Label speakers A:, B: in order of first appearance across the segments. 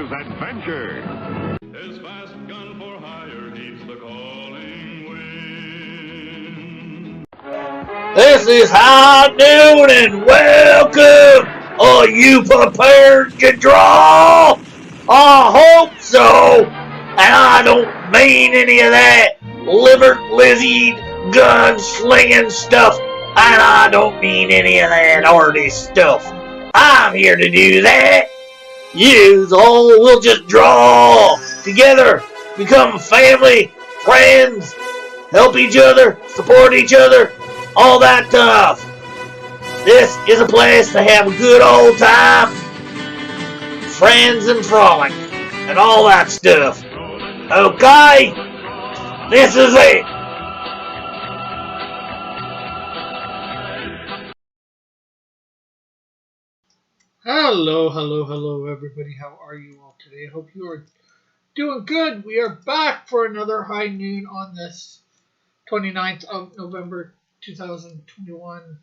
A: Here's adventure.
B: His fast gun for hire heeds the calling wind.
C: This is High Noon and welcome! Are you prepared to draw? I hope so! And I don't mean any of that liver-lizzied, gun-slinging stuff. And I don't mean any of that arty stuff. I'm here to do that. You all will just draw together, become family, friends, help each other, support each other, all that stuff. This is a place to have a good old time, friends and frolic, and all that stuff. Okay? This is it.
D: Hello, everybody. How are you all today? I hope you are doing good. We are back for another High Noon on this 29th of November 2021.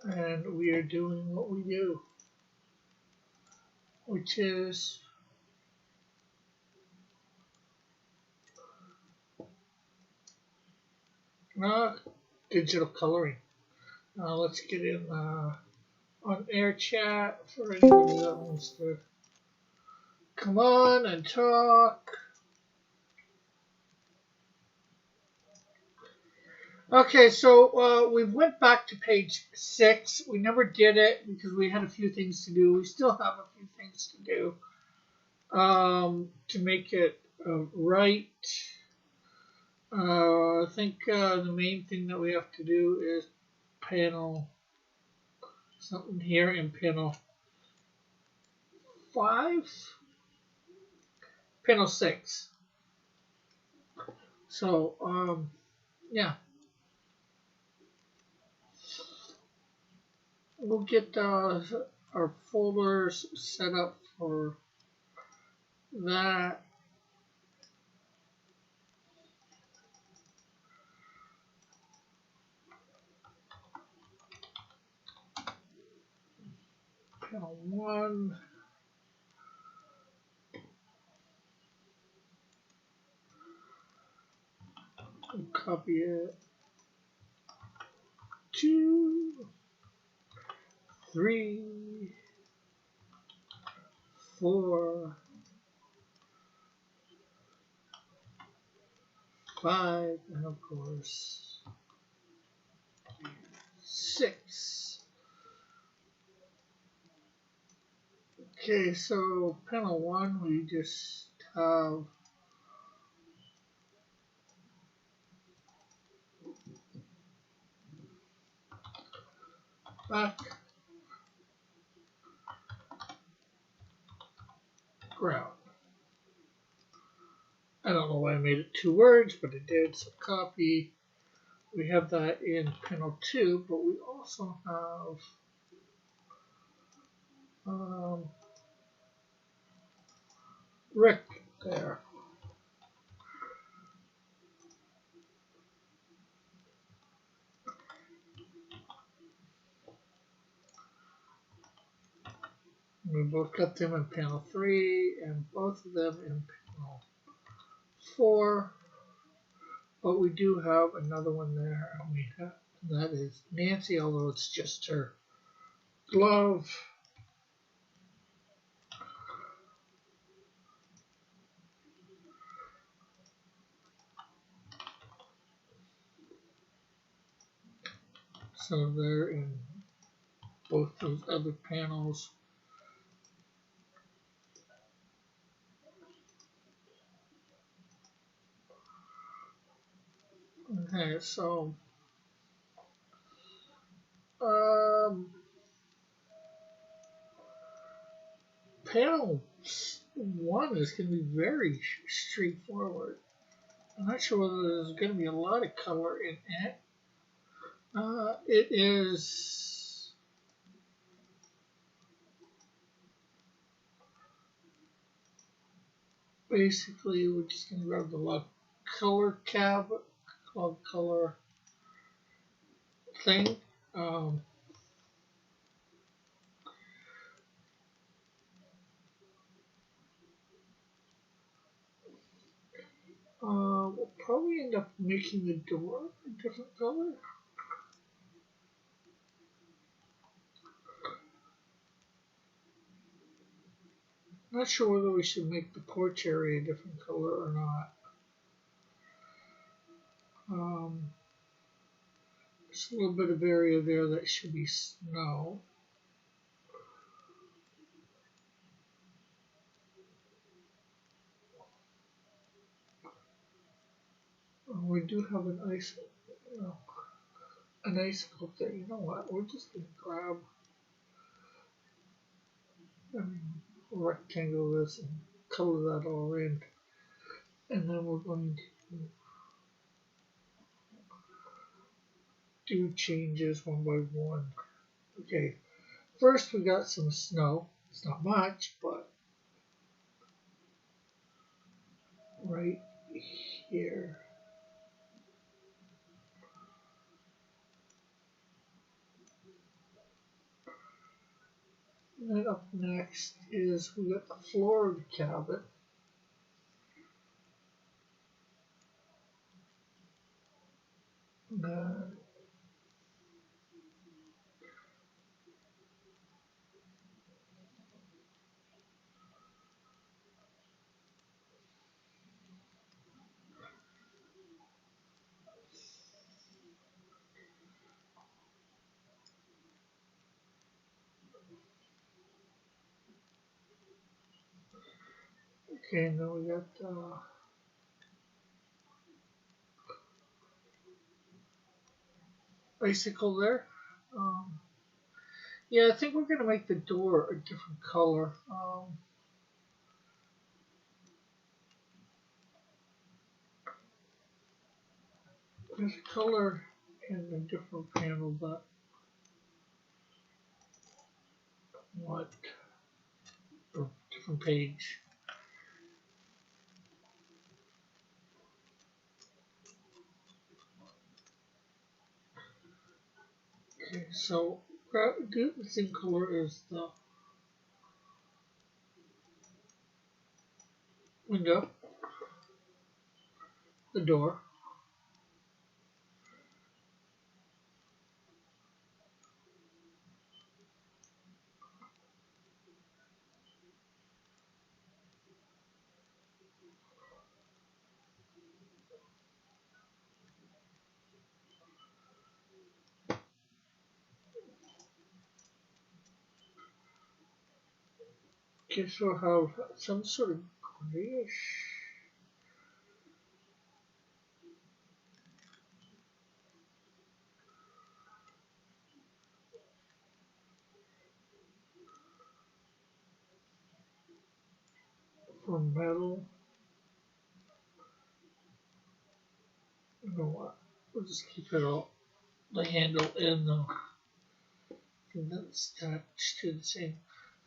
D: And we are doing what we do, which is digital coloring. Let's get in on air chat for anybody that wants to come on and talk. Okay, so we went back to page 6. We never did it because we had a few things to do. We still have a few things to do to make it right. I think the main thing that we have to do is panel something here in panel 5, panel 6. So yeah, we'll get our folders set up for that. Panel 1. Copy it. 2, 3, 4, 5, and of course 6. Okay, so panel 1, we just have background. I don't know why I made it 2 words, but it did, so copy. We have that in panel 2, but we also have Rick there. We both got them in panel 3 and both of them in panel 4. But we do have another one there, and we have that is Nancy, although it's just her glove. So they're in both those other panels. Okay, so panel 1 is going to be very straightforward. I'm not sure whether there's going to be a lot of color in it. It is basically, we're just going to grab the color tab, color thing. we'll probably end up making the door a different color. Not sure whether we should make the porch area a different color or not. There's a little bit of area there that should be snow. We do have an icicle there. You know what? We're just going to grab and rectangle this and color that all in. And then we're going to do changes one by one. Okay, first we got some snow. It's not much, but right here. And then up next is we got the floor of the cabin. Okay, now we got icicle there. Yeah, I think we're going to make the door a different color. There's a color in a different panel, but what? Or different page. Okay, so do the same color as the window, the door. Okay, so have some sort of grayish for metal. You know what? We'll just keep it all, the handle and the thing that's attached to the same.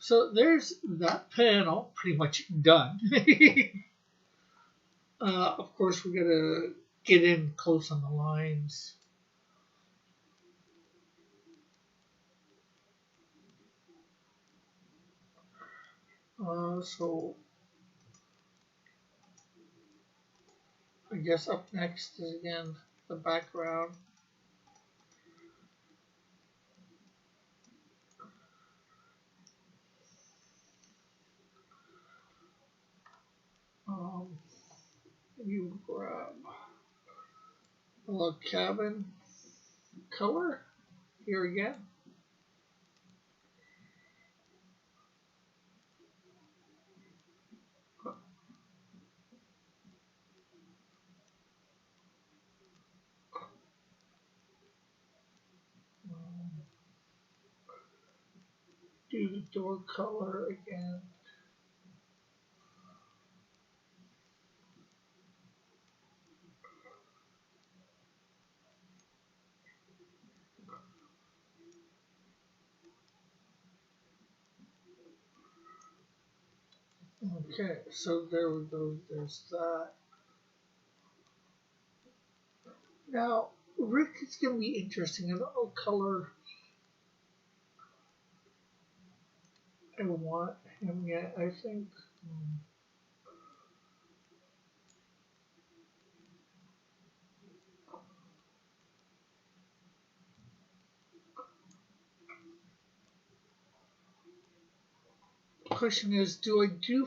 D: So there's that panel pretty much done. Of course, we gotta get in close on the lines. So I guess up next is again the background. You grab a log cabin color here again. Do the door color again. Okay, so there we go. There's that. Now, Rick is going to be interesting. I don't know what color I want him yet. I think question is, do I do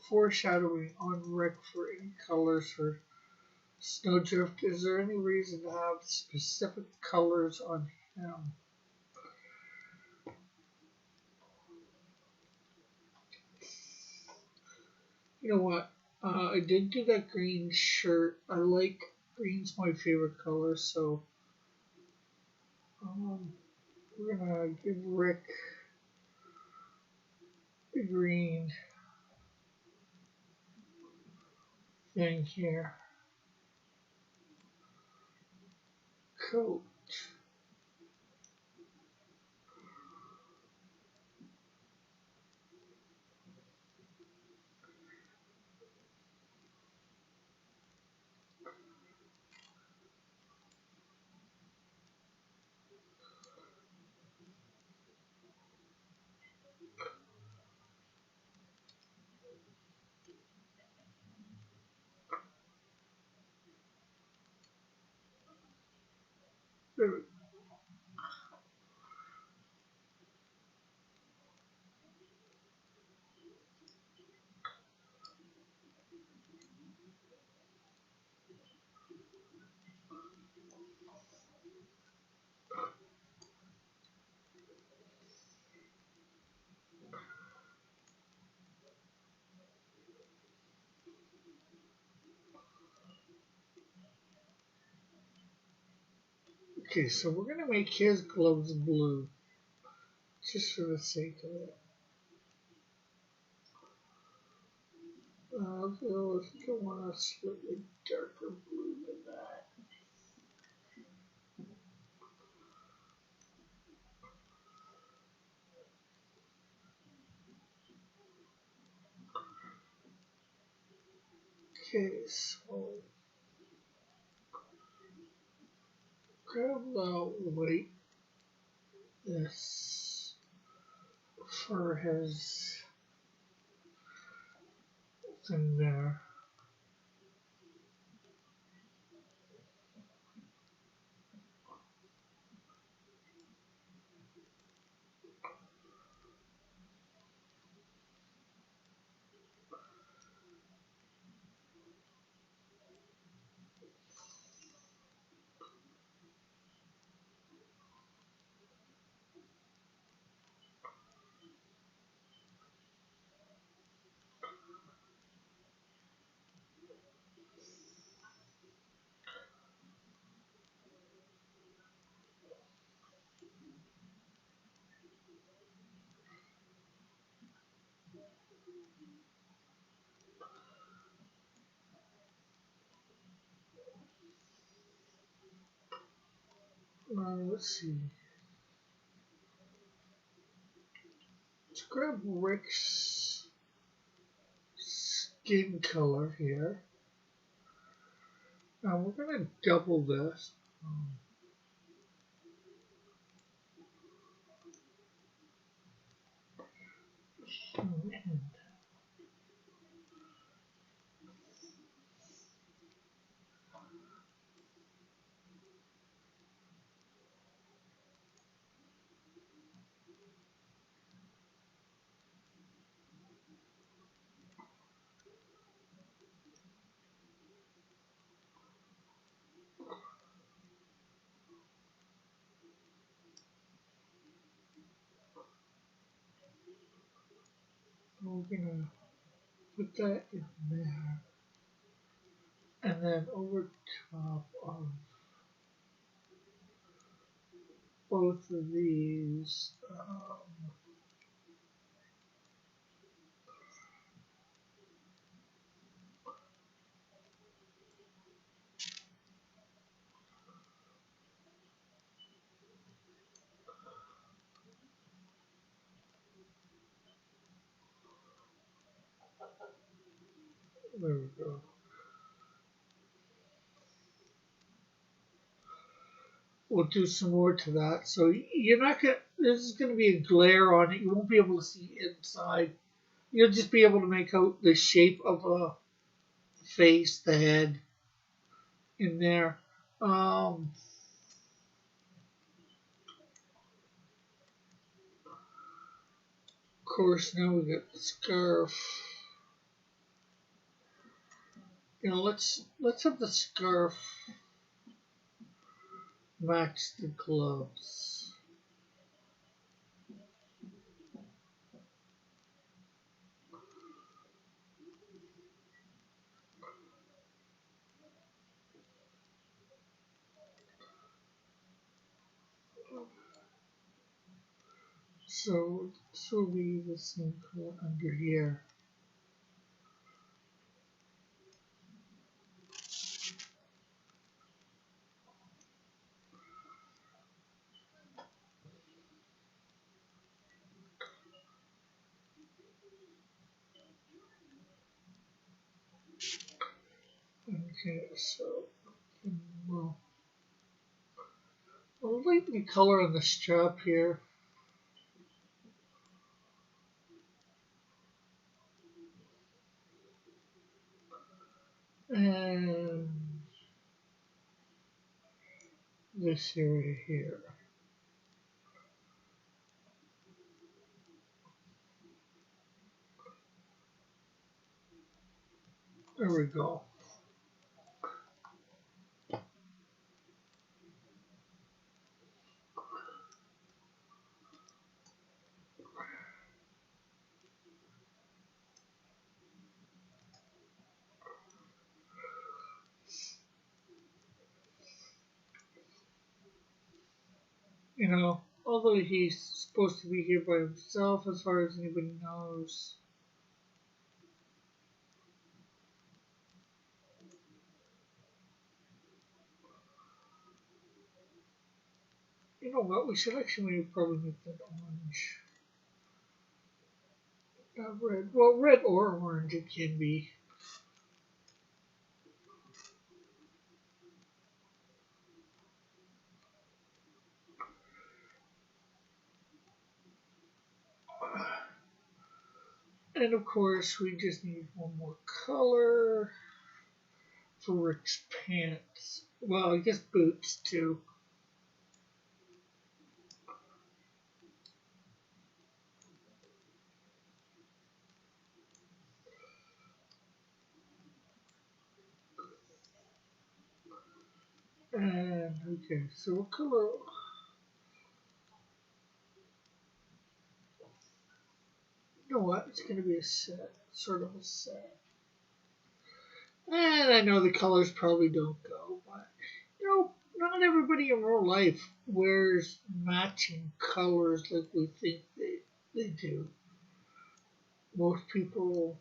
D: foreshadowing on Rick for any colors for Snowdrift? Is there any reason to have specific colors on him? You know what? I did do that green shirt. I like green's my favorite color, so we're gonna give Rick the green thing here. Coat. Okay, so we're gonna make his gloves blue, just for the sake of it. Though I think I want a slightly darker blue than that. Okay, so grab the white, this for his thing there. Let's see. Let's grab Rick's skin color here. Now we're gonna double this. We're gonna put that in there. And then over top of both of these, there we go. We'll do some more to that. So you're not gonna, this is gonna be a glare on it. You won't be able to see inside. You'll just be able to make out the shape of a face, the head in there. course, now we got the scarf. You know, let's have the scarf match the gloves. So this will be the same color under here. Okay, so we'll lighten the color on the strap here. And this area here. There we go. You know, although he's supposed to be here by himself as far as anybody knows. You know what, we should actually probably make that orange. Not red. Well, red or orange it can be. And of course, we just need one more color for Rick's pants. Well, I guess boots too. And okay, so what color? You know what? It's going to be a set, sort of a set. And I know the colors probably don't go, but you know, not everybody in real life wears matching colors like we think they do. Most people.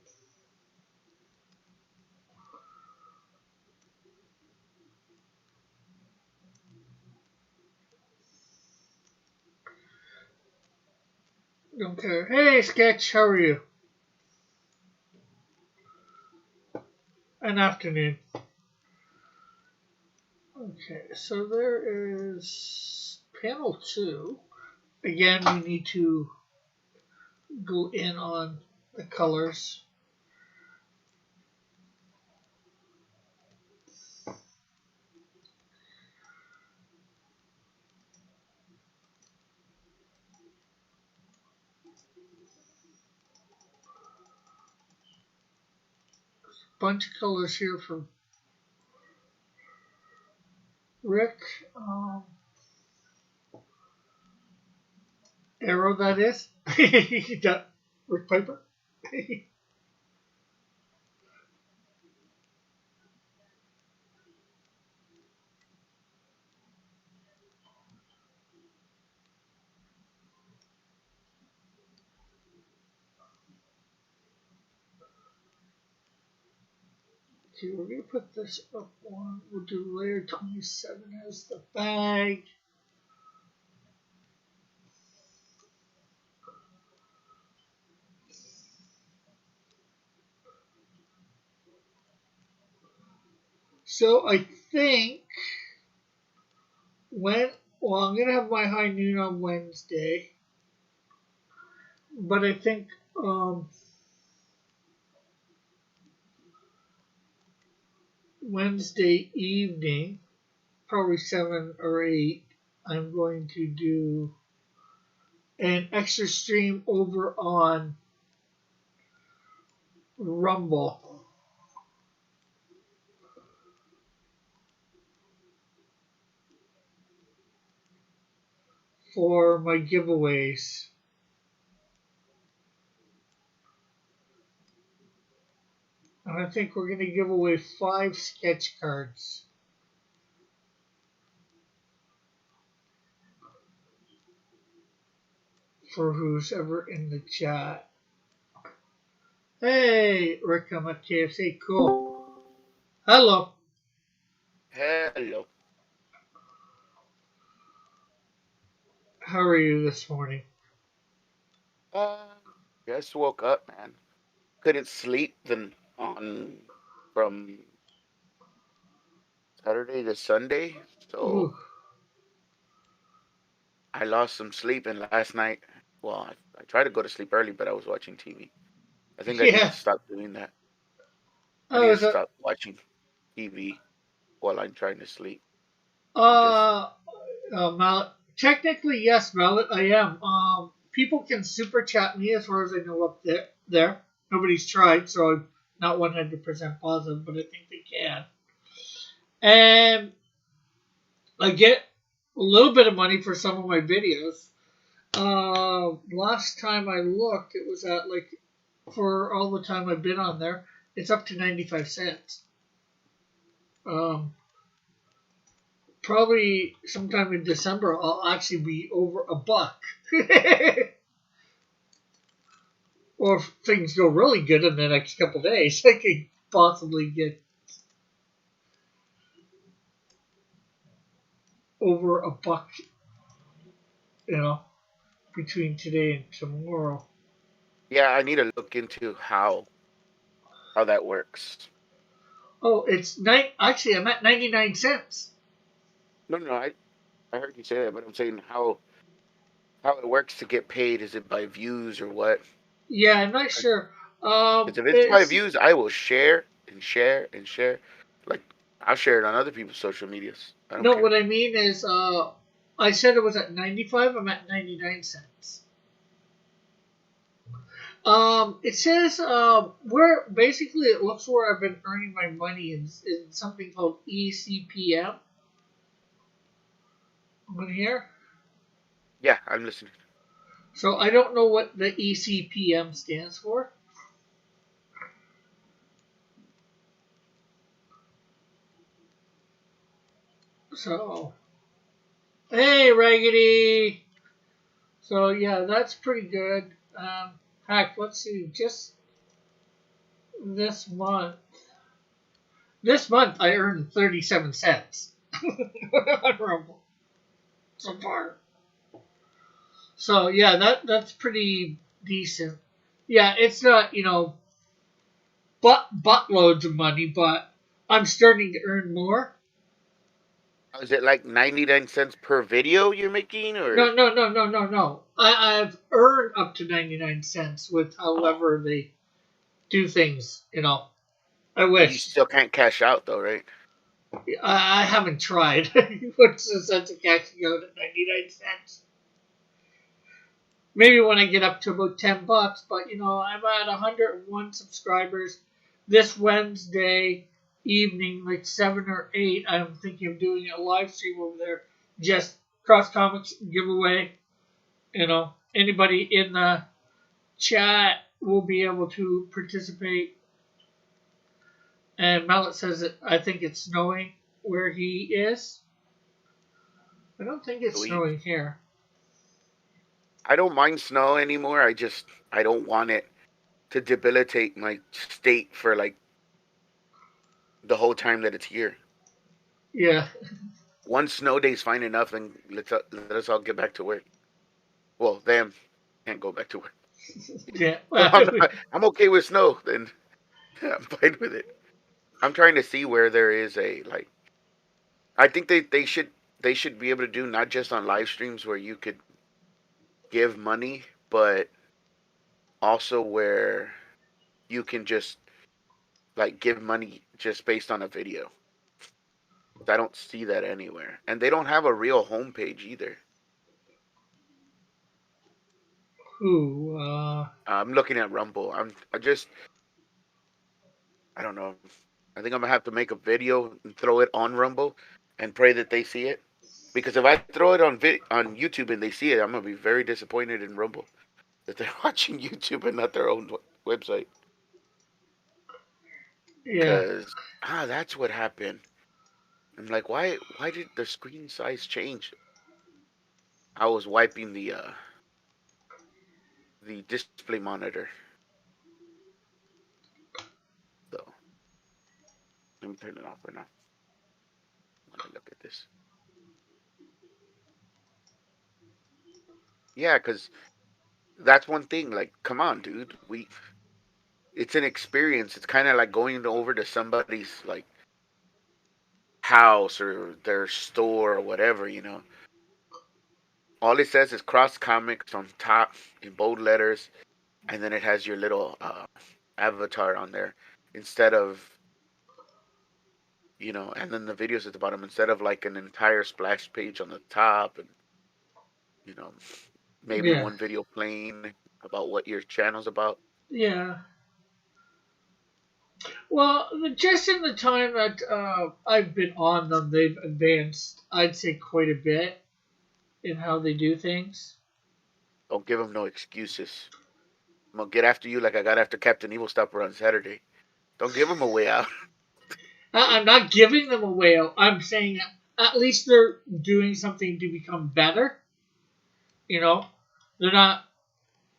D: Don't care. Hey, Sketch, how are you? An afternoon. Okay, so there is panel 2. Again, we need to go in on the colors. Bunch of colors here for Rick. Arrow, that is. You got Rick Piper. Okay, we're going to put this up one. We'll do layer 27 as the bag. So I think I'm going to have my high noon on Wednesday. But I think Wednesday evening, probably 7 or 8, I'm going to do an extra stream over on Rumble for my giveaways. And I think we're going to give away 5 sketch cards. For who's ever in the chat. Hey, Rick, I'm at KFC. Cool. Hello.
A: Hello.
D: How are you this morning?
A: Uh, just woke up, man. Couldn't sleep from Saturday to Sunday, so
D: Ooh.
A: I lost some sleep. And last night, well, I tried to go to sleep early, but I was watching TV. I think I need
D: Yeah.
A: to stop doing that. I
D: I
A: need to
D: was
A: stop watching TV while I'm trying to sleep and just.
D: uh, Mallet. Technically, yes, Mallet, I am. People can super chat me as far as I know up there. Nobody's tried, so I'm not 100% positive, but I think they can. And I get a little bit of money for some of my videos. Last time I looked, it was at like, for all the time I've been on there, it's up to 95 cents. Probably sometime in December, I'll actually be over $1. Or if things go really good in the next couple of days, I could possibly get over $1, you know, between today and tomorrow.
A: Yeah, I need to look into how that works.
D: Oh, it's actually I'm at 99 cents.
A: No, no, I heard you say that, but I'm saying how it works to get paid. Is it by views or what?
D: Yeah, I'm not sure.
A: Because if it's by
D: It's
A: views, I will share and share and share. Like I'll share it on other people's social medias. I don't
D: no.
A: care.
D: What I mean is, I said it was at 95. I'm at 99 cents. It says where basically it looks where I've been earning my money in something called ECPM. On here.
A: Yeah, I'm listening.
D: So I don't know what the ECPM stands for. So hey, Raggedy. So yeah, that's pretty good. Heck, let's see. Just this month. This month I earned 37 cents on Rumble so far. So yeah, that's pretty decent. Yeah, it's not buttloads of money, but I'm starting to earn more.
A: Is it like 99 cents per video you're making, or
D: No. I've earned up to 99 cents with
A: oh,
D: however they do things. I
A: but you
D: wish.
A: still can't cash out though, right?
D: I haven't tried. What's the sense of cashing out at 99 cents? Maybe when I get up to about $10, but I'm at 101 subscribers. This Wednesday evening, like 7 or 8, I'm thinking of doing a live stream over there. Just cross comics giveaway. Anybody in the chat will be able to participate. And Mallet says that I think it's snowing where he is. I don't think it's
A: Sweet.
D: snowing here.
A: I don't mind snow anymore. I don't want it to debilitate my state for like the whole time that it's here.
D: Yeah.
A: One snow day's fine enough, and let us all get back to work. Well, them can't go back to work.
D: Yeah.
A: So I'm okay with snow. Then I'm fine with it. I'm trying to see where there is a like. I think they should be able to do not just on live streams where you could give money, but also where you can just like give money just based on a video. I don't see that anywhere, and they don't have a real homepage either.
D: Who?
A: I'm looking at Rumble. I don't know. I think I'm gonna have to make a video and throw it on Rumble and pray that they see it. Because if I throw it on YouTube and they see it, I'm gonna be very disappointed in Rumble that they're watching YouTube and not their own website.
D: Yeah.
A: Cause that's what happened. I'm like, why did the screen size change? I was wiping the display monitor. So let me turn it off right now. Let me look at this. Yeah, cause that's one thing. Like, come on, dude. It's an experience. It's kind of like going over to somebody's like house or their store or whatever. All it says is Cross Comics on top in bold letters, and then it has your little avatar on there instead of and then the videos at the bottom instead of like an entire splash page on the top, and you know, maybe
D: Yeah.
A: one video playing about what your channel's about.
D: Yeah. Well, just in the time that I've been on them, they've advanced, I'd say, quite a bit in how they do things.
A: Don't give them no excuses. I'm gonna get after you like I got after Captain Evil Stopper on Saturday. Don't give them a way out.
D: I'm not giving them away. I'm saying at least they're doing something to become better. You know, they're not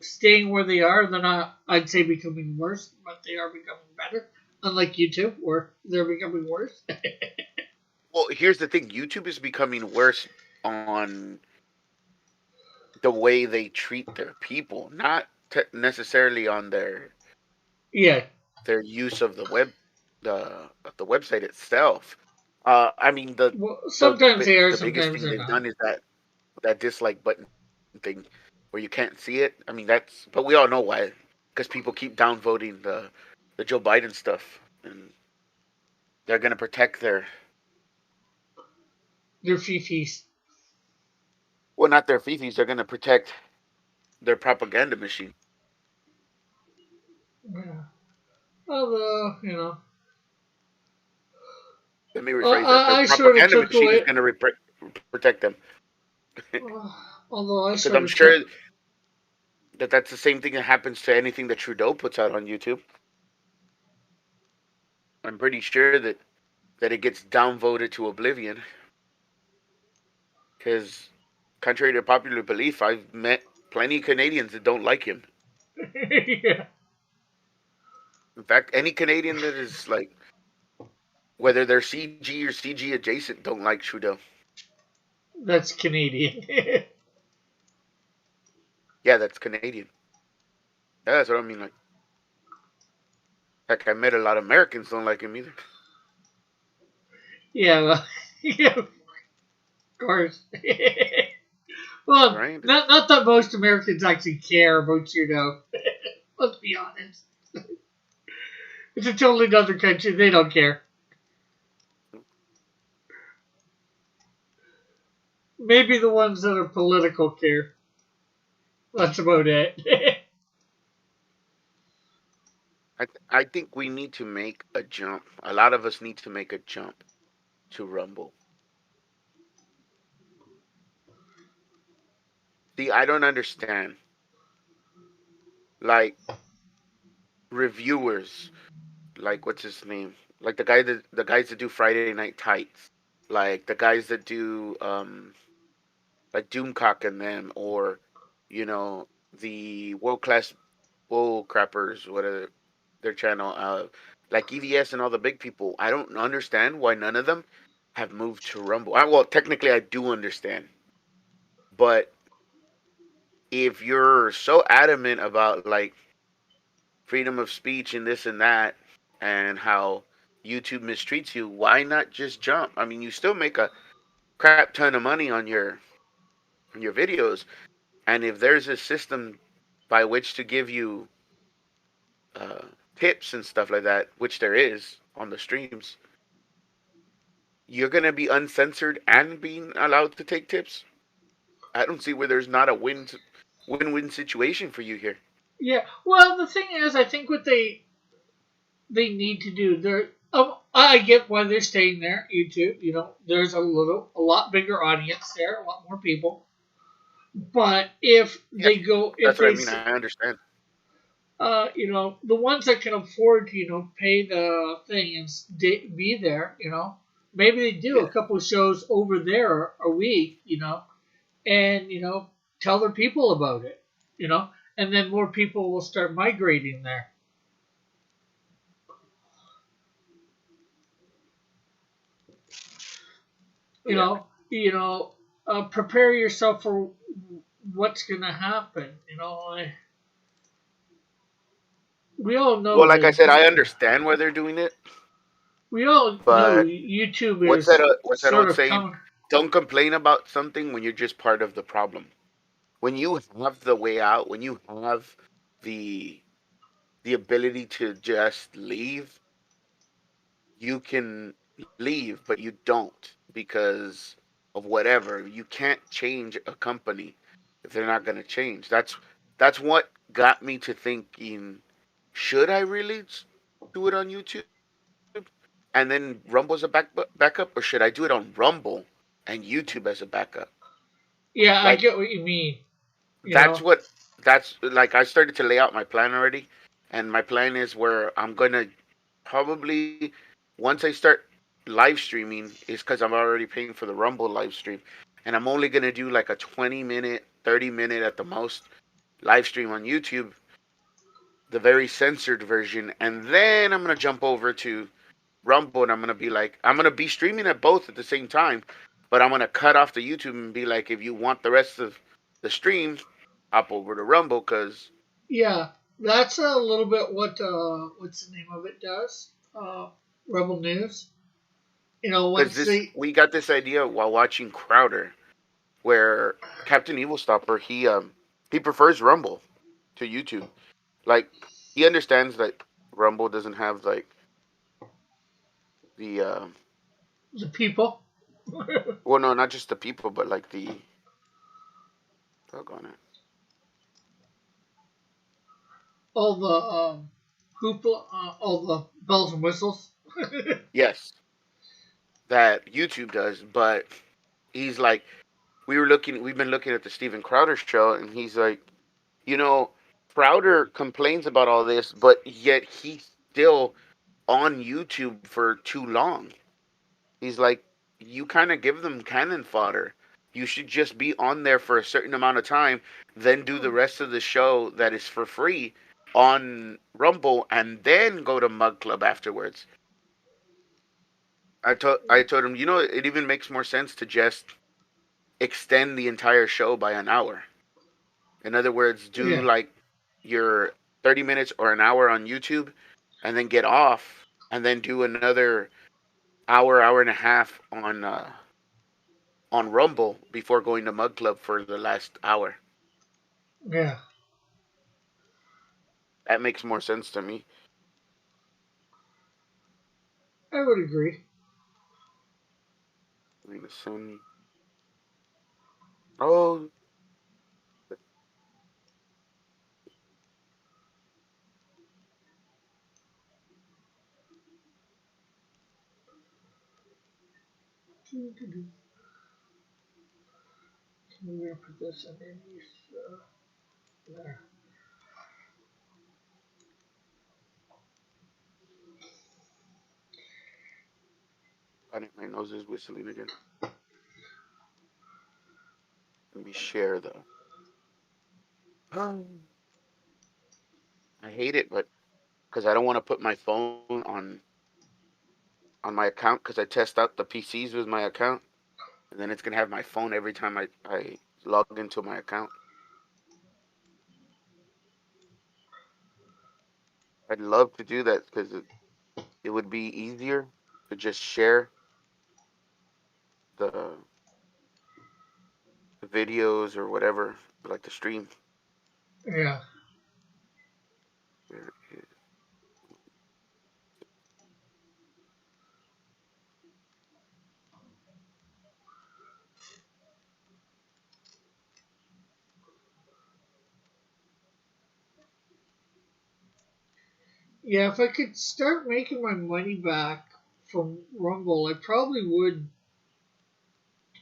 D: staying where they are. They're not, I'd say, becoming worse, but they are becoming better. Unlike YouTube, where they're becoming worse.
A: Well, here's the thing: YouTube is becoming worse on the way they treat their people, not necessarily on
D: Yeah.
A: their use of the website itself. I mean
D: Well, sometimes they are,
A: the biggest
D: sometimes
A: thing
D: they're
A: they've
D: not.
A: done is that dislike button thing where you can't see it. I mean but we all know why, because people keep downvoting the Joe Biden stuff, and they're gonna protect
D: They're fifis.
A: not their fifis, they're gonna protect their propaganda machine.
D: Yeah. Although,
A: Let me rephrase that: their
D: I sort of
A: propaganda
D: took
A: machine is
D: away.
A: gonna protect them,
D: Although I
A: because I'm
D: sort of
A: sure
D: took.
A: that that's the same thing that happens to anything that Trudeau puts out on YouTube. I'm pretty sure that it gets downvoted to oblivion, because, contrary to popular belief, I've met plenty of Canadians that don't like him.
D: Yeah.
A: In fact, any Canadian that is like, whether they're CG or CG adjacent, don't like Trudeau.
D: That's Canadian.
A: Yeah, that's Canadian. Yeah, that's what I mean. Like, heck, I met a lot of Americans don't like him either.
D: Yeah, well, yeah, of course. Well,
A: Right?
D: not that most Americans actually care about Trudeau. Let's be honest. It's a totally another country. They don't care. Maybe the ones that are political care. That's about it.
A: I think we need to make a jump. A lot of us need to make a jump to Rumble. See, I don't understand. Like, reviewers, like what's his name? Like the guys that do Friday Night Tights, like the guys that do like Doomcock and them, or the World Class Bull Crappers, whatever their channel, like EVS and all the big people. I don't understand why none of them have moved to Rumble. Well, technically, I do understand, but if you're so adamant about like freedom of speech and this and that, and how YouTube mistreats you, why not just jump? I mean, you still make a crap ton of money on your videos, and if there's a system by which to give you uh, tips and stuff like that, which there is on the streams, you're gonna be uncensored and being allowed to take tips. I don't see where there's not a win win-win situation for you here.
D: Yeah. Well, the thing is, I think what they need to do, they're I get why they're staying there. YouTube, there's a lot bigger audience there, a lot more people. But
A: Yeah,
D: if
A: that's what
D: they,
A: I mean. I understand.
D: the ones that can afford to, pay the thing and be there, maybe they do
A: Yeah,
D: a couple of shows over there a week, and tell their people about it, and then more people will start migrating there. You
A: yeah.
D: know, prepare yourself for what's going to happen. We all
A: Well,
D: know
A: like I
D: that
A: said, I understand why they're doing it,
D: we all know
A: but
D: YouTube
A: what's
D: is
A: that
D: sort
A: old
D: of
A: saying?
D: coming.
A: Don't complain about something when you're just part of the problem. When you have the way out, when you have the the ability to just leave, you can leave, but you don't because of whatever. You can't change a company if they're not going to change. That's what got me to thinking, should I really do it on YouTube and then Rumble as a backup, or should I do it on Rumble and YouTube as a backup?
D: Yeah, I
A: Like
D: get what you mean. You
A: that's
D: know,
A: what that's like. I started to lay out my plan already, and my plan is where I'm gonna probably, once I start live streaming, is because I'm already paying for the Rumble live stream, and I'm only gonna do like a 20-minute, 30-minute at the most live stream on YouTube, the very censored version, and then I'm gonna jump over to Rumble, and I'm gonna be streaming at both at the same time, but I'm gonna cut off the YouTube and be like, if you want the rest of the stream, hop over to Rumble, because
D: yeah, that's a little bit what what's the name of it does. Rebel News. Once
A: this
D: they,
A: we got this idea while watching Crowder, where Captain Evil Stopper he prefers Rumble to YouTube. Like he understands that Rumble doesn't have like the
D: the people,
A: well, no, not just the people, but like the doggone it.
D: all the hoopla, all the bells and whistles.
A: Yes, that YouTube does, but he's like, we've been looking at the Steven Crowder show, and he's like, you know, Crowder complains about all this, but yet he's still on YouTube for too long. He's like, you kind of give them cannon fodder. You should just be on there for a certain amount of time, then do the rest of the show that is for free on Rumble, and then go to Mug Club afterwards. I told him, it even makes more sense to just extend the entire show by an hour. In other words, do
D: Yeah,
A: like your 30 minutes or an hour on YouTube, and then get off, and then do another hour and a half on Rumble before going to Mug Club for the last hour.
D: yeah,
A: That makes more sense to me.
D: I would agree.
A: I mean, Sony. Oh,
D: Can we put this underneath there?
A: I think my nose is whistling again. Let me share the. I hate it, but because I don't want to put my phone on my account, because I test out the PCs with my account, and then it's gonna have my phone every time I log into my account. I'd love to do that because it would be easier to just share the, the videos or whatever, like the stream.
D: Yeah.
A: Where is-
D: yeah, if I could start making my money back from Rumble, I probably would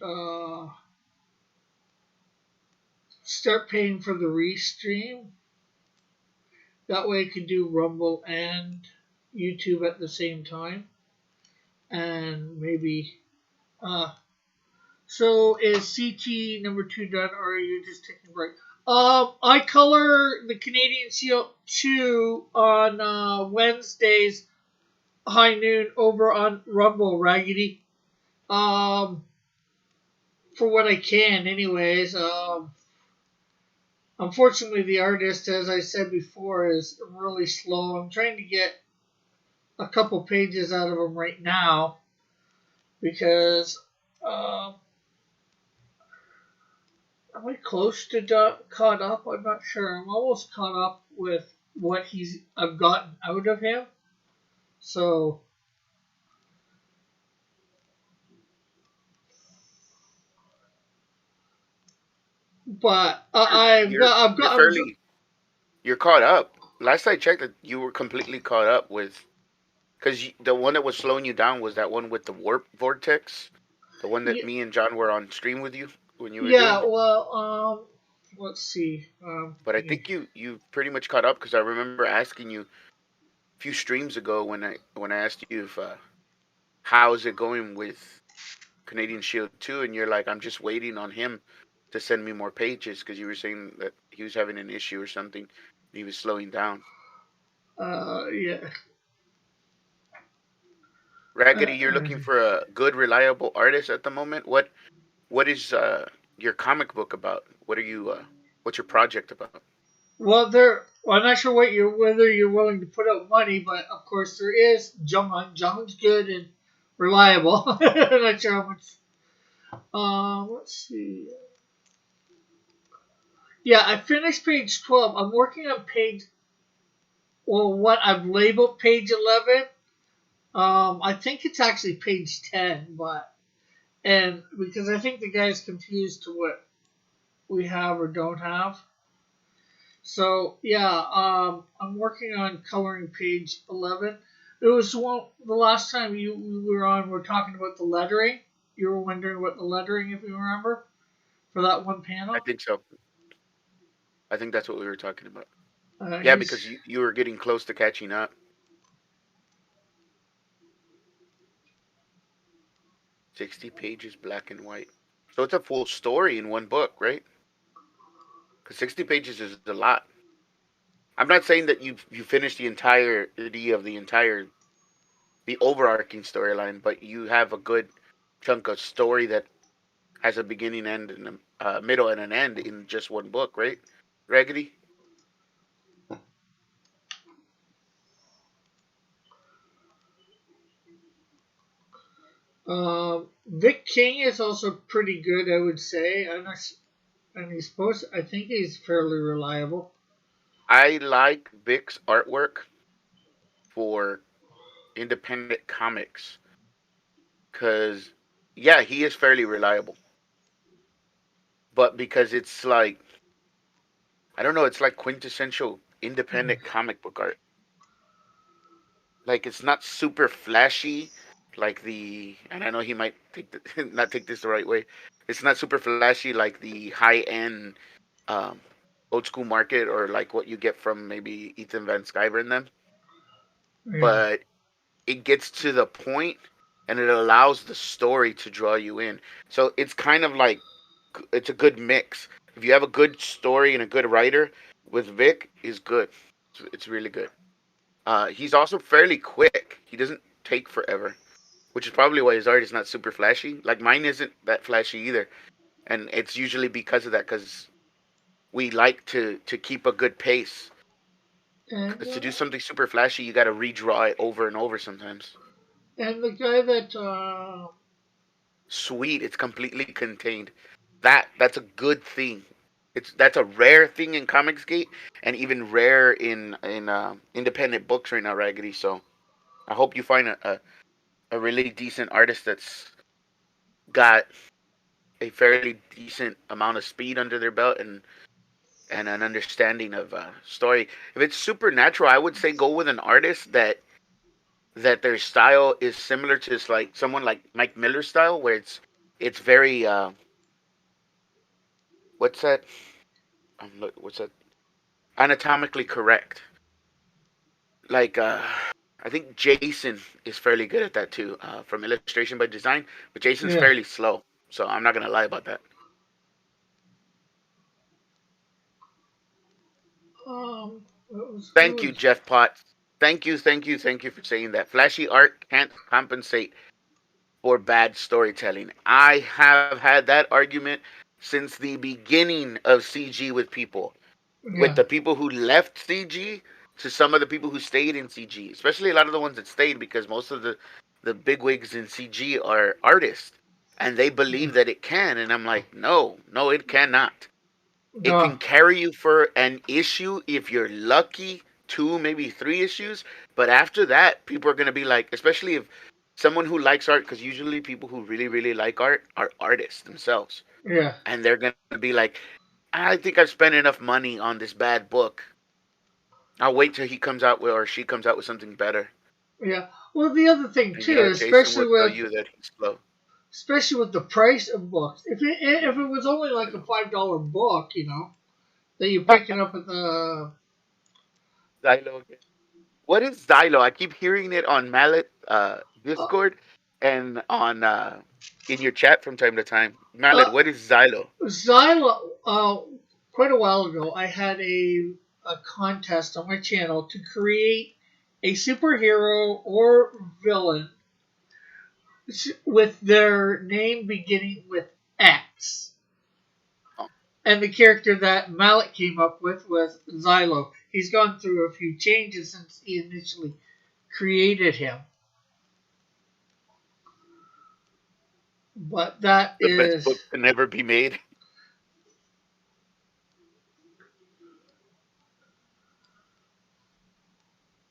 D: uh, start paying for the restream. That way, I could do Rumble and YouTube at the same time, and maybe. Uh, so is CT number two done, or are you just taking a break? I color the Canadian Shield 2 on Wednesdays high noon over on Rumble, Raggedy. Um, for what I can, anyways. Unfortunately, the artist, as I said before, is really slow. I'm trying to get a couple pages out of him right now because um, am I close to caught up? I'm not sure. I'm almost caught up with what I've gotten out of him. So, but
A: You're fairly you're caught up. Last I checked, that you were completely caught up with because the one that was slowing you down was that one with the warp vortex, the one that
D: yeah,
A: me and John were on stream with you when you were
D: yeah.
A: doing.
D: Well, let's see.
A: But I think you pretty much caught up because I remember asking you a few streams ago when I asked you if how's it going with Canadian Shield 2, and you're like, I'm just waiting on him to send me more pages because you were saying that he was having an issue or something. He was slowing down.
D: Yeah.
A: Raggedy, you're
D: Uh,
A: looking for a good, reliable artist at the moment. What is your comic book about? What are you what's your project about?
D: Well, I'm not sure whether you're willing to put out money, but of course there is John. John's good and reliable. I'm not sure how much. Let's see. Yeah, I finished page 12. I'm working on what I've labeled page 11. I think it's actually page 10, and because I think the guy's confused to what we have or don't have. So yeah, I'm working on coloring page 11. It was the last time we were on. We are talking about the lettering. You were wondering about the lettering, if you remember, for that one
A: I
D: panel.
A: think so. I think that's what we were talking about. Yeah,
D: He's
A: because you were getting close to catching up. 60 pages, black and white. So it's a full story in one book, right? Because 60 pages is a lot. I'm not saying that you finished the entirety of the overarching storyline, but you have a good chunk of story that has a beginning, end, and a middle and an end in just one book, right? Raggedy.
D: Vic King is also pretty good, I would say. And he's supposed. I think he's fairly reliable.
A: I like Vic's artwork for independent comics because, yeah, he is fairly reliable, but because it's like I don't know, it's like quintessential independent comic book art. Like it's not super flashy, like and I know he might not take this the right way. It's not super flashy like the high end um, old school market or like what you get from maybe Ethan Van Sciver and them,
D: Yeah.
A: but it gets to the point and it allows the story to draw you in. So it's kind of like it's a good mix. If you have a good story and a good writer, with Vic is good. It's really good. He's also fairly quick. He doesn't take forever, which is probably why his art is not super flashy. Like mine isn't that flashy either, and it's usually because of that. Because we like to keep a good pace.
D: And
A: Because to do something super flashy, you got to redraw it over and over sometimes.
D: the guy that
A: Sweet, it's completely contained. That's a good thing. That's a rare thing in Comicsgate, and even rare in independent books right now, Raggedy. So I hope you find a really decent artist that's got a fairly decent amount of speed under their belt and and an understanding of story. If it's supernatural, I would say go with an artist that their style is similar to like someone like Mike Miller's style, where it's very what's that? What's that? Anatomically correct. Like I think Jason is fairly good at that too, from illustration by design. But Jason's
D: Yeah.
A: fairly slow, so I'm not gonna lie about that.
D: What was who
A: Thank you,
D: was
A: Jeff Potts. Thank you for saying that. Flashy art can't compensate for bad storytelling. I have had that argument since the beginning of CG with people, with
D: yeah
A: the people who left CG to some of the people who stayed in CG, especially a lot of the ones that stayed because most of the bigwigs in CG are artists and they believe that it can, and I'm like, no, no, it cannot. It
D: no
A: can carry you for an issue if you're lucky, two, maybe three issues. But after that, people are going to be like, especially if someone who likes art, because usually people who really, really like art are artists themselves.
D: yeah
A: And they're going to be like, I think I've spent enough money on this bad book. I'll wait till he comes out with, or she comes out with something better.
D: yeah. Well, the other thing
A: And
D: too,
A: yeah, Jason will tell you that he's slow.
D: especially with the price of books,
A: Yeah,
D: if it was only
A: I
D: like a
A: know.
D: $5 book, that you pick it up at the
A: Xylo. What is Xylo? I keep hearing it on Mallet
D: uh,
A: Discord and on in your chat from time to time. Mallet,
D: uh,
A: what is Xylo?
D: Xylo. Quite a while ago, I had a contest on my channel to create a superhero or villain with their name beginning with X.
A: Oh,
D: And the character that Malik came up with was Xylo. He's gone through a few changes since he initially created him. But that
A: the best
D: is,
A: book to never be made.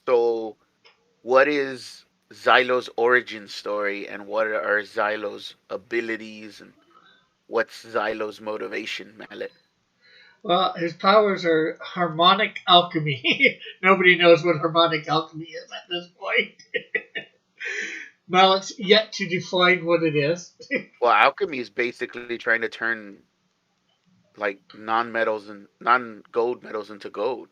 A: So, what is Xylo's origin story, and what are Xylo's abilities, and what's Xylo's motivation, Mallet?
D: well, his powers are harmonic alchemy. Nobody knows what harmonic alchemy is at this point. Malik's yet to define what it is.
A: Well, alchemy is basically trying to turn like non-metals and non-gold metals into gold.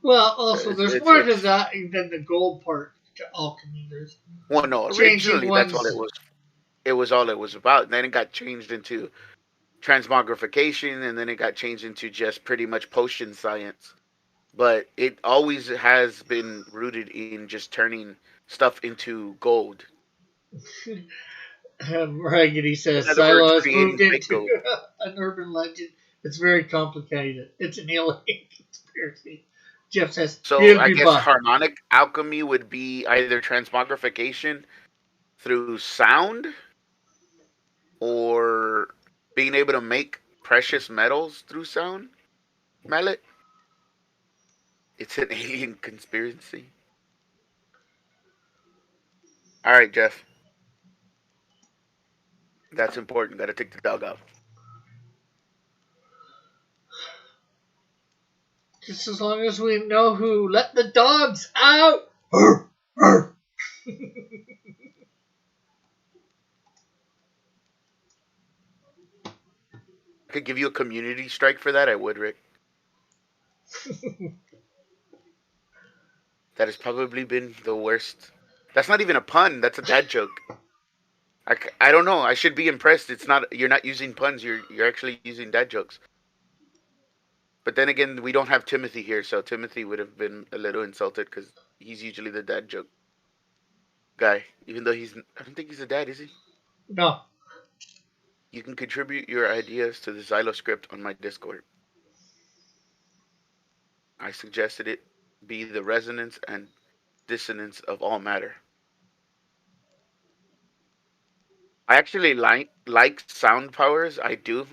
D: Well,
A: So
D: also,
A: it's
D: there's
A: it's
D: more to
A: it's
D: that than the gold part to alchemy. There's
A: well, no,
D: changing
A: originally that's all it
D: one's.
A: was. It was all it was about. And then it got changed into transmogrification, and then it got changed into just pretty much potion science. But it always has been rooted in just turning stuff into gold.
D: Raggedy
A: In
D: says
A: other words,
D: Silo has moved
A: creating fake
D: into
A: gold.
D: an urban legend. It's very complicated. It's an alien conspiracy. Jeff says
A: So
D: he'll
A: I
D: be
A: guess
D: back.
A: harmonic alchemy would be either transmogrification through sound or being able to make precious metals through sound. Mallet, it's an alien conspiracy. All right, Jeff, that's important. Got to take the dog out.
D: Just as long as we know who let the dogs out.
A: I could give you a community strike for that. I would, Rick. That has probably been the worst. That's not even a pun. That's a dad joke. I don't know. I should be impressed. It's not. You're not using puns. You're actually using dad jokes. But then again, we don't have Timothy here, so Timothy would have been a little insulted because he's usually the dad joke guy. Even though he's, I don't think he's a dad, is he?
D: No.
A: You can contribute your ideas to the Xylo script on my Discord. I suggested it be the resonance and dissonance of all matter. I actually like sound powers. I do.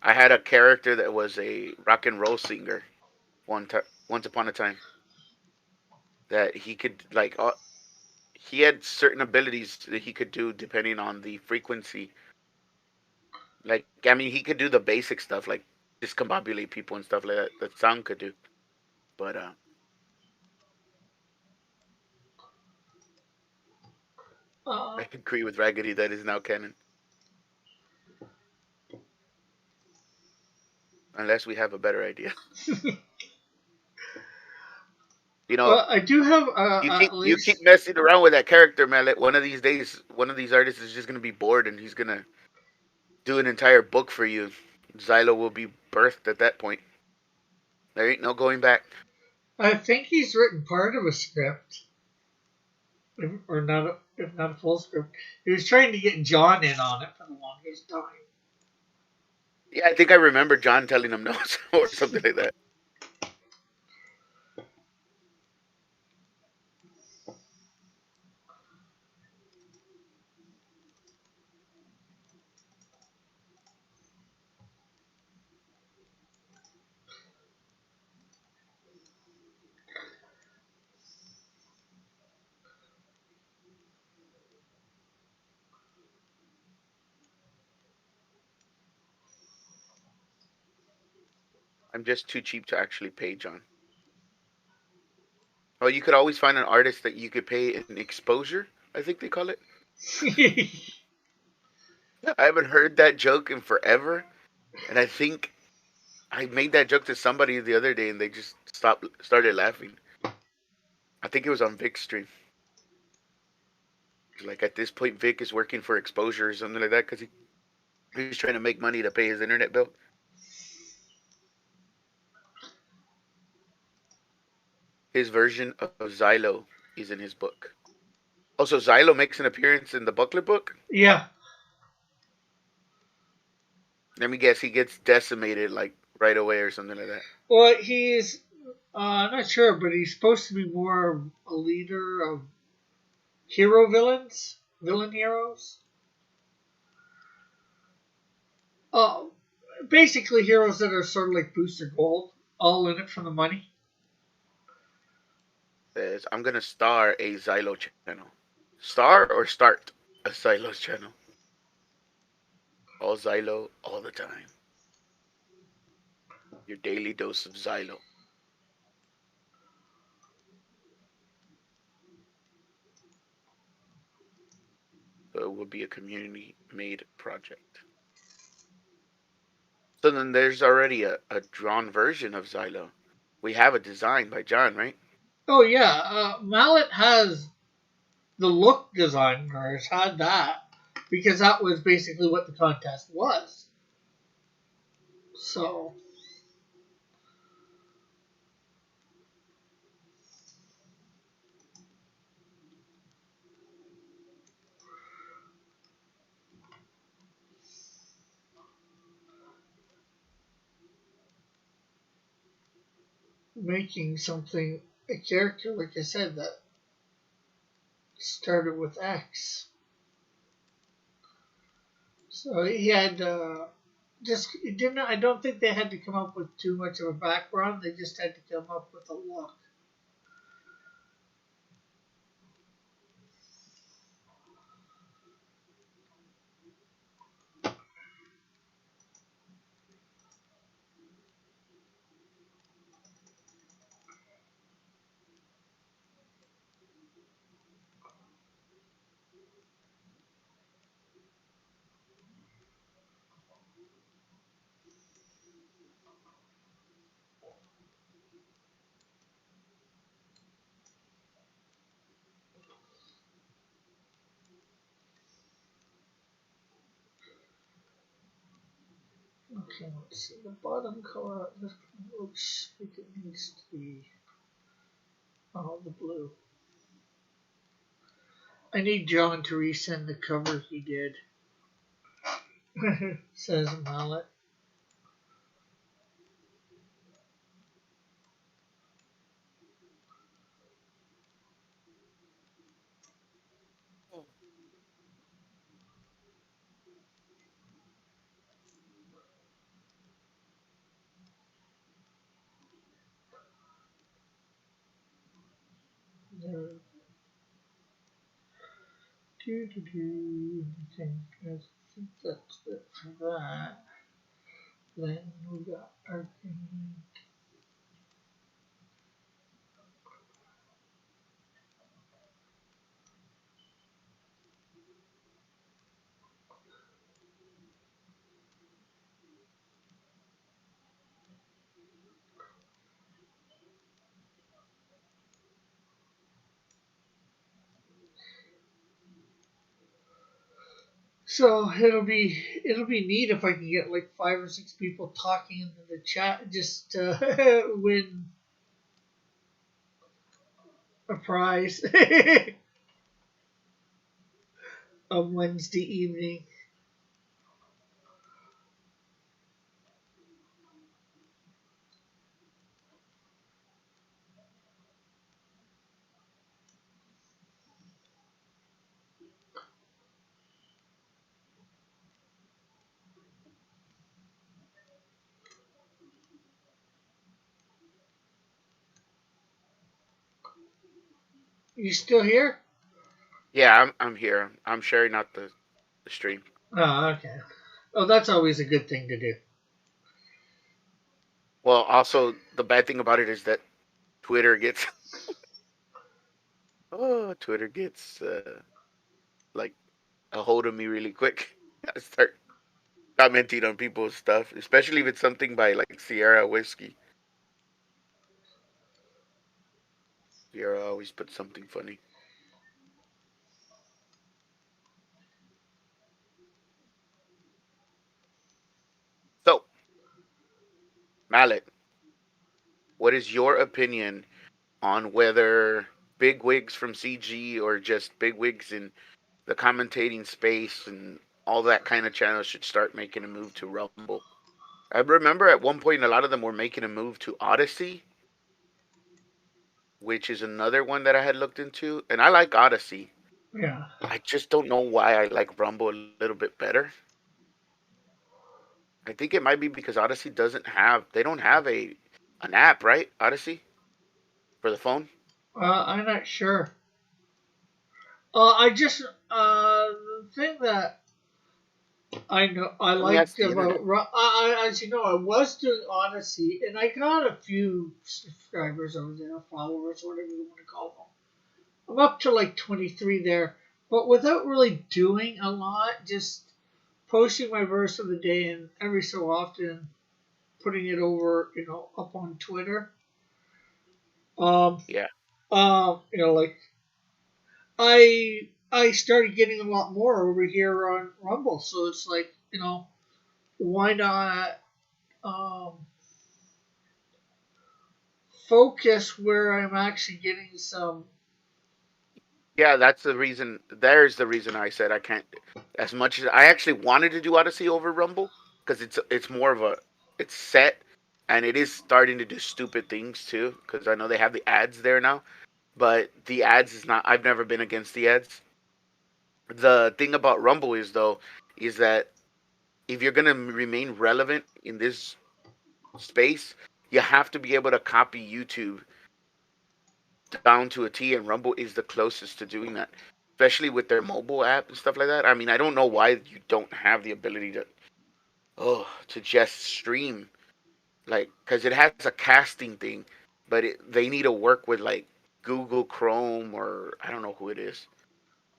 A: I had a character that was a rock and roll singer once upon a time that he could like he had certain abilities that he could do depending on the frequency. Like I mean, he could do the basic stuff like discombobulate people and stuff like that. That sound could do. But
D: Uh,
A: I agree with Raggedy that is now canon, unless we have a better idea. You know,
D: well, I do have at
A: you keep
D: least.
A: messing around with that character, man. One of these days, one of these artists is just gonna be bored and he's gonna do an entire book for you. Xylo will be birthed at that point. There ain't no going back.
D: I think he's written part of a script, or not, if not a full script. He was trying to get John in on it for the longest
A: Yeah, I think I remember John telling him no or something like that. I'm just too cheap to actually pay John. Oh, you could always find an artist that you could pay an exposure. I think they call it.
D: time.
A: I haven't heard that joke in forever, and I think I made that joke to somebody the other day, and they just started laughing. I think it was on Vic's stream. Like at this point, Vic is working for exposure or something like that because he's trying to make money to pay his internet bill. His version of Xylo is in his book. Also, Xylo makes an appearance in the booklet book.
D: Yeah.
A: Let me guess, he gets decimated like right away or something like that.
D: Well, he's not sure, but he's supposed to be more of a leader of hero villains, villain heroes. Uh, Basically heroes that are sort of like Booster Gold, all in it for the money.
A: Says, I'm gonna star a Xylo channel. Star or start a Xylo channel. All Xylo all the time. Your daily dose of Xylo. So it will be a community made project. So then there's already a drawn version of Xylo. We have a design by John, right?
D: Oh yeah, Mallet has the look design, or has had that because that was basically what the contest was. So making something a character, like I said, that started with X. So he had just it didn't. I don't think they had to come up with too much of a background. They just had to come up with a look. Okay, let's see. The bottom color this looks like it needs to be the blue. I need John to resend the cover he did. Says Mallet. Okay, I think that's it for that. Then we got our green. So it'll be neat if I can get like 5 or 6 people talking into the chat just to win a prize on Wednesday evening. You still here?
A: Yeah, I'm here. I'm sharing out the stream.
D: Oh, okay. Oh, that's always a good thing to do.
A: Well, also the bad thing about it is that Twitter gets Twitter gets like a hold of me really quick. I start commenting on people's stuff, especially if it's something by like Sierra Whiskey. Sierra always puts something funny. So, Mallet, what is your opinion on whether big wigs from CG or just big wigs in the commentating space and all that kind of channels should start making a move to Rumble? I remember at one point a lot of them were making a move to Odyssey, which is another one that I had looked into, and I like Odyssey.
D: Yeah.
A: I just don't know why I like Rumble a little bit better. I think it might be because Odyssey doesn't have they don't have a an app, right? Odyssey for the phone.
D: I'm not sure. I just the thing that I know I
A: It only has
D: liked
A: the internet.
D: about as you know, I was doing Odyssey, and I got a few subscribers over there, followers, whatever you want to call them. I'm up to like 23 there, but without really doing a lot, just posting my verse of the day and every so often putting it over, up on Twitter. Um,
A: Yeah.
D: like I started getting a lot more over here on Rumble, so it's like, why not um, focus where I'm actually getting some.
A: Yeah, that's the reason. There's the reason I said I can't. As much as I actually wanted to do Odyssey over Rumble, because it's more of a it's set, and it is starting to do stupid things too. Because I know they have the ads there now, but the ads is not. I've never been against the ads. The thing about Rumble is though, is that if you're gonna remain relevant in this space, you have to be able to copy YouTube down to a T, and Rumble is the closest to doing that, especially with their mobile app and stuff like that. I mean, I don't know why you don't have the ability to just stream, like, because it has a casting thing, but they need to work with like Google Chrome, or I don't know who it is,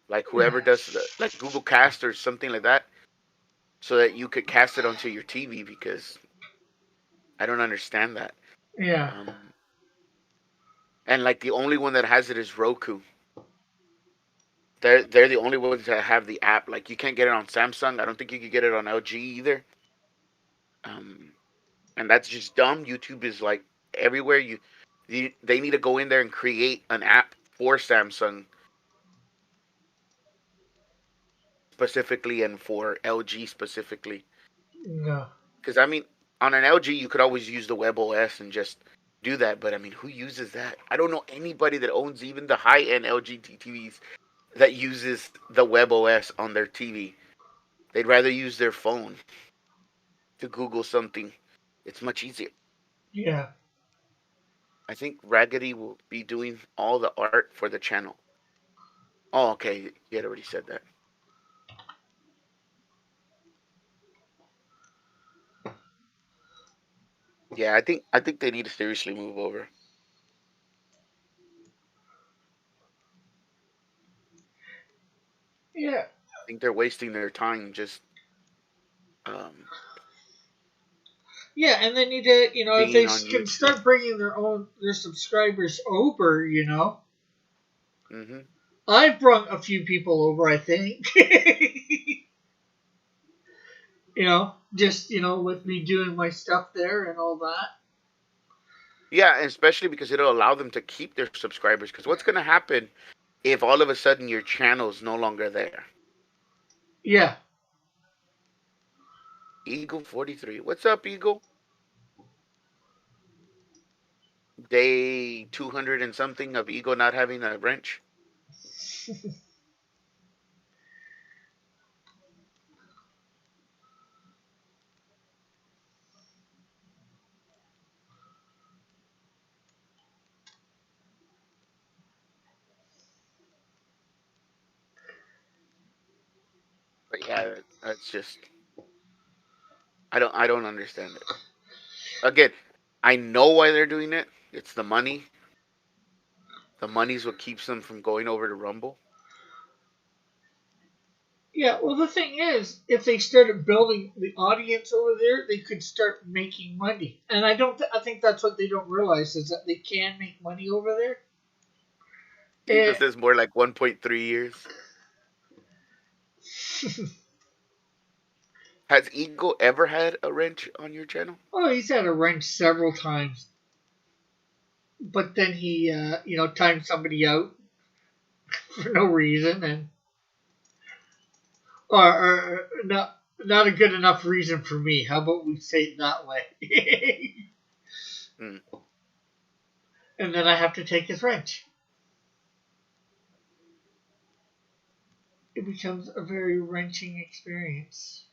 A: like whoever does like Google Cast or something like that, so that you could cast it onto your TV, because I don't understand that.
D: Yeah,
A: Um, and like the only one that has it is Roku. They're the only ones that have the app. Like you can't get it on Samsung. I don't think you could get it on LG either. Um, and that's just dumb. YouTube is like everywhere. They need to go in there and create an app for Samsung specifically and for LG specifically.
D: no,
A: Because I mean, on an LG you could always use the Web OS and just do that. But I mean, who uses that? I don't know anybody that owns even the high end LG TVs that uses the Web OS on their TV. They'd rather use their phone to Google something. It's much easier.
D: yeah,
A: I think Raggedy will be doing all the art for the channel. Oh, okay. You had already said that. Yeah, I think they need to seriously move over. I
D: Yeah,
A: think they're wasting their time just um,
D: yeah, and they need to, if they
A: being on
D: can
A: YouTube.
D: start bringing their subscribers over,
A: Hmm.
D: I've brought a few people over, I think. Just with me doing my stuff there and all that.
A: Yeah, and especially because it'll allow them to keep their subscribers. Because what's going to happen if all of a sudden your channel's no longer there?
D: Yeah.
A: Eagle 43. What's up, Eagle? Day 200 and something of Eagle not having a wrench. But yeah, that's just I don't understand it. Again, I know why they're doing it. It's the money. The money's what keeps them from going over to Rumble.
D: Yeah, well, the thing is, if they started building the audience over there, they could start making money. And I think that's what they don't realize is that they can make money over there.
A: Eagle
D: And
A: says more like 1.3 years. Has Eagle ever had a wrench on your channel?
D: oh, he's had a wrench several times, but then he, timed somebody out for no reason, and or not a good enough reason for me. How about we say it that way?
A: Hmm.
D: And then I have to take his wrench. It becomes a very wrenching experience.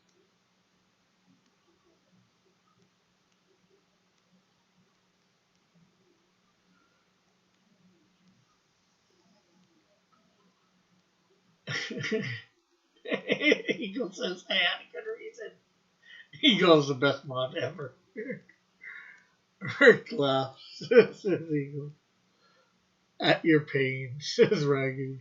D: Eagle says, "I had a good reason." Eagle's the best mod ever. Rick laughs, says Eagle. At your pain, says Raggedy.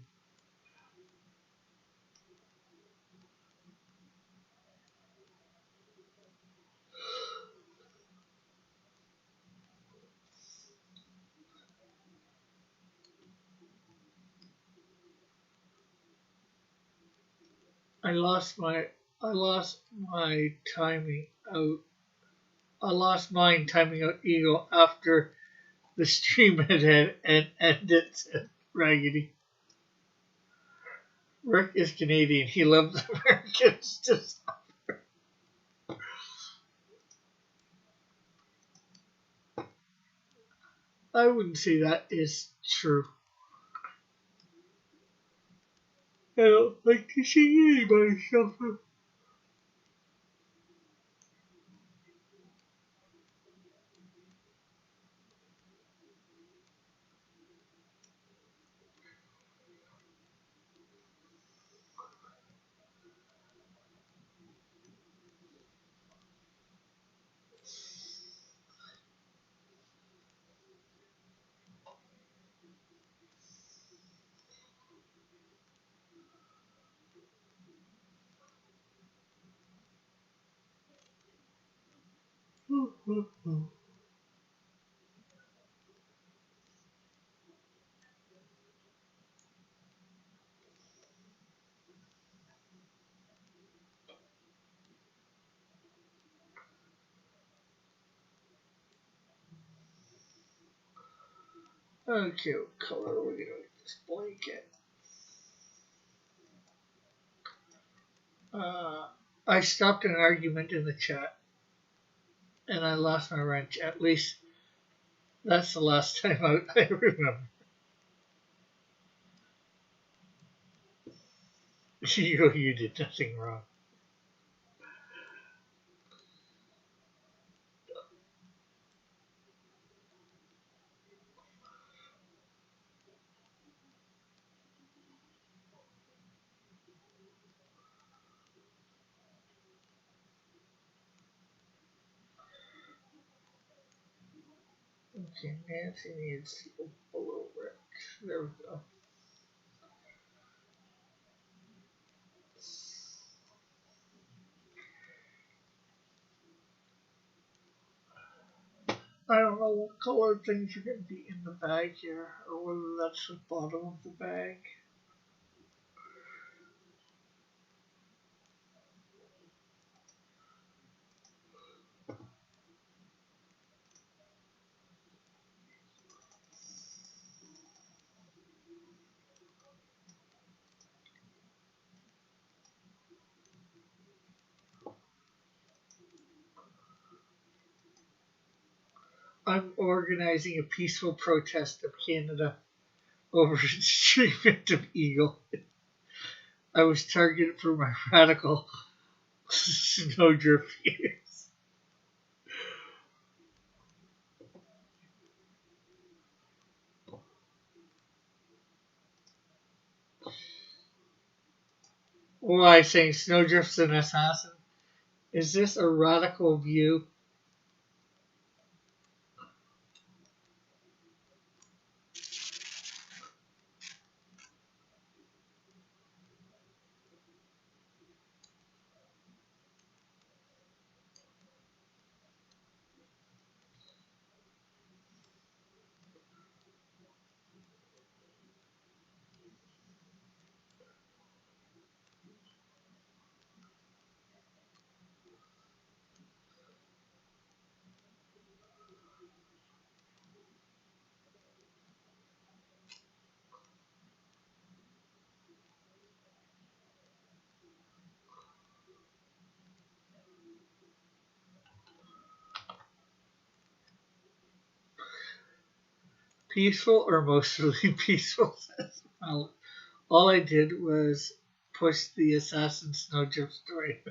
D: I lost my I lost my timing out. I lost mine timing out Eagle after the stream had ended, said Raggedy. Rick is Canadian. He loves Americans. Just I wouldn't say that is true. I don't like to see anybody suffer. Okay, what color are we gonna make this blanket? Uh, I stopped an argument in the chat and I lost my wrench. At least that's the last time I remember. You did nothing wrong. Okay, Nancy needs below Rick. There we go. I don't know what color things are going to be in the bag here, or whether that's the bottom of the bag. I'm organizing a peaceful protest of Canada over its treatment of Eagle. I was targeted for my radical snowdrift views. Why, saying snowdrift's an assassin? Is this a radical view? Peaceful or mostly peaceful? Well, all I did was push the assassin snowdrift story.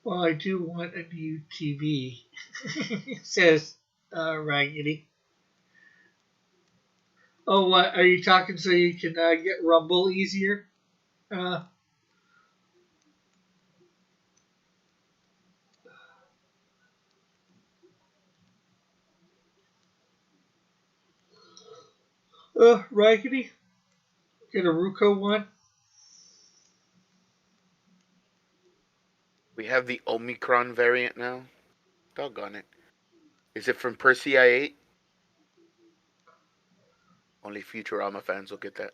D: Well, I do want a new TV, says Raggedy. Oh, what? Are you talking so you can get Rumble easier? Uh, Raggedy? Get a Ruko one?
A: We have the Omicron variant now. Doggone it. Is it from Percy I-8? Only Futurama fans will get that.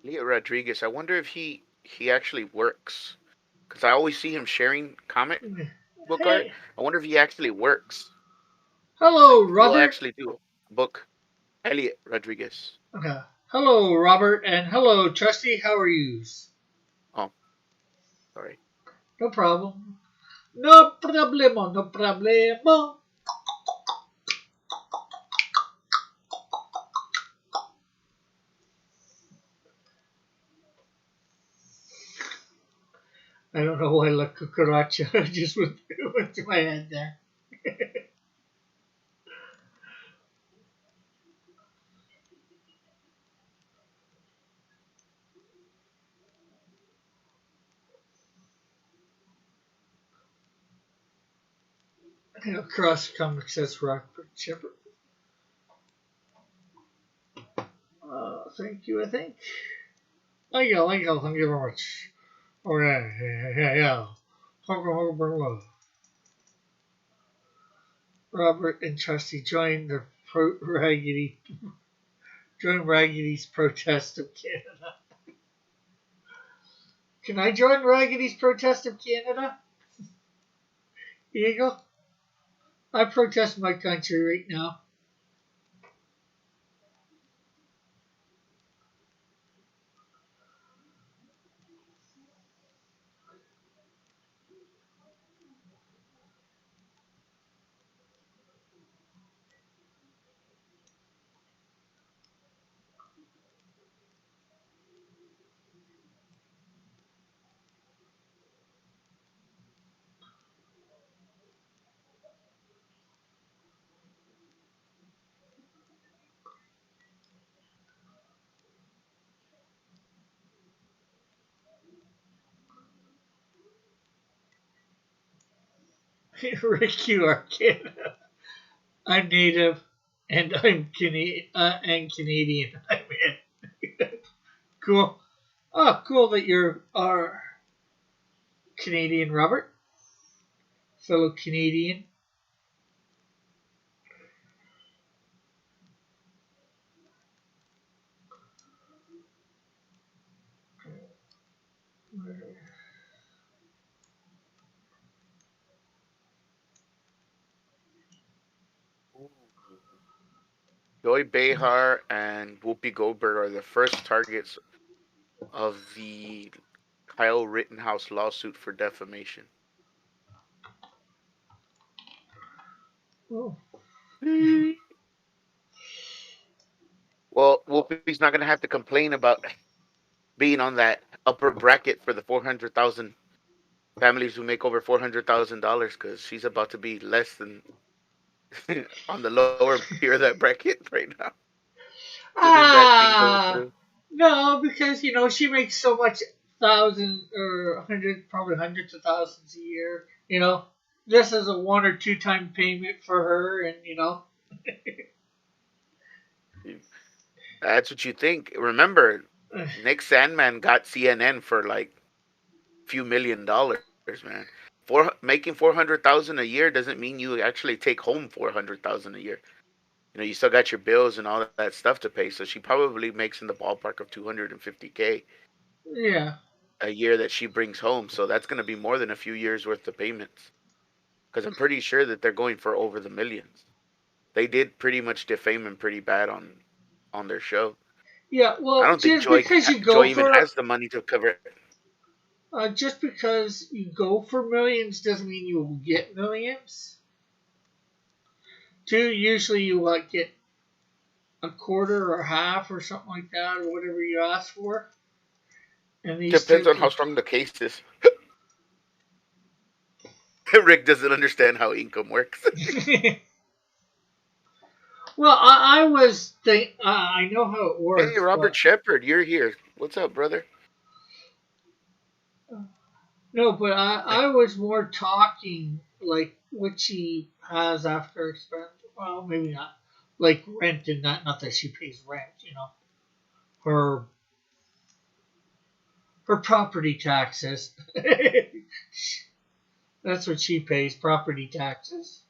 A: Leo Rodriguez, I wonder if he actually works. Because I always see him sharing comic book art.
D: Hey,
A: I wonder if he actually works.
D: hello,
A: Like, if he'll
D: Robert.
A: actually do a book. Elliot Rodriguez.
D: Okay. Hello, Robert, and hello, Trusty. How are yous?
A: Oh, sorry.
D: No problem. No problemo, no problemo. I don't know why La Cucaracha just went to my head there. Cross Comics says Rock Chipper. Thank you, I think. Thank you very much. Okay, yeah. Robert and Trusty join the Raggedy's protest of Canada. Can I join Raggedy's protest of Canada? Eagle? I protest my country right now. Rick, you are Canada. I'm Native, and and Canadian. I'm in. Cool. Oh, cool that you're our Canadian, Robert, fellow Canadian.
A: Joy Behar and Whoopi Goldberg are the first targets of the Kyle Rittenhouse lawsuit for defamation.
D: Oh,
A: Well, Whoopi's not going to have to complain about being on that upper bracket for the 400,000 families who make over $400,000 because she's about to be less than on the lower tier of that bracket right now. Assuming that thing goes through.
D: no, because she makes so much thousand or hundred, probably hundreds of thousands a year. This is a one or two time payment for her, and
A: That's what you think. Remember, Nick Sandman got CNN for like few $1 million, man. Making 400,000 a year doesn't mean you actually take home 400,000 a year. You still got your bills and all that stuff to pay. So she probably makes in the ballpark of 250K
D: yeah,
A: a year that she brings home. So that's going to be more than a few years worth of payments. Because I'm pretty sure that they're going for over the millions. They did pretty much defame him pretty bad on their show.
D: yeah.
A: I
D: Well,
A: don't think Joy even has the money to cover it.
D: just because you go for millions doesn't mean you will get millions. Two, usually you get a quarter or half or something like that, or whatever you ask for. And these
A: Depends on
D: types
A: how
D: of
A: strong the case is. Rick doesn't understand how income works.
D: well, I know how it
A: Hey,
D: works,
A: Robert
D: but
A: Shepard, you're here. What's up, brother?
D: no, but I was more talking like what she has after expense. Well, maybe not like rent and not that she pays rent. Her her property taxes. That's what she pays, property taxes.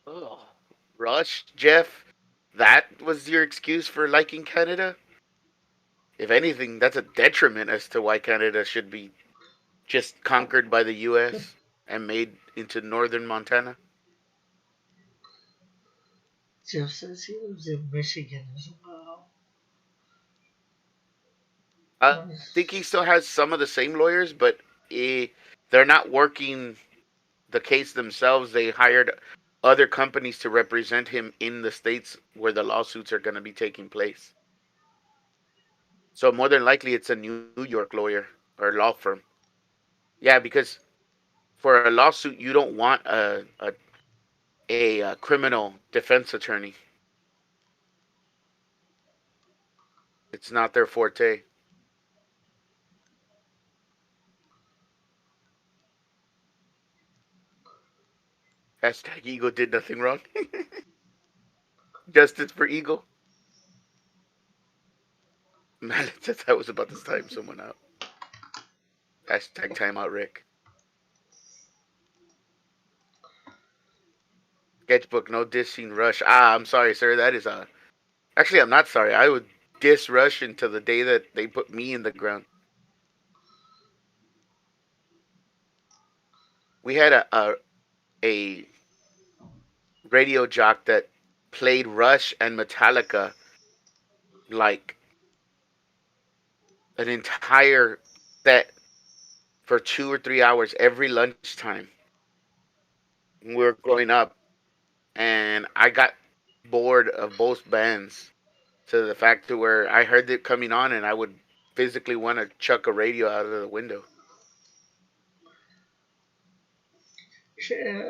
A: Oh, Rush, Jeff, that was your excuse for liking Canada? If anything, that's a detriment as to why Canada should be just conquered by the U.S. and made into northern Montana.
D: Jeff says he lives in Michigan as well.
A: I think he still has some of the same lawyers, but they're not working the case themselves. They hired other companies to represent him in the states where the lawsuits are going to be taking place. So more than likely, it's a New York lawyer or law firm. Yeah, because for a lawsuit, you don't want a criminal defense attorney. It's not their forte. Hashtag Eagle did nothing wrong. Justice for Eagle. Man, I was about to time someone out. Hashtag timeout Rick. Sketchbook, no dissing Rush. I'm sorry, sir. That is a. Actually, I'm not sorry. I would diss Rush until the day that they put me in the ground. We had a radio jock that played Rush and Metallica like an entire set for 2 or 3 hours every lunchtime when we were growing up, and I got bored of both bands to the fact to where I heard it coming on and I would physically want to chuck a radio out of the window.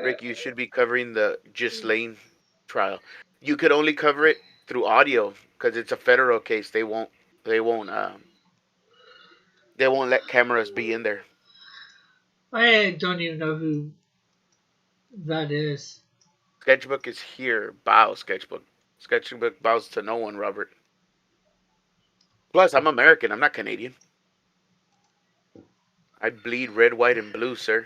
A: Rick, you should be covering the Ghislaine trial. You could only cover it through audio because it's a federal case. They won't. They won't. They won't let cameras be in there.
D: I don't even know who that is.
A: Sketchbook is here. Bow sketchbook. Sketchbook bows to no one, Robert. Plus, I'm American. I'm not Canadian. I bleed red, white, and blue, sir.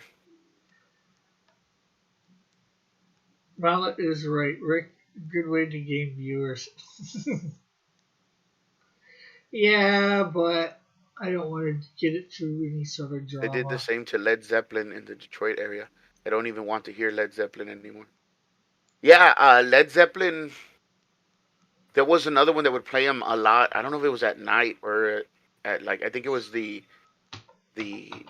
D: Mallet is right. Rick, good way to gain viewers. Yeah, but I don't want to get it through any sort of
A: They did the
D: drama.
A: same to Led Zeppelin in the Detroit area. I don't even want to hear Led Zeppelin anymore. Yeah, Led Zeppelin. There was another one that would play them a lot. I don't know if it was at night or at like I think it was the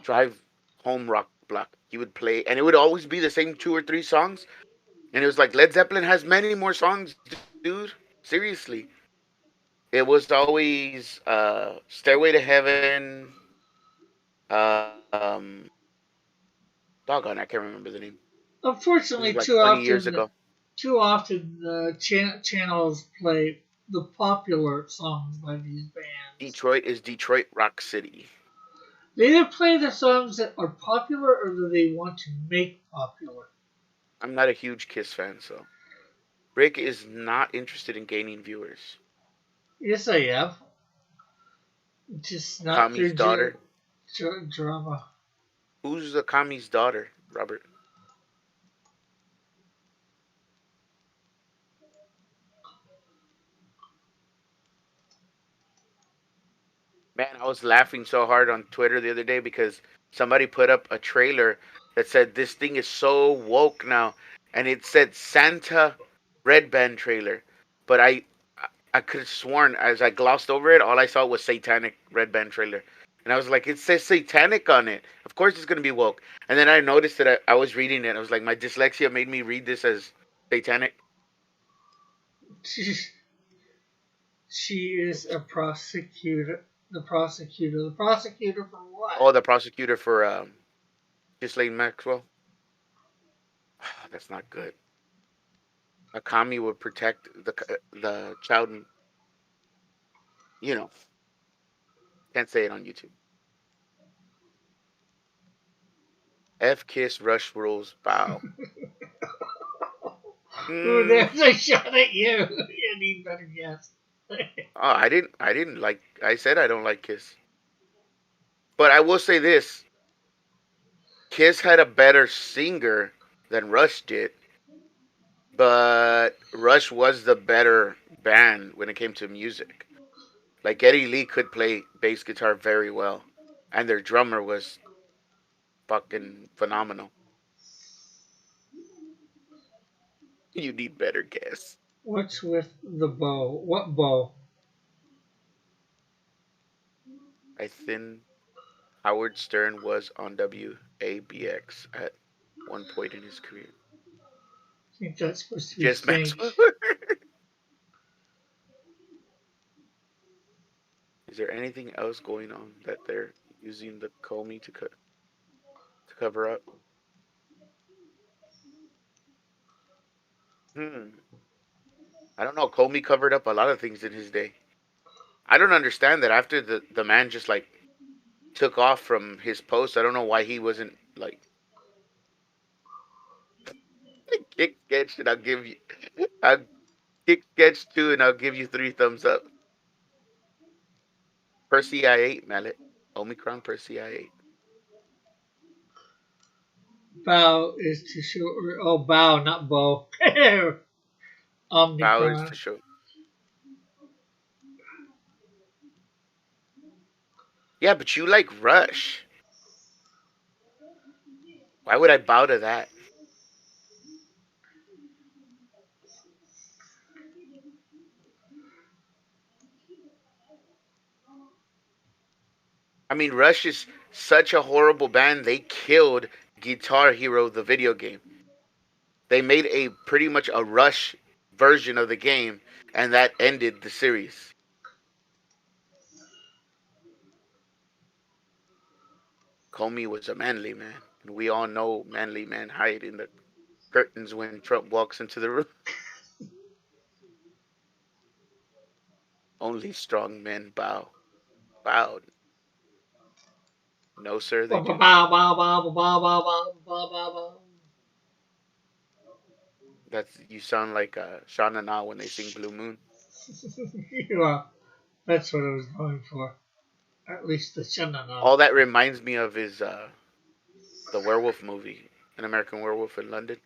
A: drive home rock block. He would play, and it would always be the same two or three songs. And it was like Led Zeppelin has many more songs, dude. Seriously, it was always "Stairway to Heaven." Um, Doggone, I can't remember the name. This is
D: Unfortunately,
A: like 20 years ago.
D: too often the channels play the popular songs by these bands.
A: Detroit is Detroit Rock City.
D: They either play the songs that are popular or that they want to make popular.
A: I'm not a huge Kiss fan, so Rick is not interested in gaining viewers.
D: Yes, I have. Just not
A: Kami's
D: through
A: daughter.
D: drama.
A: Who's the Kami's daughter, Robert? Man, I was laughing so hard on Twitter the other day because somebody put up a trailer that said this thing is so woke now, and it said Santa Red Band trailer, but I could have sworn as I glossed over it, all I saw was Satanic Red Band trailer, and I was like, it says Satanic on it. Of course it's gonna be woke. And then I noticed that I was reading it. I was like, my dyslexia made me read this as Satanic.
D: She, she is a prosecutor. The prosecutor. The prosecutor for what?
A: Oh, the prosecutor for Ghislaine Maxwell. That's not good. A commie would protect the child. You know, can't say it on YouTube. F kiss rush rules bow.
D: Ooh,
A: Mm,
D: there's a shot at you. You need better guess.
A: oh, I didn't like. I said I don't like Kiss, but I will say this: Kiss had a better singer than Rush did, but Rush was the better band when it came to music. Like Eddie Lee could play bass guitar very well, and their drummer was fucking phenomenal. You need better guess.
D: What's with the bow? What bow?
A: I think Howard Stern was on WABX at one point in his career.
D: I think that's supposed to be
A: Just
D: think.
A: Maxwell. Is there anything else going on that they're using the Comey to cover up? Hmm. I don't know. Comey covered up a lot of things in his day. I don't understand that after the man just like took off from his post. I don't know why he wasn't like kick sketch and I'll give you I'll kick sketch two and I'll give you three thumbs up. Percy I-8, Mallet. Omicron Percy I-8.
D: Bow is to show. Oh, bow, not bow.
A: Bow is
D: Omnicron.
A: to show. Yeah, but you like Rush. Why would I bow to that? I mean, Rush is such a horrible band. They killed Guitar Hero, the video game. They made a pretty much a Rush version of the game, and that ended the series. Comey was a manly man, and we all know manly men hide in the curtains when Trump walks into the room. Only strong men bow. Bowed. No, sir, they
D: Bow, bow,
A: do not.
D: bow, bow, bow, bow, bow, bow, bow, bow.
A: That's you sound like Shauna Na when they sing Blue Moon.
D: Yeah, that's what I was going for. At least the Shanana.
A: All that reminds me of is the werewolf movie, An American Werewolf in London.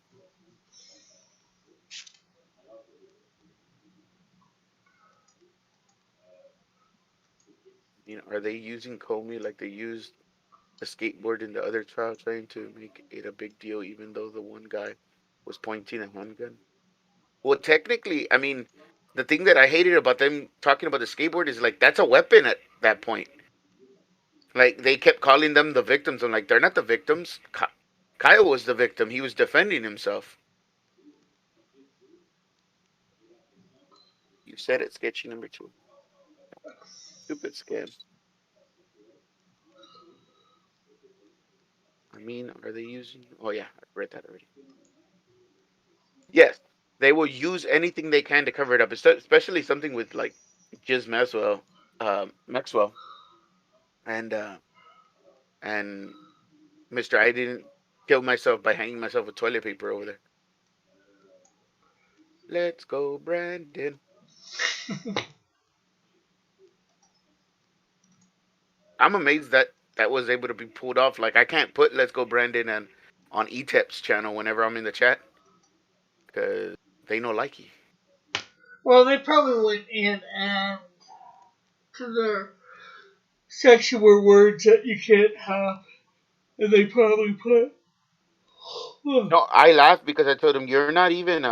A: Are they using Comey like they used a skateboard in the other trial, trying to make it a big deal, even though the one guy was pointing a handgun? Well, technically, I mean, the thing that I hated about them talking about the skateboard is like that's a weapon at that point. Like they kept calling them the victims. I'm like, they're not the victims. Kyle was the victim. He was defending himself. You said it. Sketchy number two. Stupid scam. I mean, are they using? Oh yeah, I read that already. Yes, they will use anything they can to cover it up, especially something with like Jiz Maxwell, and and Mister. I didn't kill myself by hanging myself with toilet paper over there. Let's go, Brandon. I'm amazed that that was able to be pulled off. Like I can't put "Let's go, Brandon" and on ETEP's channel whenever I'm in the chat because they know likey.
D: Well, they probably went in and to their section were words that you can't have, and they probably put.
A: No, I laughed because I told him you're not even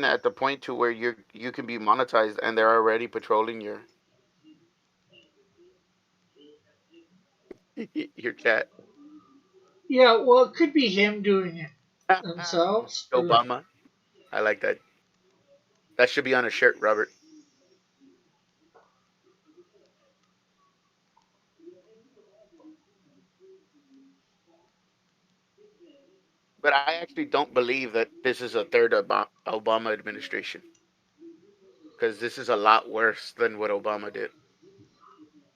A: at the point to where you can be monetized and they're already patrolling your chat.
D: Yeah, well, it could be him doing it themselves, or
A: Obama. I like that. That should be on a shirt, Robert. But I actually don't believe that this is a third Obama administration because this is a lot worse than what Obama did.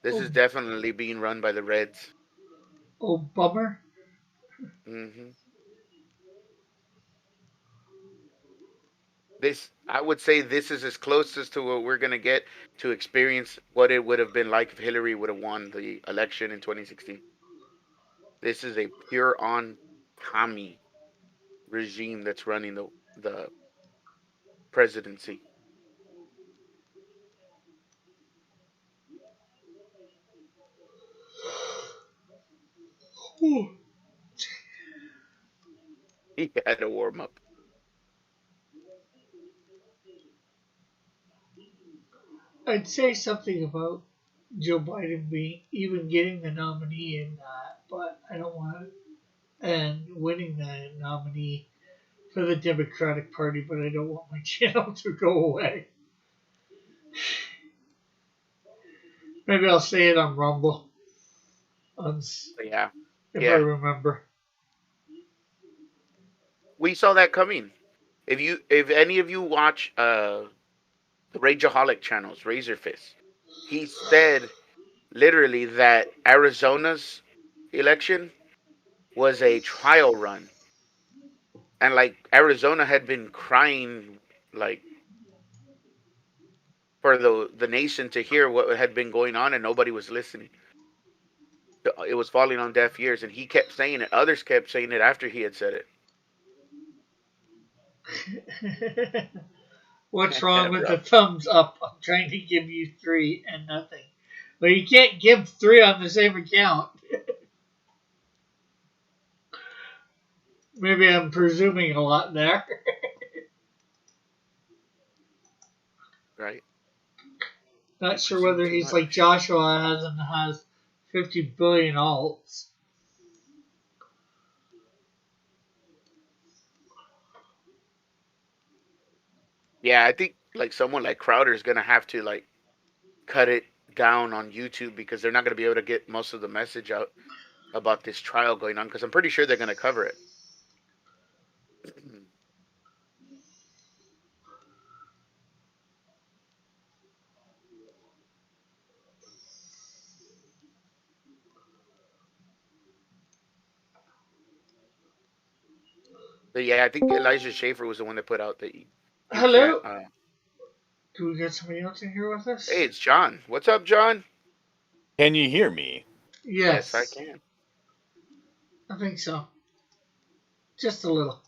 A: This
D: oh,
A: is definitely being run by the Reds.
D: oh, bummer.
A: hmm This, I would say, this is as close as to what we're gonna get to experience what it would have been like if Hillary would have won the election in 2016. This is a pure on commie regime that's running the presidency.
D: Whew.
A: He had to warm up.
D: I'd say something about Joe Biden being even getting the nominee in that, but I don't want it. And winning the nominee for the Democratic Party, but I don't want my channel to go away. Maybe I'll say it on Rumble on,
A: But yeah,
D: if I
A: yeah,
D: remember.
A: we saw that coming. If any of you watch the Rageaholic channels, Razor Fist, he said literally that Arizona's election was a trial run, and like Arizona had been crying like for the nation to hear what had been going on, and nobody was listening. It was falling on deaf ears, and he kept saying it. Others kept saying it after he had said
D: What's wrong
A: it.
D: with the
A: Rob,
D: thumbs up? I'm trying to give you three and nothing. But you can't give three on the same account. Maybe I'm presuming a lot there.
A: right?
D: Not
A: You
D: sure
A: presume
D: whether
A: too
D: he's like
A: much.
D: Joshua has 50 billion alts.
A: Yeah, I think like someone like Crowder is gonna have to like cut it down on YouTube because they're not gonna be able to get most of the message out about this trial going on. Because I'm pretty sure they're gonna cover it. But yeah, I think Elijah Schaefer was the one that put out that you can't.
D: Hello? Do we get somebody else in here with
A: Hey,
D: us?
A: it's John. What's up, John?
C: Can you hear me?
A: Yes, I
D: Yes,
A: can.
D: I think so. Just a little.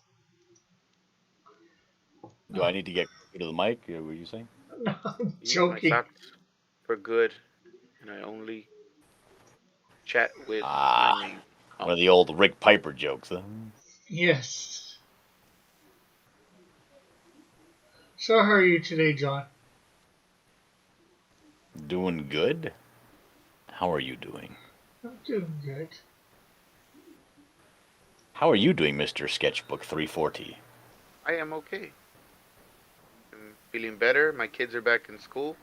C: Do I need to get to the mic? What were you saying?
D: No, I'm
A: Use my
D: joking.
A: socks for good, and I only chat with my
C: Ah,
A: name.
C: one
A: Oh,
C: of the old Rick Piper jokes. Huh?
D: Yes. So, how are you today, John?
C: Doing good. How are you doing?
D: I'm doing good.
C: How are you doing, Mister Sketchbook 340?
A: I am okay. I'm feeling better. My kids are back in school.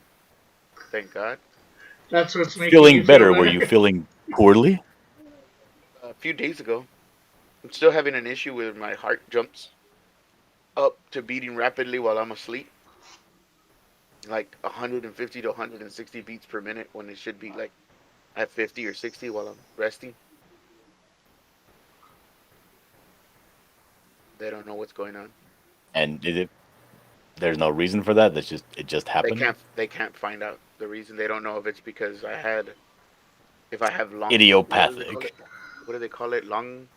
A: Thank God.
D: That's what's making you
C: Feeling
D: feel
C: better? Were you
D: better.
C: feeling poorly?
A: A few days ago, I'm still having an issue where my heart jumps up to beating rapidly while I'm asleep, like 150 to 160 beats per minute when it should be like at 50 or 60 while I'm resting. They don't know what's going on.
C: And is it? There's no reason for that. That's just it. Just happened.
A: They can't find out the reason. They don't know if it's because I had if I have long what do they call
C: Idiopathic.
A: it? What do they call it? Long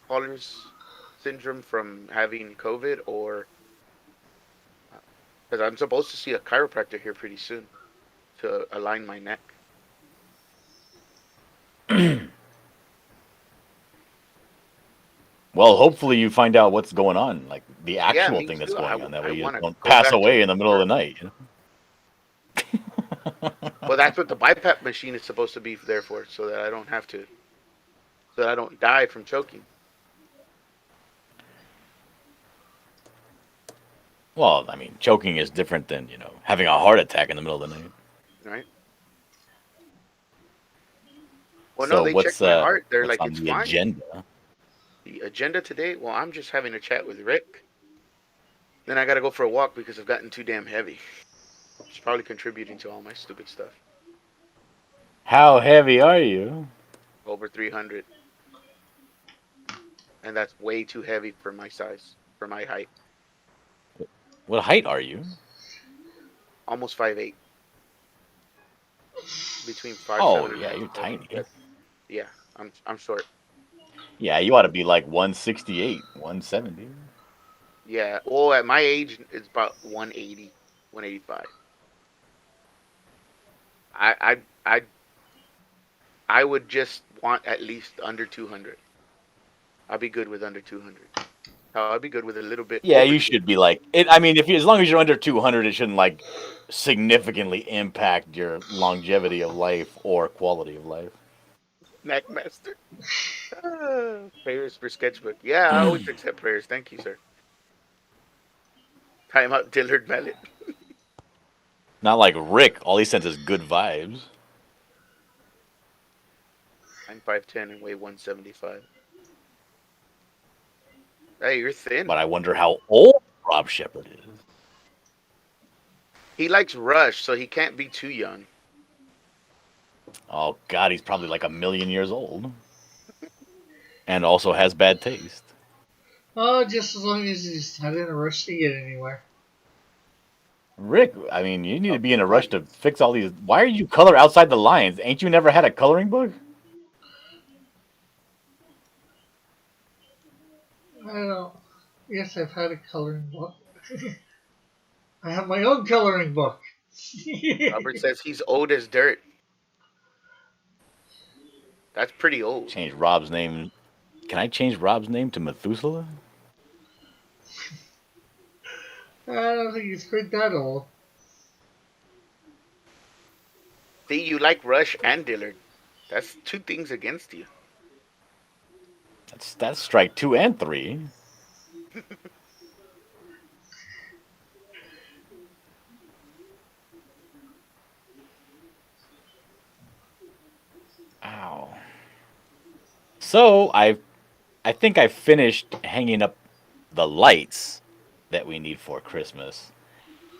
A: haulers syndrome from having COVID, or because I'm supposed to see a chiropractor here pretty soon to align my neck.
C: Well, hopefully you find out what's going on, like the
A: Yeah,
C: actual
A: me
C: thing that's
A: too.
C: going on. That
A: I
C: way you
A: want
C: just
A: to
C: don't
A: go
C: pass
A: back to
C: away in the middle of
A: work.
C: the night.
A: Well, that's what the BiPAP machine is supposed to be there for, so that I don't have to, so that I don't die from choking.
C: Well, I mean, choking is different than having a heart attack in the middle of the night.
A: Right? Well, no,
C: So
A: they checked my heart. They're
C: what's
A: like,
C: on
A: it's
C: the
A: fine.
C: agenda?
A: The agenda today. Well, I'm just having a chat with Rick. Then I got to go for a walk because I've gotten too damn heavy. It's probably contributing to all my stupid stuff.
C: How heavy are you?
A: Over 300, and that's way too heavy for my size, for my height.
C: What height are you?
A: Almost 5'8", between five
C: Oh
A: seven and
C: yeah, you're
A: 5'8".
C: tiny.
A: But yeah, I'm short.
C: Yeah, you ought to be like 168, 170.
A: Yeah. Well, at my age, it's about 180, 185. I I I would just want at least under 200. I'd be good with under 200. I'd be good with a little bit
C: Yeah,
A: over
C: you
A: 200.
C: should be like it. I mean, if you as long as you're under 200, it shouldn't like significantly impact your longevity of life or quality of life.
A: Snackmaster. Prayers for sketchbook. Yeah, I always accept prayers. Thank you, sir. Time out, Dillard Mallet.
C: Not like Rick. All he sends is good vibes.
A: I'm 5'10" and weigh 175. Hey, you're thin.
C: But I wonder how old Rob Shepard is.
A: He likes Rush, so he can't be too young.
C: Oh God, he's probably like a million years old, and also has bad taste.
D: Oh, just as long as he's not in a rush to get anywhere.
C: Rick, I mean, you need to
A: Oh,
C: be in a
A: come
C: rush
A: on.
C: to fix all these. Why are you color outside the lines? Ain't you never had a coloring book?
D: I don't. Yes, I've had a coloring book. I have my own coloring book.
A: Robert says he's old as dirt. That's pretty old.
C: Change Rob's name. Can I change Rob's name to Methuselah?
D: I don't think he's quite that old.
A: See, you like Rush and Dillard. That's two things against you.
C: That's strike two and three. Ow. So I think I finished hanging up the lights that we need for Christmas.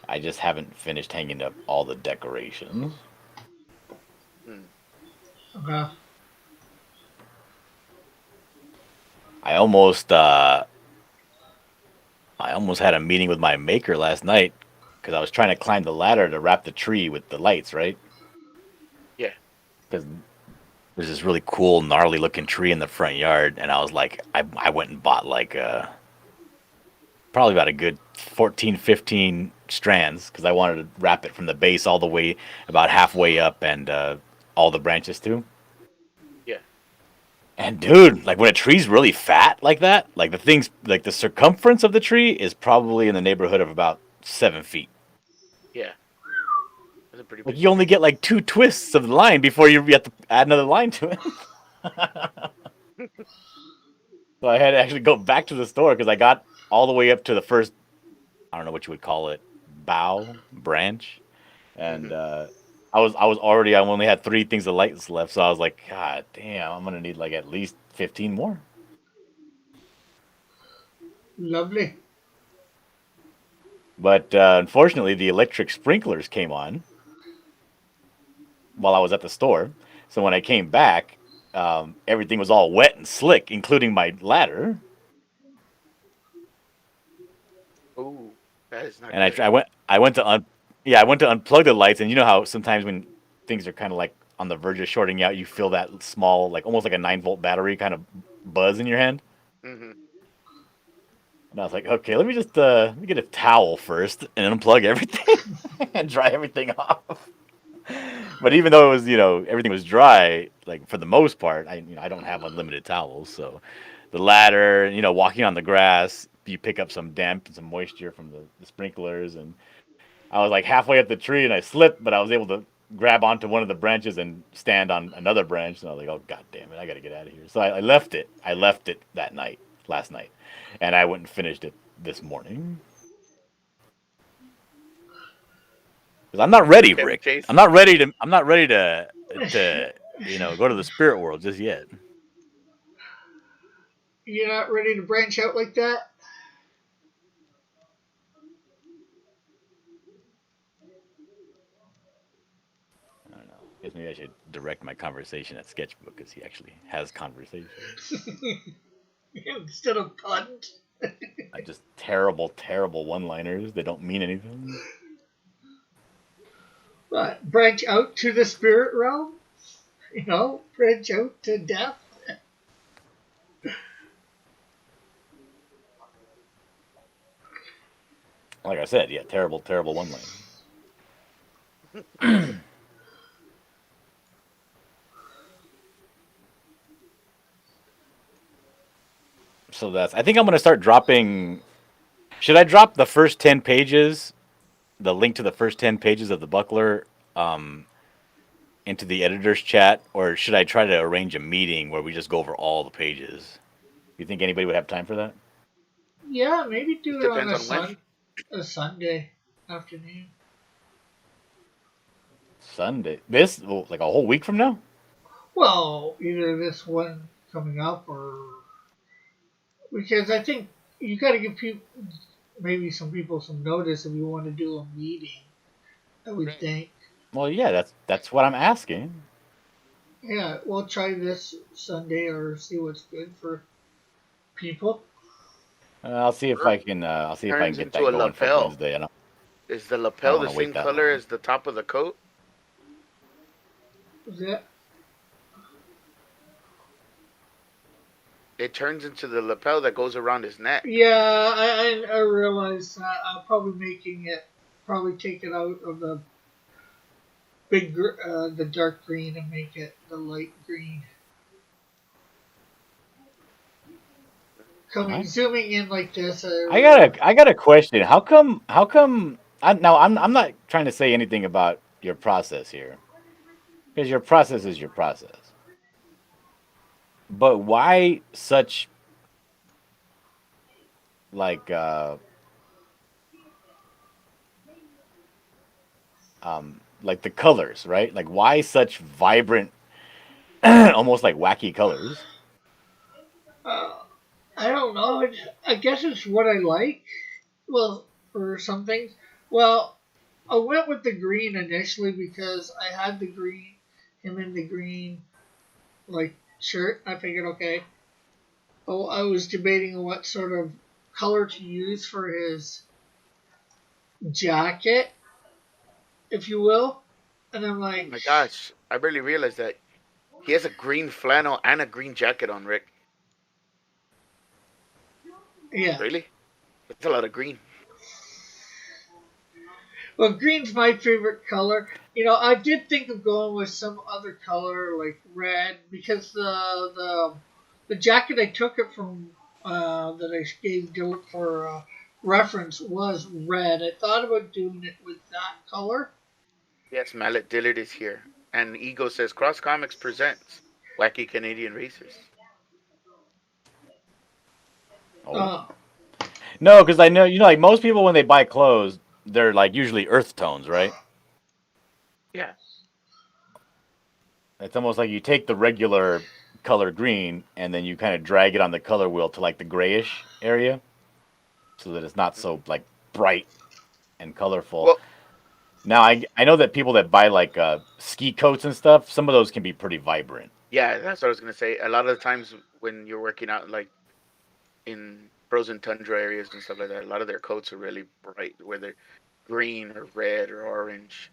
C: I just haven't finished hanging up all the decorations.
A: Hmm.
D: Okay.
C: I almost I almost had a meeting with my maker last night because I was trying to climb the ladder to wrap the tree with the lights, right?
A: Yeah.
C: Because there's this really cool, gnarly looking tree in the front yard, and I was like, I went and bought like probably about a good 14, 15 strands because I wanted to wrap it from the base all the way about halfway up and all the branches too.
A: Yeah.
C: And dude, like when a tree's really fat like that, like the thing's like the circumference of the tree is probably in the neighborhood of about 7 feet.
A: Yeah. That's a pretty
C: Like
A: big
C: you only
A: tree.
C: get like two twists of the line before you have to add another line to it. So I had to actually go back to the store because I got all the way up to the first, I don't know what you would call it, bough branch, and
A: Hmm.
C: I only had three things of lights left, so I was like, God damn, I'm gonna need like at least 15 more.
D: Lovely.
C: But unfortunately, the electric sprinklers came on while I was at the store. So when I came back, everything was all wet and slick, including my ladder.
A: Ooh, that is not
C: And
A: good.
C: I went to yeah, I went to unplug the lights, and you know how sometimes when things are kind of like on the verge of shorting out, you feel that small, like almost like a 9-volt battery kind of buzz in your hand.
A: Hmm.
C: And I was like, okay, let me get a towel first and unplug everything and dry everything off. But even though it was, everything was dry, like for the most part, I don't have unlimited towels, so the ladder, walking on the grass, you pick up some damp and some moisture from the sprinklers, and I was like halfway up the tree and I slipped, but I was able to grab onto one of the branches and stand on another branch, and I was like, oh god damn it, I got to get out of here. So I left it. I left it that night, last night, and I went and finished it this morning. Because I'm not ready,
A: Okay,
C: Rick.
A: Chase.
C: I'm not ready to go to the spirit world just yet.
D: You're not ready to branch out like that?
C: I don't know. I guess maybe I should direct my conversation at Sketchbook because he actually has conversation.
D: Instead of punt.
C: Just terrible, terrible one-liners. They don't mean anything.
D: But branch out to the spirit realm? Branch out to death?
C: Like I said, yeah, terrible, terrible one-liners. So that's. I think I'm gonna start dropping. Should I drop the first 10 pages, the link to the first 10 pages of the buckler, um, into the editor's chat, or should I try to arrange a meeting where we just go over all the pages? You think anybody would have time for that?
D: Yeah, maybe
A: It
D: do it on
A: depends on when.
D: a Sunday afternoon.
C: Sunday. This like a whole week from now?
D: Well, either this one coming up or because I think you got to give people maybe some people some notice if you want to do a meeting. I would
A: Right.
D: think.
C: Well, yeah, that's what I'm asking.
D: Yeah, we'll try this Sunday or see what's good for people.
C: I'll see if
A: Or
C: I can. I'll see if I can
A: turns
C: get
A: into
C: that
A: a
C: going for
A: lapel.
C: Wednesday.
A: Is the
C: I don't
A: lapel
C: want
A: the
C: to wait
A: same
C: that
A: color
C: long.
A: as the top of the coat?
D: Is that
A: It turns into the lapel that goes around his neck.
D: Yeah, I realize that. I'm probably making it, probably take it out of the dark green and make it the light green.
C: All right.
D: Zooming in like this,
C: I got a question. How come? I'm not trying to say anything about your process here because your process is your process. But why such like like the colors, right? Like why such vibrant, almost like wacky colors?
D: uh, I don't know. I guess it's what I like. Well, for some things. Well, I went with the green initially because I had the green, him in the green like shirt. I figured, okay. Oh, I was debating what sort of color to use for his jacket, if you will. And I'm
A: Oh
D: like,
A: my gosh, I barely realized that he has a green flannel and a green jacket on, Rick.
D: yeah.
A: Really? That's a lot of green.
D: Well, green's my favorite color. I did think of going with some other color like red because the jacket I took it from that I gave Dylan for reference was red. I thought about doing it with that color.
A: Yes, Mallet Dillard is here. And Ego says Cross Comics presents Wacky Canadian Racers.
C: Oh.
D: Uh,
C: No, because I know, like most people when they buy clothes, they're like usually earth tones, right?
A: Yeah.
C: It's almost like you take the regular color green and then you kind of drag it on the color wheel to like the grayish area so that it's not so like bright and colorful.
A: Well,
C: Now I know that people that buy like ski coats and stuff, some of those can be pretty vibrant.
A: yeah, that's what I was gonna say. A lot of the times when you're working out like in frozen tundra areas and stuff like that, a lot of their coats are really bright, whether green or red or orange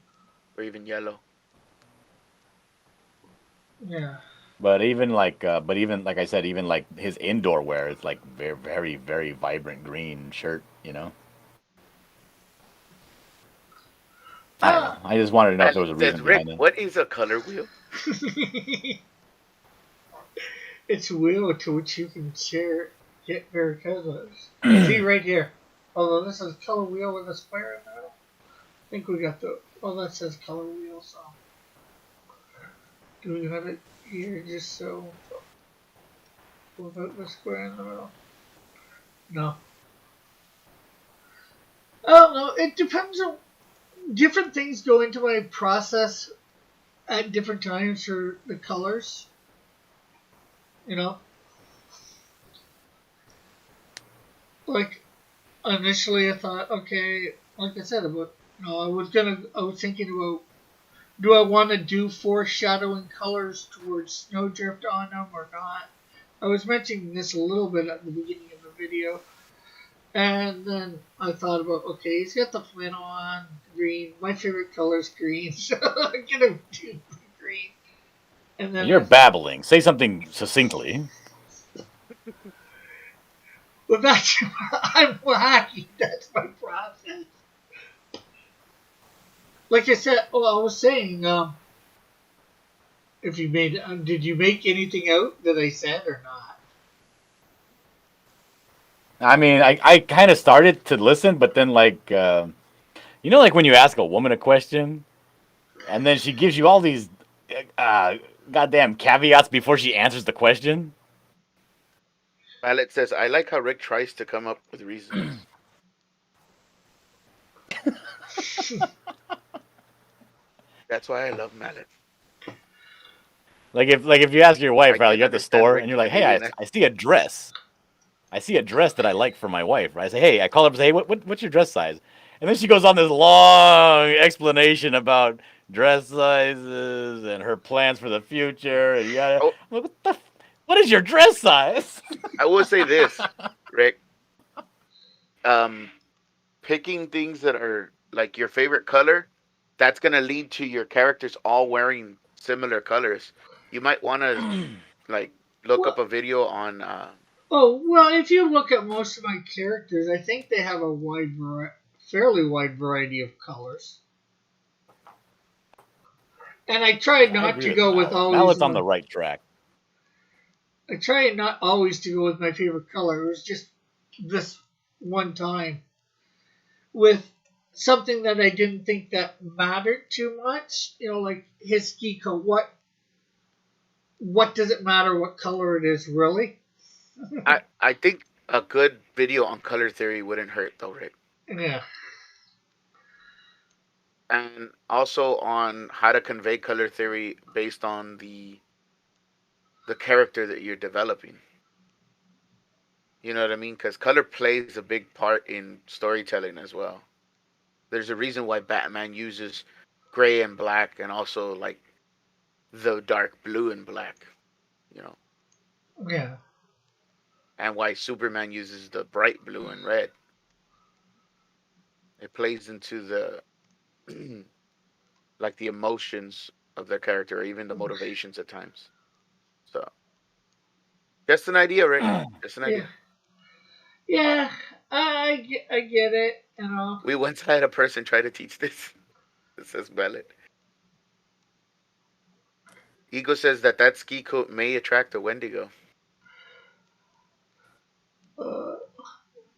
A: or even yellow.
D: yeah.
C: But even like I said, even like his indoor wear is like very, very, very vibrant green shirt. I don't
D: Uh,
C: know. I just wanted to know if there
A: Mallet
C: was a
A: says,
C: reason
A: Rick,
C: behind it.
A: what is a color wheel?
D: it's a wheel to which you can get very colors. See right here. Although this is color wheel with a square in the middle. I think we got the. Well, that says color wheel, so. Do we have it here just so. Without the square in the middle? No. I don't know. It depends on. Different things go into my process at different times for the colors. You know? Like, initially I thought, okay, like I said, I was thinking about do I want to do foreshadowing colors towards snowdrift on them or not? I was mentioning this a little bit at the beginning of the video, and then I thought about okay, he's got the flannel on, green. My favorite color is green, so I'm gonna do green. And then
C: You're babbling. Say something succinctly.
D: well, that's I'm wacky. That's my process. Like I said, well, I was saying, if you made, did you make anything out that I said or not?
C: I mean, I kind of started to listen, but then like when you ask a woman a question and then she gives you all these uh, goddamn caveats before she answers the question.
A: Mallet says, I like how Rick tries to come up with reasons. That's why I love Mallet.
C: Like if you ask your
A: I
C: wife, right,
A: can
C: you're at the
A: understand
C: store and
A: Rick's
C: you're like, hey,
A: Canadian
C: I see a dress. I see a dress that I like for my wife, right? I say, hey, I call her up and say, hey, what's your dress size? And then she goes on this long explanation about dress sizes and her plans for the future, and yada.
A: Oh,
C: I'm like, what is your dress size?
A: I will say this, Rick. Um, Picking things that are like your favorite color, that's gonna lead to your characters all wearing similar colors. You might want to like look up
D: Well,
A: a video on.
D: oh well, if you look at most of my characters, I think they have a fairly wide variety of colors. And I try
C: I
D: not
C: agree
D: to
C: with
D: go with
C: Mallet.
D: always
C: Mallet's on the
D: one.
C: right track.
D: I try not always to go with my favorite color. It was just this one time with something that I didn't think that mattered too much. Like his ski coat. What does it matter what color it is really?
A: I think a good video on color theory wouldn't hurt though, Rick,
D: Yeah.
A: and also on how to convey color theory based on the character that you're developing. You know what I mean? Because color plays a big part in storytelling as well. There's a reason why Batman uses gray and black, and also like the dark blue and black. You know,
D: Yeah.
A: and why Superman uses the bright blue and red. It plays into the like the emotions of their character, or even the motivations at times. So just an idea, Rick. Just an
D: Yeah,
A: idea.
D: yeah, I get it, you know.
A: We once had a person try to teach this. It says valid. Ego says that ski coat may attract a Wendigo.
D: Uh,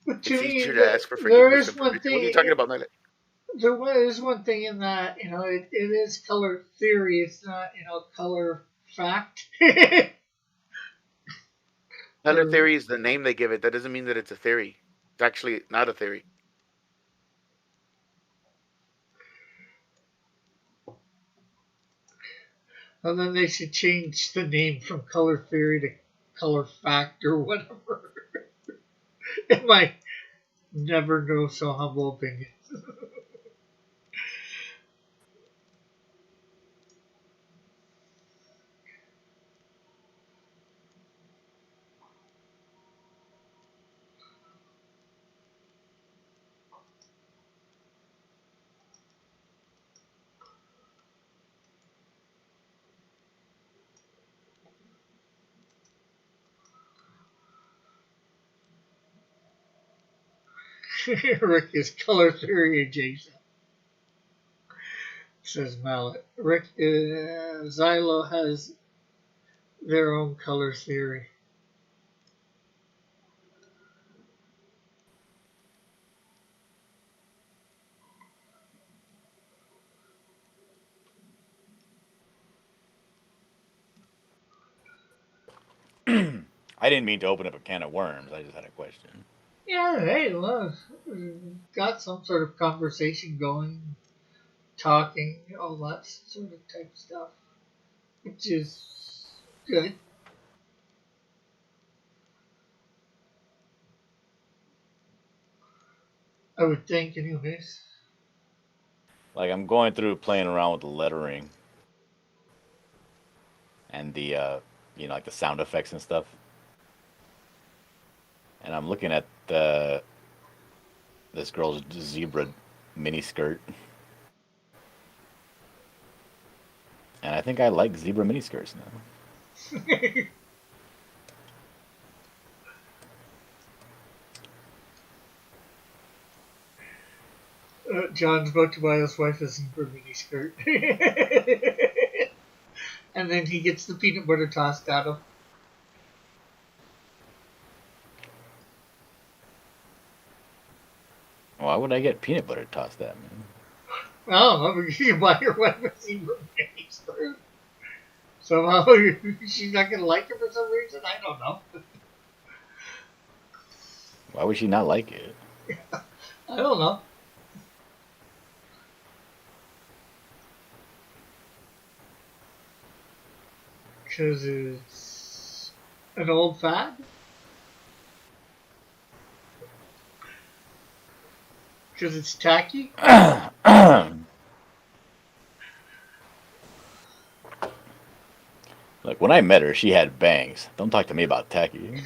D: but to
A: It's
D: me,
A: easier to ask for
D: there
A: forgiveness
D: is
A: than
D: one
A: permission. What are you
D: thing.
A: talking about, Millet?
D: There is one thing in that, you know, it is color theory. It's not, you know, color fact.
A: Color
D: or,
A: theory is the name they give it. That doesn't mean that it's a theory. It's actually not a theory.
D: and then they should change the name from color theory to color fact or whatever. In my never know so humble opinion. Rick is color theory adjacent, says Mallet. Rick Xylo has their own color theory.
E: I didn't mean to open up a can of worms. I just had a question.
D: Yeah, hey, look, got some sort of conversation going, talking, all that sort of type stuff, which is good. I would think, anyways.
E: Like I'm going through playing around with the lettering and the like the sound effects and stuff. And I'm looking at this girl's zebra mini skirt, and I think I like zebra mini skirts now.
D: John's about to buy his wife a zebra mini skirt. And then he gets the peanut butter tossed at him.
E: Why would I get peanut butter tossed at me?
D: I don't know, because you buy your wife a zebra mini skirt. Somehow she's not going to like it for some reason. I don't know.
E: Why would she not like it?
D: I don't know. Because it's an old fad? Because it's tacky?
E: Look, when I met her, she had bangs. Don't talk to me about tacky.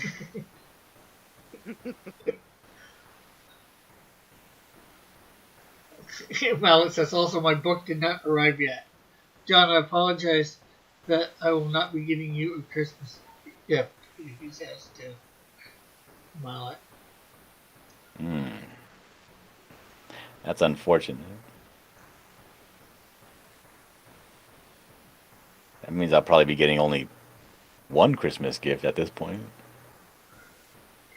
D: Well, it says also my book did not arrive yet. John, I apologize that I will not be getting you a Christmas gift. He says to Mallet.
E: That's unfortunate. That means I'll probably be getting only one Christmas gift at this point.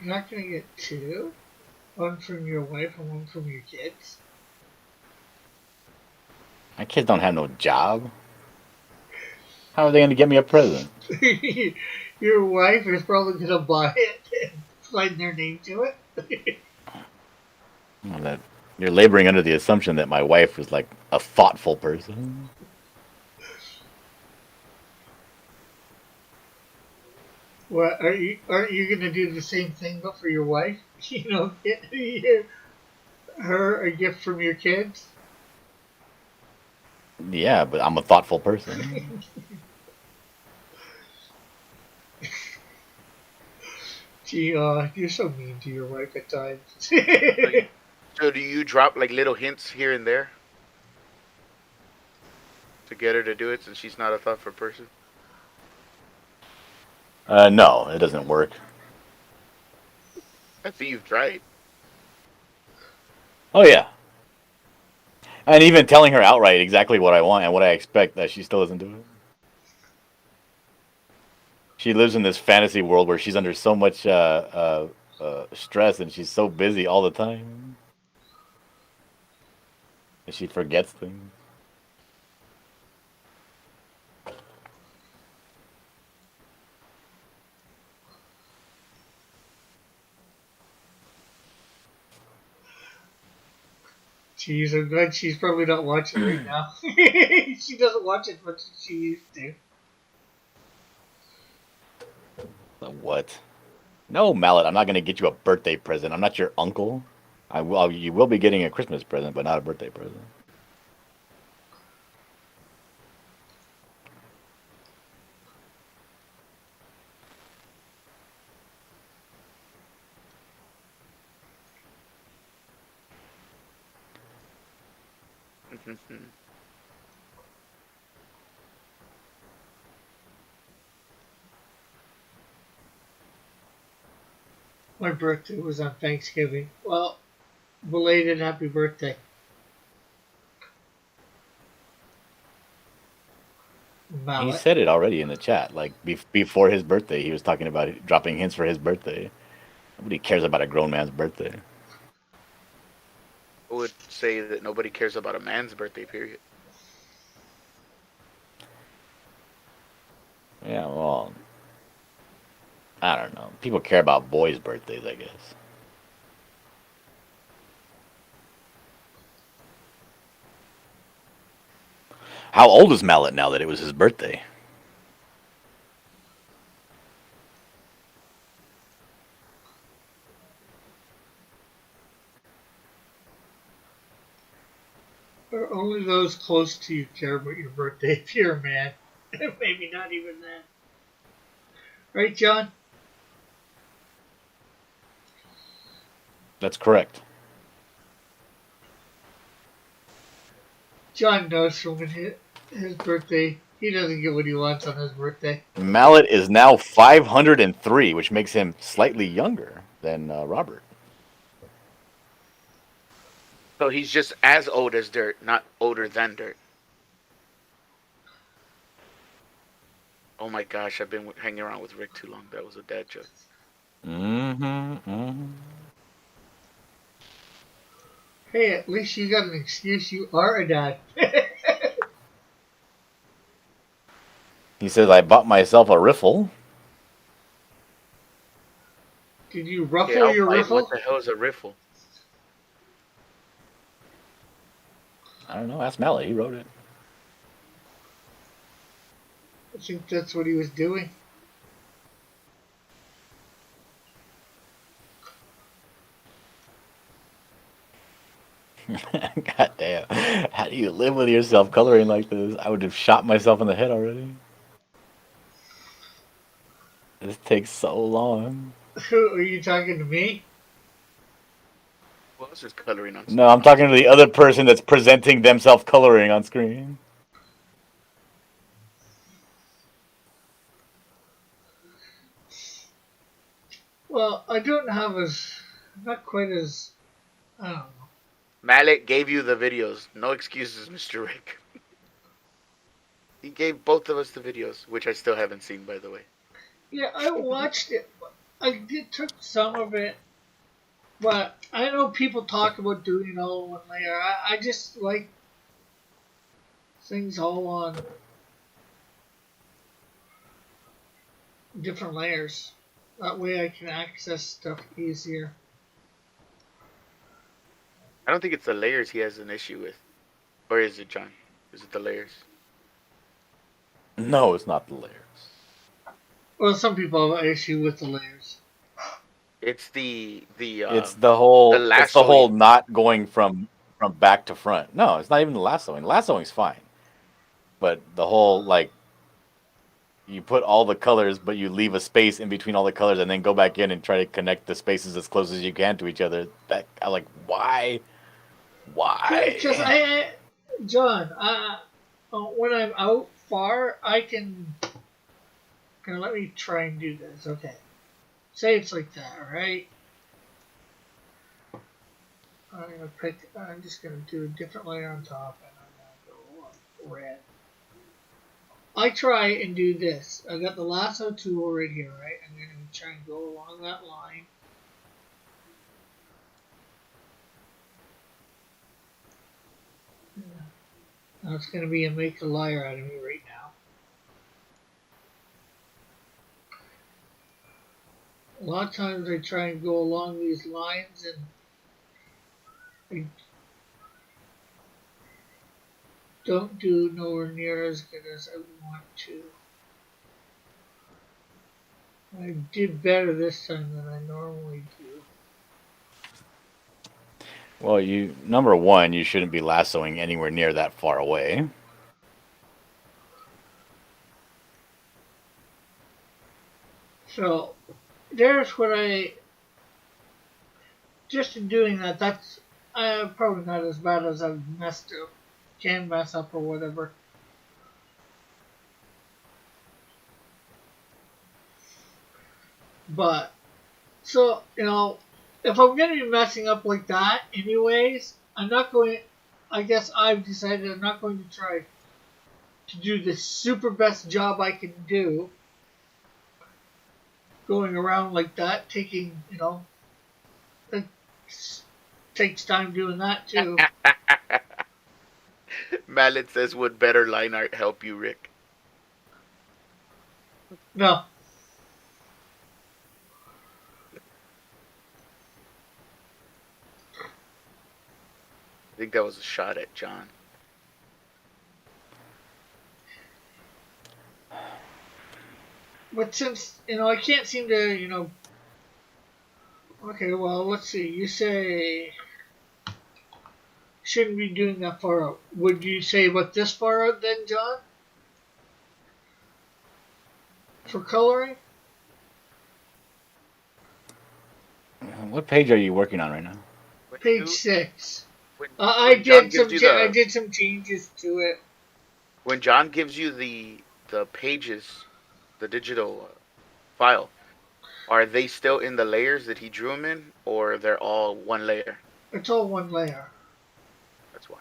D: You're not going to get two? One from your wife and one from your kids?
E: My kids don't have no job. How are they going to get me a present?
D: Your wife is probably going to buy it and sign their name to it.
E: Well, that you're laboring under the assumption that my wife was like a thoughtful person.
D: What aren't you going to do the same thing but for your wife? You know, get her a gift from your kids?
E: Yeah, but I'm a thoughtful person.
D: Gee, you're so mean to your wife at times.
A: So do you drop like little hints here and there to get her to do it since she's not a thoughtful person?
E: No, it doesn't work.
A: I think you've tried.
E: Oh yeah, and even telling her outright exactly what I want and what I expect, that she still doesn't do it. She lives in this fantasy world where she's under so much stress and she's so busy all the time that she forgets things.
D: Jeez, I'm glad she's probably not watching right now. She doesn't watch as much as she used to.
E: What? No, Mallet, I'm not gonna get you a birthday present. I'm not your uncle. You will be getting a Christmas present, but not a birthday present.
D: My birthday was on Thanksgiving. Well, belated happy birthday.
E: He
D: Mallet.
E: said it already in the chat. Like before his birthday, he was talking about dropping hints for his birthday. Nobody cares about a grown man's birthday.
A: I would say that nobody cares about a man's birthday, period.
E: Yeah, well, I don't know. People care about boys' birthdays, I guess. How old is Mallet now that it was his birthday?
D: Only those close to you care about your birthday if you're a man. Maybe not even that. Right, John?
E: That's correct.
D: John knows from when his birthday, he doesn't get what he wants on his birthday.
E: Mallet is now 503, which makes him slightly younger than Robert.
A: So he's just as old as dirt, not older than dirt. Oh my gosh, I've been hanging around with Rick too long. That was a dad joke.
D: Hey, at least you got an excuse. You are a dad.
E: He says, I bought myself a riffle.
D: Did you
A: Okay,
D: ruffle your
A: Alpine, what
D: riffle?
A: the hell is a riffle?
E: I don't know. Ask Mallet. He wrote it.
D: I think that's what he was doing.
E: God damn. How do you live with yourself coloring like this? I would have shot myself in the head already. This takes so long.
D: Are you talking to me?
A: What else is coloring on?
E: No, I'm talking to the other person that's presenting themselves coloring on screen.
D: Well, I don't have not quite as, I don't know.
A: Mallet gave you the videos. No excuses, Mr. Rick. He gave both of us the videos, which I still haven't seen, by the way.
D: Yeah, I watched it. Took some of it, but I know people talk about doing it all in one layer. I just like things all on different layers. That way I can access stuff easier.
A: I don't think it's the layers he has an issue with. Or is it, John? Is it the layers?
E: No, it's not the layers.
D: Well, some people have an issue with the layers.
A: It's the
E: It's the whole
A: lassoing.
E: not going from back to front. No, it's not even the lassoing. Lassoing's fine. But the whole like you put all the colors, but you leave a space in between all the colors, and then go back in and try to connect the spaces as close as you can to each other. That I like. Why?
D: Because
E: Why?
D: John, when I'm out far, I can. Let me try and do this. Okay. Say it's like that, right? I'm just gonna do a different layer on top, and I'm gonna go red. I try and do this. I got the lasso tool right here, right? I'm gonna try and go along that line. Now it's gonna be a make a liar out of me right now. A lot of times I try and go along these lines, and I don't do nowhere near as good as I want to. I did better this time than I normally do.
E: Well, number one, you shouldn't be lassoing anywhere near that far away.
D: So there's what I just in doing that. That's probably not as bad as I've messed up, can mess up or whatever. But so if I'm gonna be messing up like that, anyways, I'm not going. I guess I've decided I'm not going to try to do the super best job I can do going around like that, taking, it takes time doing that too.
A: Mallet says, "Would better line art help you, Rick?"
D: No,
A: I think that was a shot at John.
D: but since, I can't seem to, okay, well, let's see. You say shouldn't be doing that far out. Would you say about this far out then, John? For coloring?
E: What page are you working on right now?
A: When
D: Page
A: you
D: 6.
A: when
D: I
A: when John
D: did
A: gives
D: some
A: you
D: I
A: the
D: did some changes to it.
A: when John gives you the pages, the digital file, are they still in the layers that he drew them in, or they're all one layer?
D: It's all one layer.
A: That's why.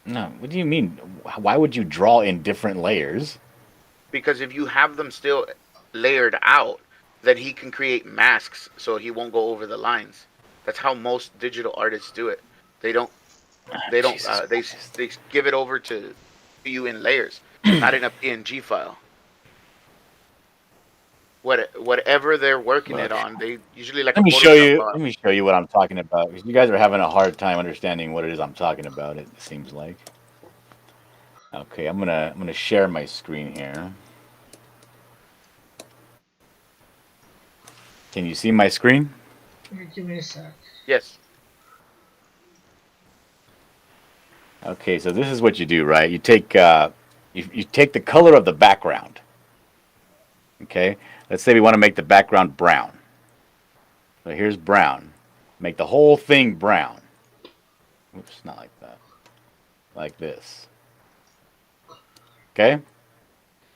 E: No. What do you mean? Why would you draw in different layers?
A: Because if you have them still layered out, then he can create masks so he won't go over the lines. That's how most digital artists do it. They don't. They don't.
E: Jesus Christ.
A: They give it over to you in layers, not in a PNG file. Whatever they're working it
E: Look,
A: on, they usually like a
E: let me show
A: Photoshop
E: you.
A: file.
E: Let me show you what I'm talking about. Because you guys are having a hard time understanding what it is I'm talking about. It seems like. Okay, I'm gonna share my screen here. Can you see my screen?
D: Give me a sec.
A: Yes.
E: Okay, so this is what you do, right? You take the color of the background. Okay, let's say we want to make the background brown. So here's brown. Make the whole thing brown. Oops, not like that. Like this. Okay.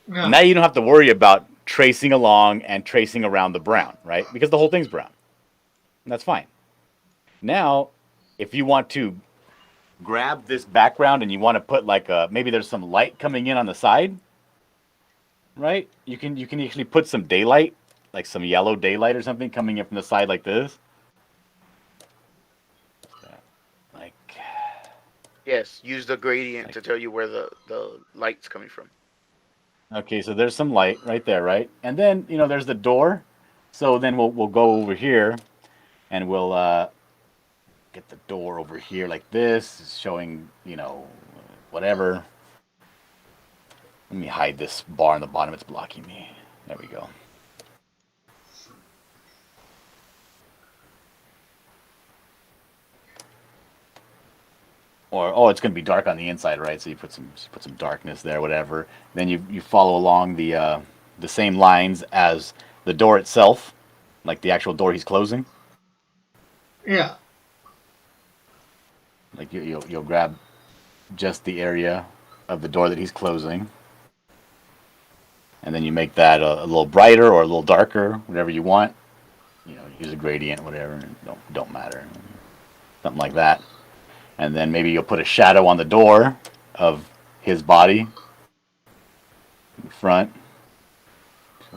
D: No.
E: Now you don't have to worry about tracing along and tracing around the brown, right? Because the whole thing's brown. And that's fine. Now, if you want to grab this background and you want to put like maybe there's some light coming in on the side, right? You can actually put some daylight, like some yellow daylight or something coming in from the side like this. Like
A: Yes. Use the gradient
E: like
A: to tell you where the light's coming from.
E: okay, so there's some light right there, right? And then, there's the door. So then we'll go over here and we'll get the door over here like this, showing, whatever. Let me hide this bar on the bottom. It's blocking me. There we go. or oh, it's going to be dark on the inside, right? So you put some darkness there, whatever. Then you follow along the same lines as the door itself, like the actual door he's closing.
D: Yeah.
E: Like you'll grab just the area of the door that he's closing, and then you make that a little brighter or a little darker, whatever you want. You know, use a gradient, whatever. Don't matter, something like that. And then maybe you'll put a shadow on the door of his body in front,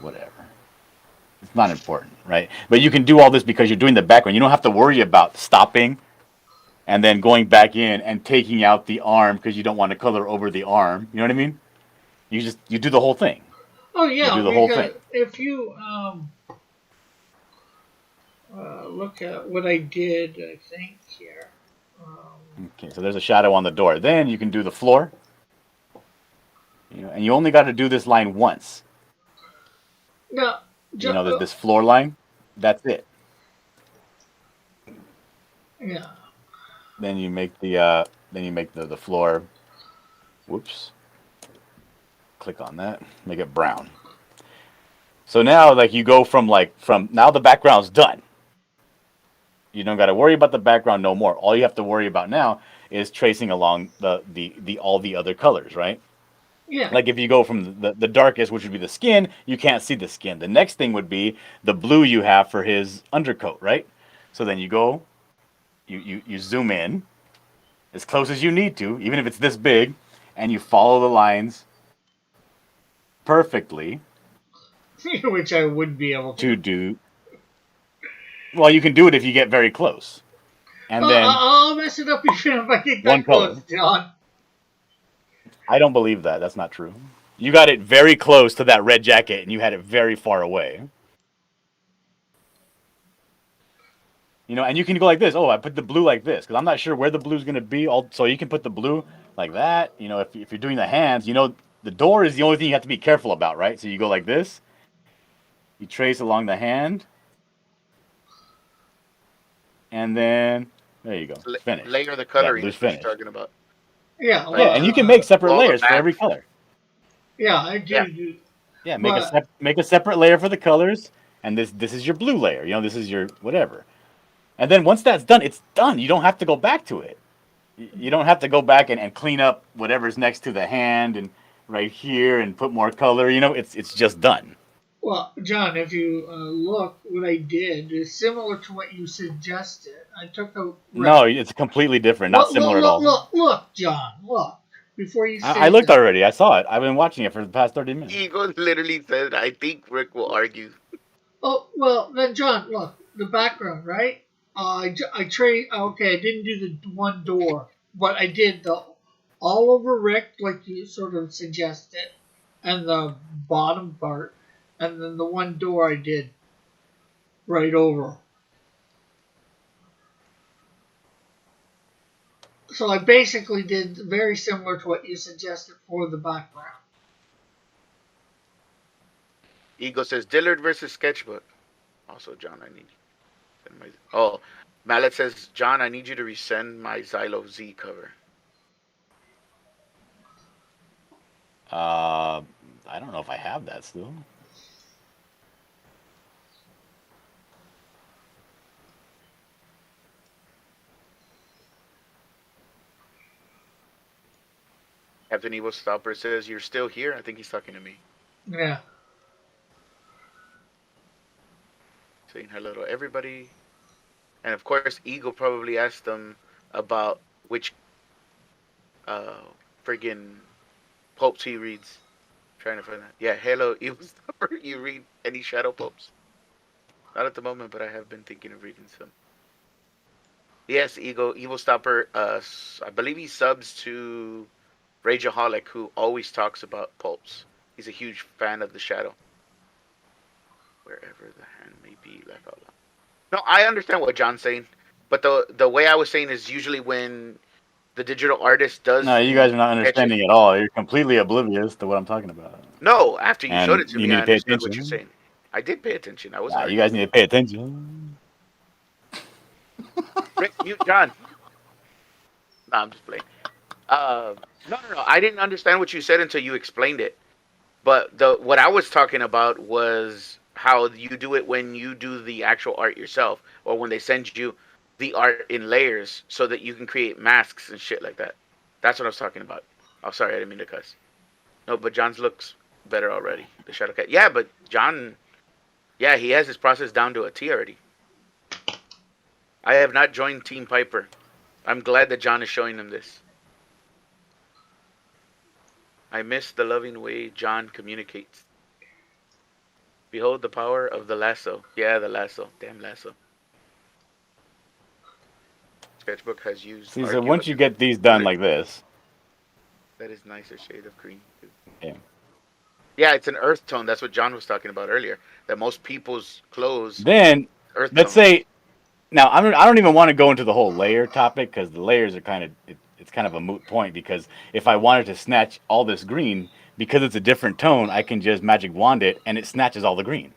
E: whatever. It's not important, right? But you can do all this because you're doing the background. You don't have to worry about stopping and then going back in and taking out the arm because you don't want to color over the arm. You know what I mean? You do the whole thing.
D: Oh
E: You
D: yeah,
E: do the whole
D: because
E: thing.
D: if you look at what I did, I think here.
E: Okay, so there's a shadow on the door. Then you can do the floor. You know, and you only got to do this line once.
D: No,
E: You know,
D: uh,
E: this floor line. That's it.
D: yeah.
E: Then you make the floor. Whoops. Click on that. Make it brown. So now like you go from now the background's done. You don't got to worry about the background no more. All you have to worry about now is tracing along the all the other colors, right?
D: Yeah.
E: Like if you go from the darkest, which would be the skin, you can't see the skin. The next thing would be the blue you have for his undercoat, right? So then you go, you zoom in as close as you need to, even if it's this big, and you follow the lines perfectly
D: Which I would be able to
E: to
D: do.
E: do. Well, you can do it if you get very close, and then
D: I'll mess it up even if I get
E: one
D: that close,
E: color.
D: John.
E: I don't believe that. That's not true. You got it very close to that red jacket, and you had it very far away. You know, and you can go like this. Oh, I put the blue like this because I'm not sure where the blue's going to be. So you can put the blue like that. You know, if you're doing the hands, you know, the door is the only thing you have to be careful about, right? So you go like this. You trace along the hand, and then there you go. It's finished.
A: Layer the
E: That
A: coloring
E: blue's
A: is what you're
E: finished.
A: talking about.
D: Yeah,
E: Yeah,
A: Like
E: and you can make separate
A: all the
E: layers for every
A: matte.
E: color.
D: yeah, I
A: Yeah,
D: do.
E: Yeah,
D: But
E: make a separate layer for the colors, and this is your blue layer. You know, this is your whatever. And then once that's done, it's done. You don't have to go back to it. You don't have to go back and clean up whatever's next to the hand and right here and put more color. You know, it's just done.
D: well, John, if you look, what I did is similar to what you suggested. I took a red.
E: No, it's completely different. Not
D: Look,
E: similar
D: look,
E: at
D: look,
E: all.
D: look, look, John, look. Before you
E: I
D: say
E: looked
D: that.
E: already. I saw it. I've been watching it for the past 30 minutes.
A: Ego literally said, "I think Rick will argue."
D: Oh, well, then, John, look, the background, right? I trade. Okay, I didn't do the one door, but I did the all over Rick, like you sort of suggested, and the bottom part, and then the one door I did right over. So I basically did very similar to what you suggested for the background.
A: Ego says Dillard versus Sketchbook. Also, John, I need send my. Oh, Mallet says, John, I need you to resend my Xylo Z cover.
E: Uh, I don't know if I have that still.
A: Captain Evil Stopper says, "You're still here." I think he's talking to me,
D: Yeah.
A: saying hello to everybody. And of course, Eagle probably asked them about which uh friggin' popes he reads. Trying to find that. Yeah, hello, Evil Stopper. You read any shadow popes? Not at the moment, but I have been thinking of reading some. Yes, Evil Stopper. I believe he subs to Rageaholic, who always talks about pulps. He's a huge fan of the shadow. Wherever the hand may be, left out loud. No, I understand what John's saying, but the way I was saying is usually when the digital artist
E: No,
A: does
E: you guys
A: the
E: are not
A: sketches.
E: understanding at all. You're completely oblivious to what I'm talking about.
A: No, after you showed
E: And
A: it to
E: you
A: me,
E: need
A: I
E: to pay
A: understood what you're
E: attention.
A: saying. I did pay attention. I wasn't
E: Yeah, you
A: arguing.
E: guys need to pay attention.
A: Rick, mute John. No, I'm just playing. Uh, no. I didn't understand what you said until you explained it. But the what I was talking about was how you do it when you do the actual art yourself, or when they send you the art in layers, so that you can create masks and shit like that. That's what I was talking about. Oh, sorry, I didn't mean to cuss. No, but John's looks better already. The Shadow Cat. Yeah, but John, yeah, he has his process down to a T already. I have not joined Team Piper. I'm glad that John is showing him this. I miss the loving way John communicates. Behold the power of the lasso. Yeah, the lasso. Damn lasso. Sketchbook has used
E: See, so once you
A: archaeological
E: get these done
A: bullet.
E: like this,
A: That is nicer shade of green.
E: yeah,
A: Yeah, it's an earth tone. That's what John was talking about earlier. That most people's clothes
E: then
A: earth
E: let's
A: tones.
E: say now I don't even want to go into the whole layer topic because the layers are it's kind of a moot point because if I wanted to snatch all this green because it's a different tone, I can just magic wand it and it snatches all the green.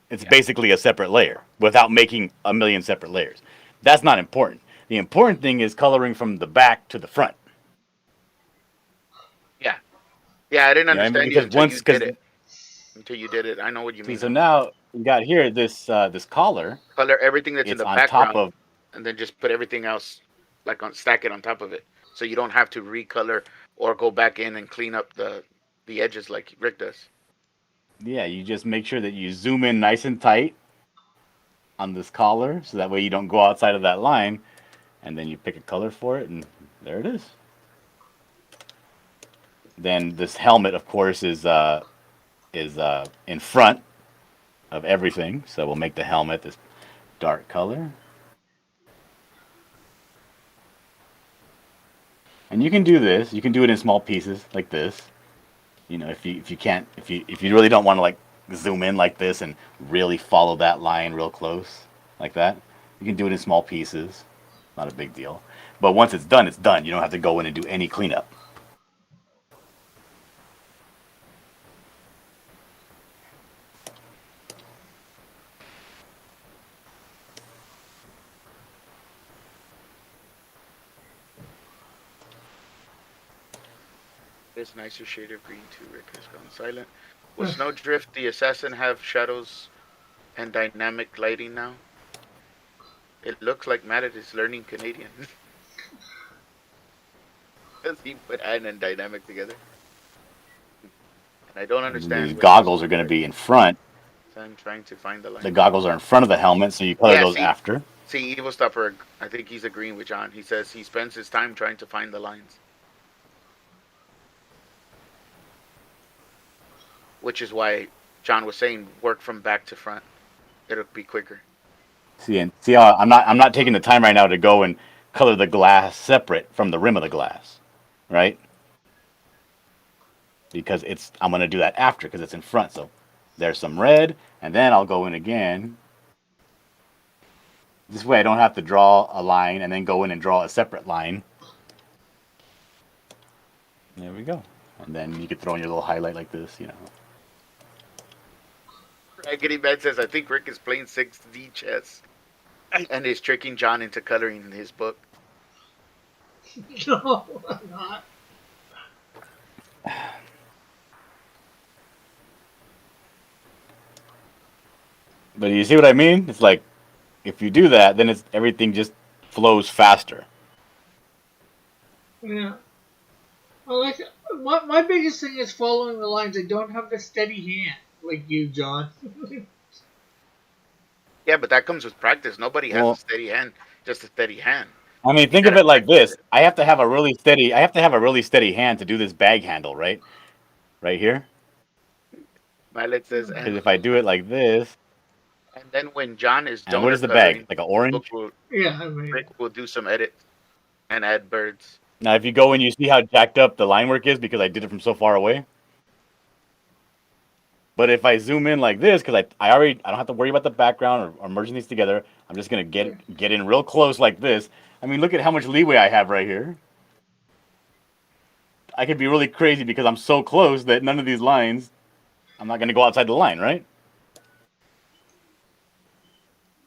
E: It's
A: Yeah,
E: basically a separate layer without making a million separate layers. That's not important. The important thing is coloring from the back to the front.
A: yeah, yeah. I didn't
E: You know what I mean?
A: understand you
E: Because
A: until
E: once
A: you did
E: because
A: it. Until you did it, I know what you
E: see,
A: mean
E: so
A: now.
E: now we got here this collar.
A: Color everything that's in
E: It's
A: the
E: on top
A: background,
E: of
A: and then just put everything else like on stack it on top of it, so you don't have to recolor or go back in and clean up the edges like Rick does.
E: yeah. You just make sure that you zoom in nice and tight on this collar, so that way you don't go outside of that line, and then you pick a color for it, and there it is. Then this helmet, of course, is in front of everything, so we'll make the helmet this dark color. And you can do this. You can do it in small pieces like this. You know, if you can't if you really don't want to like zoom in like this and really follow that line real close like that, you can do it in small pieces. Not a big deal. But once it's done, it's done. You don't have to go in and do any cleanup.
A: This nicer shade of green too. Rick has gone silent. Will Snowdrift the assassin have shadows and dynamic lighting now? It looks like Matt is learning Canadian. Does he put Anne and dynamic together? And I don't
E: And then these
A: understand what you
E: goggles are
A: speak
E: going to
A: right
E: be
A: now.
E: in front.
A: So I'm trying to find the
E: The
A: lines.
E: goggles are in front of the helmet, so you color
A: Yeah,
E: those
A: see,
E: after.
A: Evil Stopper. I think he's agreeing with John. He says he spends his time trying to find the lines, which is why John was saying work from back to front. It'll be quicker.
E: See how I'm not taking the time right now to go and color the glass separate from the rim of the glass, right? Because it's I'm gonna do that after because it's in front. So there's some red, and then I'll go in again. This way I don't have to draw a line and then go in and draw a separate line. There we go. And then you could throw in your little highlight like this, you know.
A: Raggedy Man says I think Rick is playing 6D chess and is tricking John into coloring in his book.
D: No, I'm not.
E: But you see what I mean? It's like if you do that, then it's everything just flows faster.
D: Yeah. I like my biggest thing is following the lines. I don't have the steady hand like you, John.
A: Yeah, but that comes with practice. Nobody has a
E: Well,
A: steady hand, just a steady hand.
E: I mean,
A: You
E: think of
A: gotta
E: it like
A: practice
E: this.
A: it.
E: I have to have a really steady hand to do this bag handle, right? Right here.
A: Violet says,
E: Because if I do it like this,
A: and then when John is
E: and what
A: donor
E: is the bag?
A: coloring,
E: Like an
A: book
E: orange?
A: will
D: Yeah, I mean,
A: Rick will do some edits and add birds.
E: Now, if you go and you see how jacked up the line work is because I did it from so far away. But if I zoom in like this, because I don't have to worry about the background or merging these together. I'm just gonna get in real close like this. I mean, look at how much leeway I have right here. I could be really crazy because I'm so close that none of these lines. I'm not gonna go outside the line, right?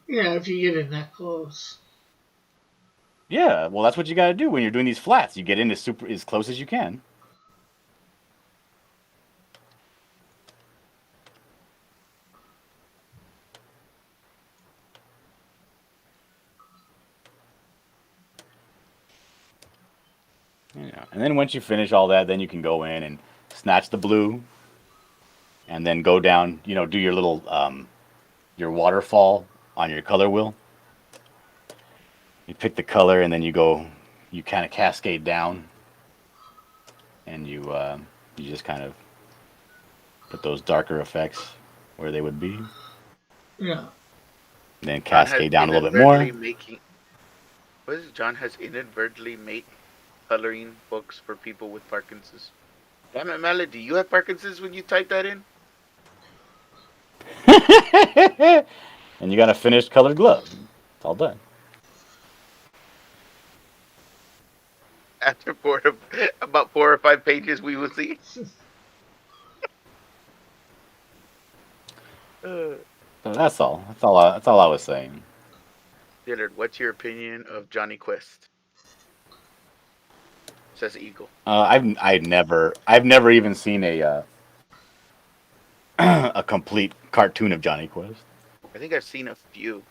D: yeah, if you get in that close.
E: Yeah, well, that's what you got to do when you're doing these flats. You get in as close as you can. Yeah, and then once you finish all that, then you can go in and snatch the blue, and then go down. Do your little your waterfall on your color wheel. You pick the color, and then you kind of cascade down, and you just kind of put those darker effects where they would be,
D: Yeah.
E: then
A: John has
E: cascade down a little bit more.
A: inadvertently making. What is it? John has inadvertently made coloring books for people with Parkinson's. Damn it, Melody, you have Parkinson's when you type that in?
E: And you got a finished colored glove. It's all done.
A: After about 4 or 5 pages, we will see. Uh,
E: So that's all. That's all I was saying.
A: Dillard, what's your opinion of Johnny Quest? Says Eagle.
E: I've never even seen a a complete cartoon of Johnny Quest.
A: I think I've seen a few.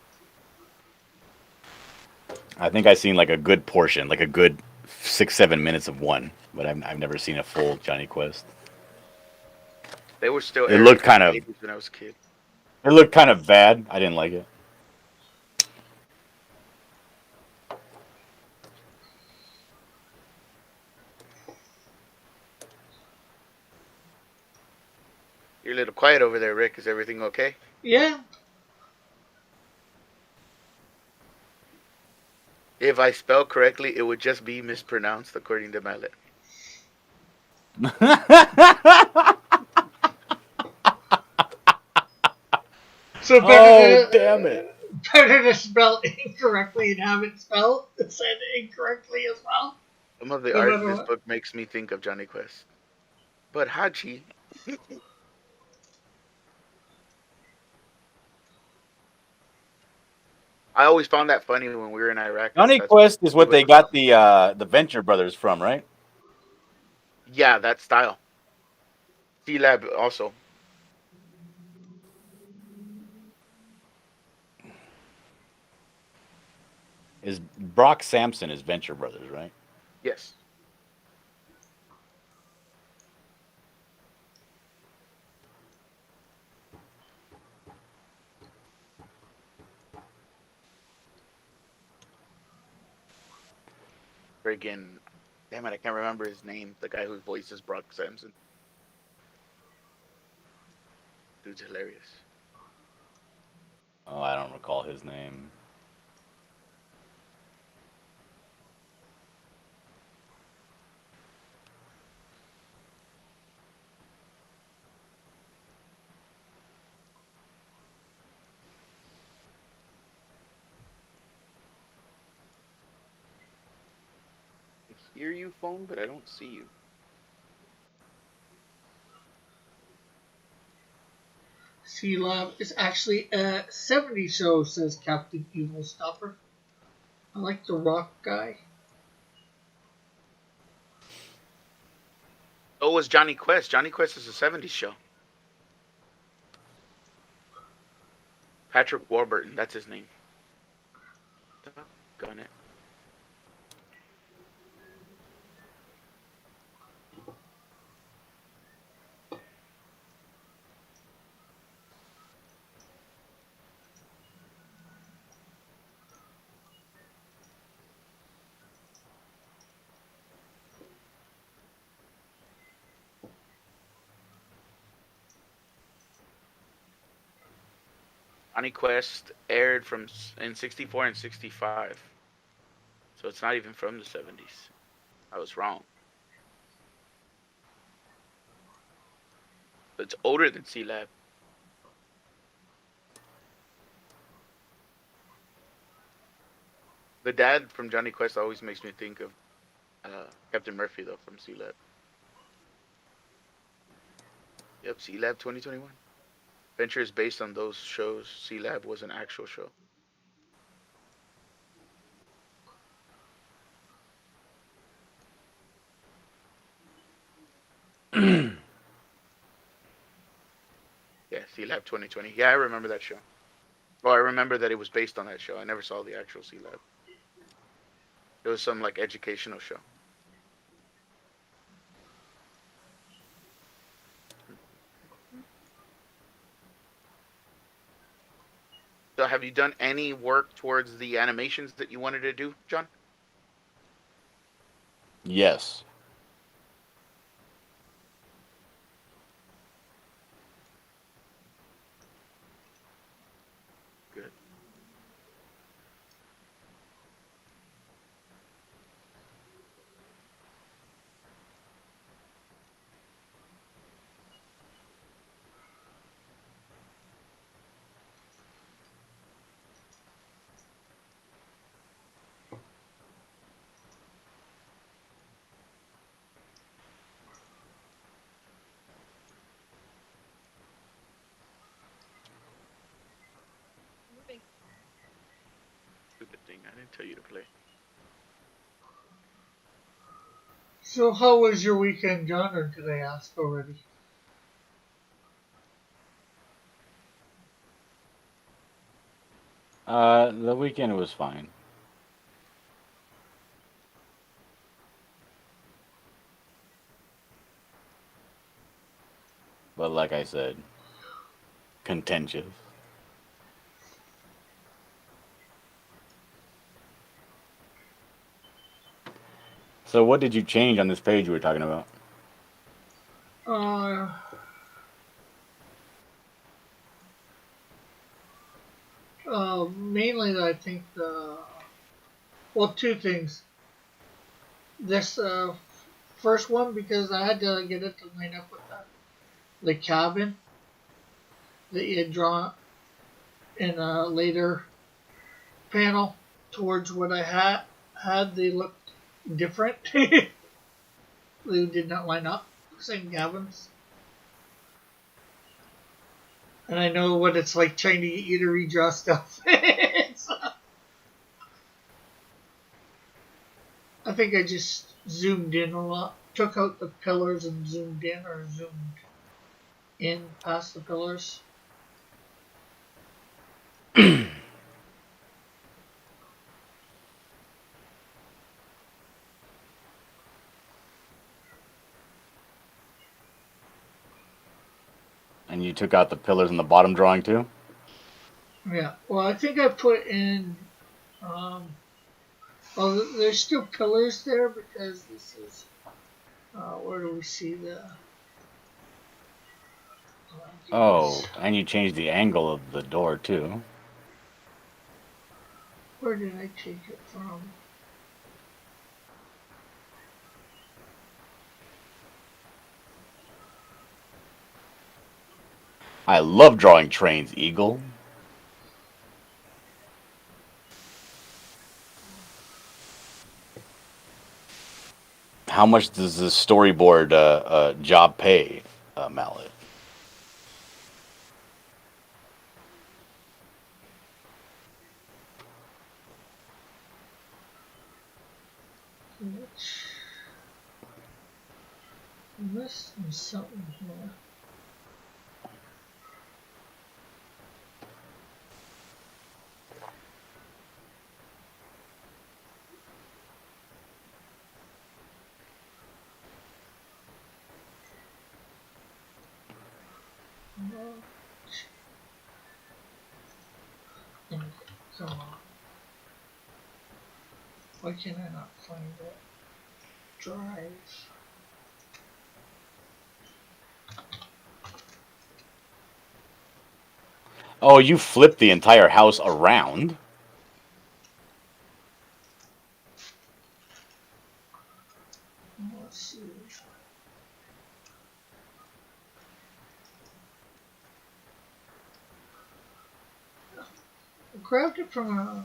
E: I think I've seen like a good portion, like a good 6 7 minutes of one, but I've never seen a full Johnny Quest.
A: They were still
E: It
A: airing
E: looked
A: in
E: kind
A: the
E: of
A: 80s when I was a kid.
E: it looked kind of bad. I didn't like it.
A: You're a little quiet over there, Rick. Is everything okay?
D: Yeah.
A: If I spell correctly, it would just be mispronounced according to Mallet.
D: So
E: Oh damn it!
D: better to spell incorrectly and have it spelled said incorrectly as well.
A: Some of the
D: No
A: art in
D: matter
A: this
D: what.
A: book makes me think of Johnny Quest. But Haji, I always found that funny when we were in Iraq because
E: Johnny
A: that's what
E: Quest is
A: he
E: what
A: was
E: they
A: from.
E: got the Venture Brothers from, right?
A: Yeah, that style. C Lab also.
E: Is Brock Sampson is Venture Brothers, right?
A: Yes. Friggin' damn it, I can't remember his name. The guy whose voice is Brock Sampson. Dude's hilarious.
E: Oh, I don't recall his name.
A: I hear you, phone, but I don't see you.
D: C Lab is actually a 70s show, says Captain Evil Stopper. I like the rock guy.
A: Oh, it was Johnny Quest. Johnny Quest is a 70s show. Patrick Warburton, that's his name. Gun it. Johnny Quest aired from in 64 and 65. So it's not even from the 70s. I was wrong. It's older than C Lab. The dad from Johnny Quest always makes me think of Captain Murphy, though, from C Lab. Yep, C Lab 2021. Venture is based on those shows. C Lab was an actual show. Yeah, Sea Lab 2020. Yeah, I remember that show. Well, I remember that it was based on that show. I never saw the actual Sea Lab. It was some like educational show. So, have you done any work towards the animations that you wanted to do, John?
E: Yes.
A: Good. Stupid thing. I didn't tell you to play.
D: So, how was your weekend, John, or did I ask already?
E: The weekend was fine, but like I said, contentious. So, what did you change on this page you were talking about?
D: Uh, Mainly, I think well, two things. This first one because I had to get it to line up with the cabin that you had drawn in a later panel towards what I had. They looked different. They did not line up. Same cabins. And I know what it's like trying to get you to redraw stuff. I think I just zoomed in a lot. Took out the pillars and zoomed in or zoomed in past the pillars.
E: And you took out the pillars in the bottom drawing too?
D: Yeah. Well, I think I put in. Um, oh, there's still pillars there because this is. Where do we see the? Oh,
E: Oh,
D: geez.
E: and you changed the angle of the door too.
D: Where did I take it from?
E: I love drawing trains, Eagle. How much does the storyboard job pay, Mallet?
D: Which missing something here. Come on. Why can I not find it? Drive.
E: Oh, you flipped the entire house around.
D: Let's see. I grabbed it from a.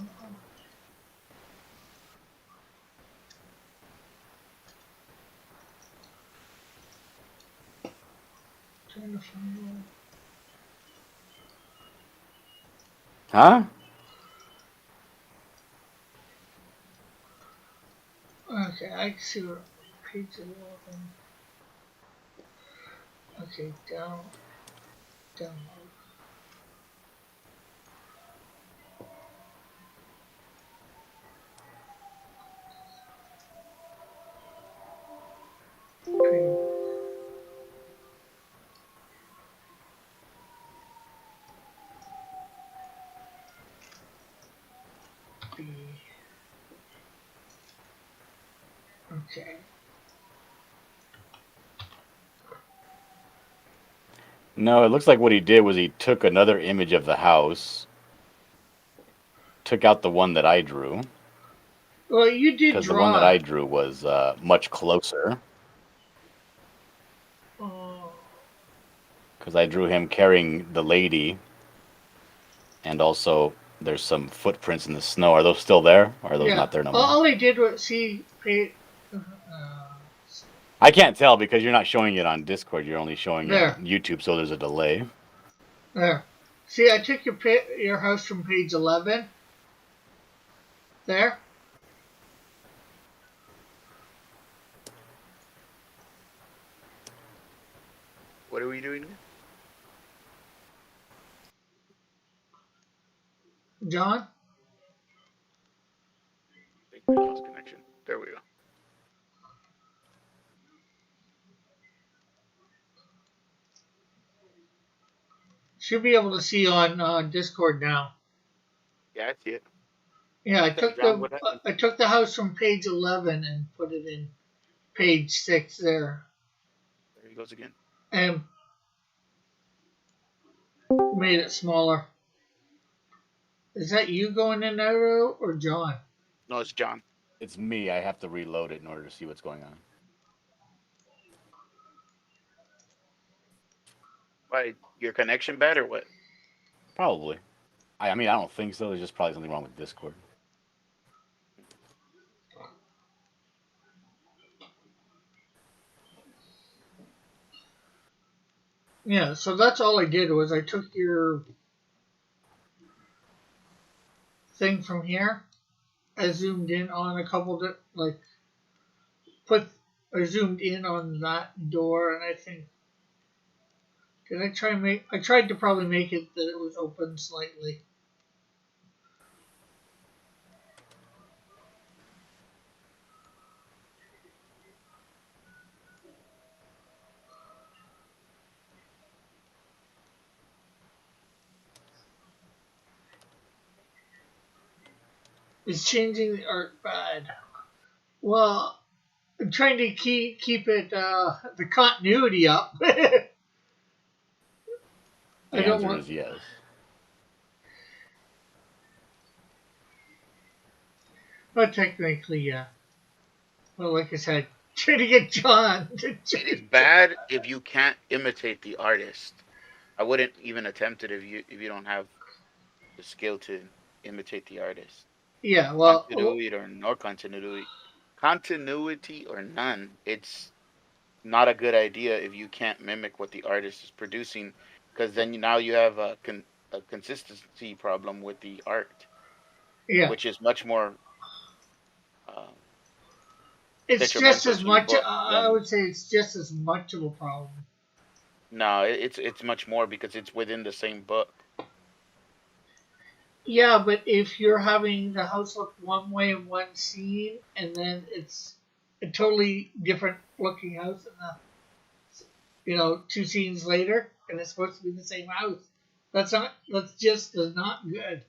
D: Trying to find
E: Huh?
D: one. Okay, I see what page 11. Okay, down. Download. Page. B. Okay.
E: No, it looks like what he did was he took another image of the house, took out the one that I drew,
D: Well, you did
E: because the one that
D: draw
E: I
D: it.
E: drew was much closer.
D: Oh.
E: Because I drew him carrying the lady, and also there's some footprints in the snow. Are those still there? Or are those
D: Yeah.
E: not there no more?
D: All I did was see.
E: I can't tell because you're not showing it on Discord. You're only showing it on
D: There.
E: YouTube, so there's a delay.
D: There. See, I took your house from page 11. There.
A: What are we doing?
D: John.
A: I think we lost connection. There we go.
D: Should be able to see on Discord now.
A: Yeah, I see it.
D: Yeah,
A: John, what happened?
D: I took the house from page 11 and put it in page 6 there,
A: There he goes again.
D: and made it smaller. Is that you going in there or John?
A: No, it's John.
E: It's me. I have to reload it in order to see what's going on.
A: Why, your connection bad or what?
E: Probably. I mean, I don't think so. There's just probably something wrong with Discord.
D: Yeah, so that's all I did was I took your thing from here. I zoomed in on a couple of I zoomed in on that door, and I think did I try and make I tried to probably make it that it was open slightly. Is changing the art bad? Well, I'm trying to keep it the continuity up. I
E: The
D: don't
E: answer
D: want.
E: is yes.
D: Well, technically, yeah. Well, like I said, trying to get John to
A: It is
D: change.
A: bad if you can't imitate the artist. I wouldn't even attempt it if you don't have the skill to imitate the artist.
D: Yeah, well,
A: Continuity or no continuity or none. It's not a good idea if you can't mimic what the artist is producing, because then now you have a consistency problem with the art,
D: yeah.
A: which is much more uh,
D: It's just
A: detrimental
D: as
A: to the
D: much.
A: book
D: I
A: than.
D: would say it's just as much of a problem.
A: No, it's much more because it's within the same book.
D: Yeah, but if you're having the house look one way in one scene, and then it's a totally different looking house, and two scenes later, and it's supposed to be the same house, that's just not good.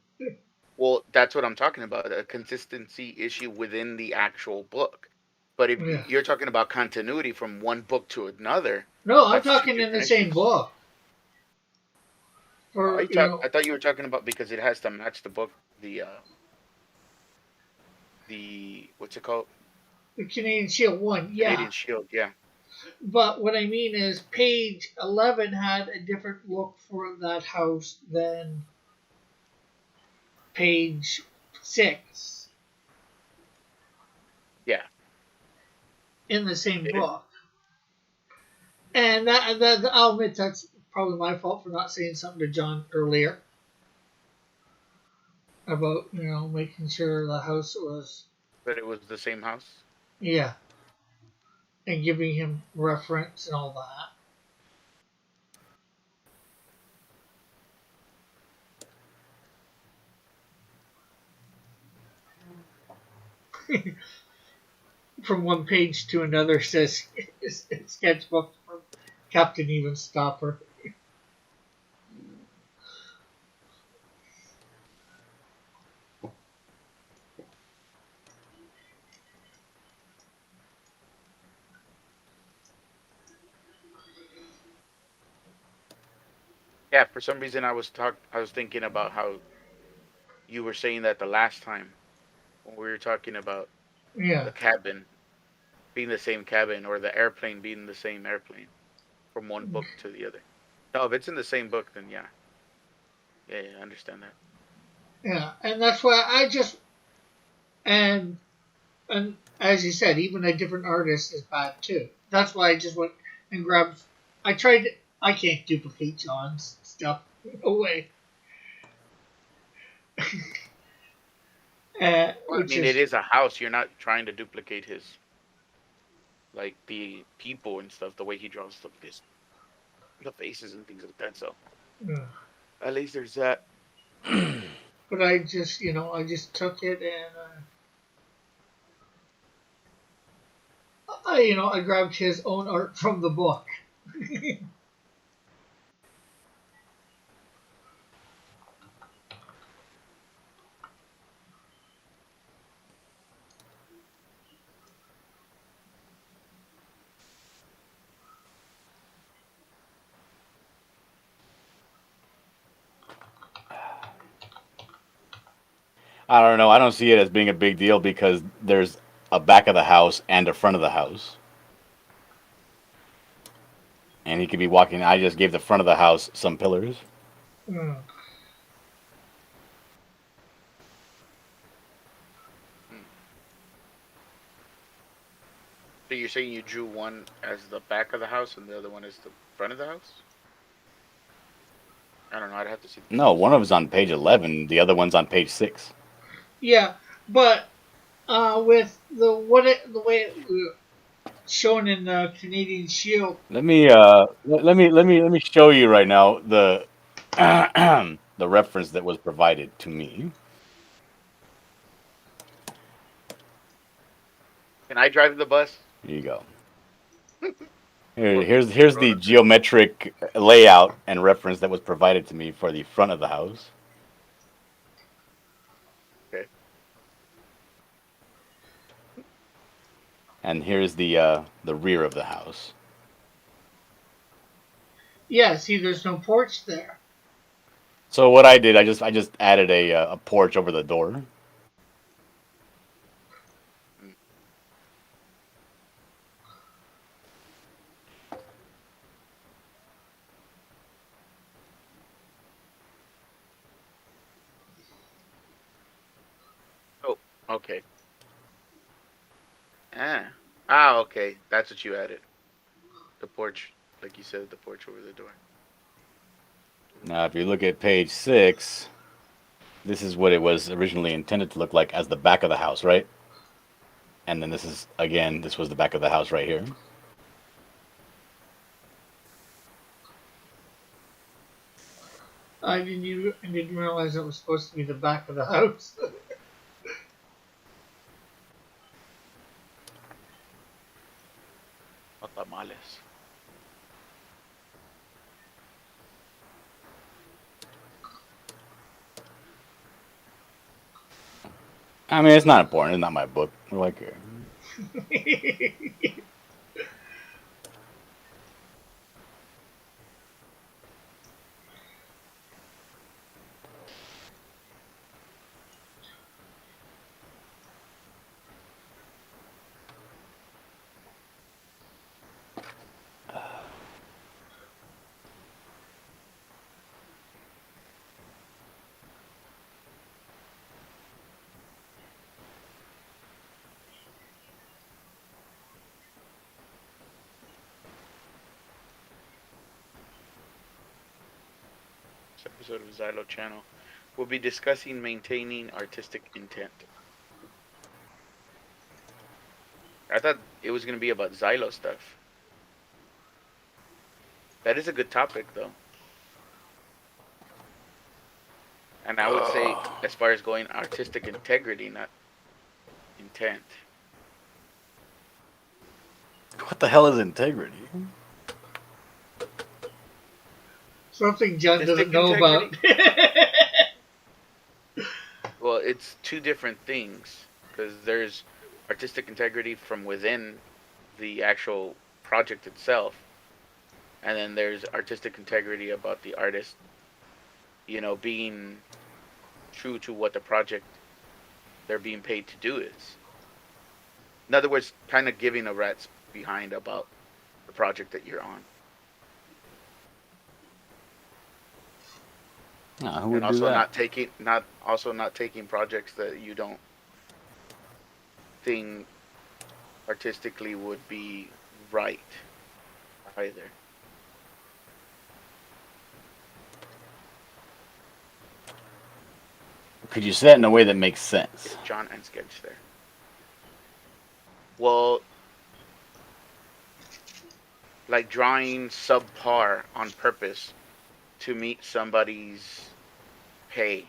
A: Well, that's what I'm talking about, a consistency issue within the actual book. But if
D: Yeah.
A: you're talking about continuity from one book to another,
D: No, I'm
A: that's two
D: talking in the
A: different
D: same
A: issues.
D: book. For
A: I thought you were talking about because it has to match the book, the what's it called?
D: the Canadian Shield one, yeah.
A: Canadian Shield. Yeah,
D: But what I mean is, page 11 had a different look for that house than page 6
A: yeah.
D: in the same
A: Did it?
D: book. And that I'll admit that's probably my fault for not saying something to John earlier about making sure the house was,
A: But it was the same house.
D: yeah, and giving him reference and all that. from one page to another says sketchbook from Captain Even Stopper.
A: Yeah, for some reason I was thinking about how you were saying that the last time when we were talking about
D: Yeah.
A: the cabin being the same cabin or the airplane being the same airplane from one book to the other. No, if it's in the same book, then yeah, I understand that.
D: Yeah. And that's why I just and and as you said, even a different artist is bad too. That's why I just went and grabbed. I tried. I can't duplicate John's stuff. No way.
A: Well, I
D: Which
A: mean, it
D: is
A: is a house. You're not trying to duplicate his like the people and stuff, the way he draws the faces and things like that. So
D: yeah.
A: at least there's that.
D: But I just I just took it and I grabbed his own art from the book.
E: I don't know. I don't see it as being a big deal because there's a back of the house and a front of the house, and he could be walking. I just gave the front of the house some pillars.
D: Mm.
A: Hmm. So you're saying you drew one as the back of the house and the other one is the front of the house? I don't know. I'd have to see the
E: No,
A: pictures.
E: one of them's on page 11. The other one's on page 6.
D: Yeah, but with the way it shown in the Canadian Shield.
E: Let me show you right now the the reference that was provided to me.
A: Can I drive the bus?
E: Here you go.
A: Or
E: Here's the
A: Rhoda?
E: geometric layout and reference that was provided to me for the front of the house,
A: Okay.
E: and here's the rear of the house.
D: Yeah, see, there's no porch there.
E: So what I did, I just added a porch over the door.
A: Mm. Oh, okay. Ah. Ah, okay. That's what you added. The porch, like you said, the porch over the door.
E: Now, if you look at page 6, this is what it was originally intended to look like as the back of the house, right? And then this was the back of the house right here.
D: I didn't realize it was supposed to be the back of the house.
A: Oh, tamales.
E: I mean, it's not important. It's not my book. Like,
A: This episode of Xylo Channel. We'll be discussing maintaining artistic intent. I thought it was going to be about Xylo stuff. That is a good topic, though. And I would say, as far as going artistic integrity, not intent.
E: What the hell is integrity?
D: Something John doesn't
A: Artistic
D: know
A: integrity.
D: about.
A: Well, it's two different things because there's artistic integrity from within the actual project itself, and then there's artistic integrity about the artist, being true to what the project they're being paid to do is. In other words, kind of giving a rat's behind about the project that you're on,
E: Who
A: and
E: would do
A: also
E: that?
A: not taking projects that you don't think artistically would be right either.
E: Could you say that in a way that makes sense?
A: John and Sketch there. Well, like drawing subpar on purpose to meet somebody's pay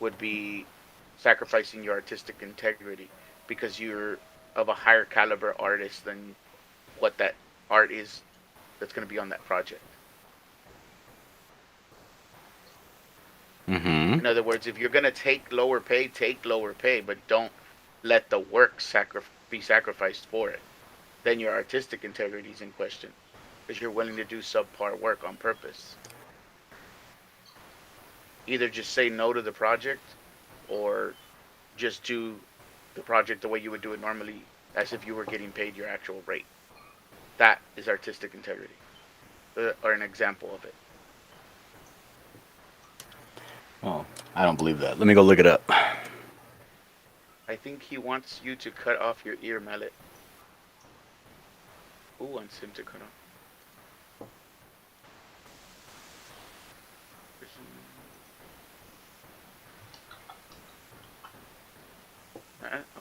A: would be sacrificing your artistic integrity because you're of a higher caliber artist than what that art is that's going to be on that project.
E: Mm-hmm.
A: In other words, if you're going to take lower pay, but don't let the work be sacrificed for it. Then your artistic integrity is in question because you're willing to do subpar work on purpose. Either just say no to the project or just do the project the way you would do it normally as if you were getting paid your actual rate. That is artistic integrity, or an example of it.
E: Well, I don't believe that. Let me go look it up.
A: I think he wants you to cut off your ear mallet. Who wants him to cut off?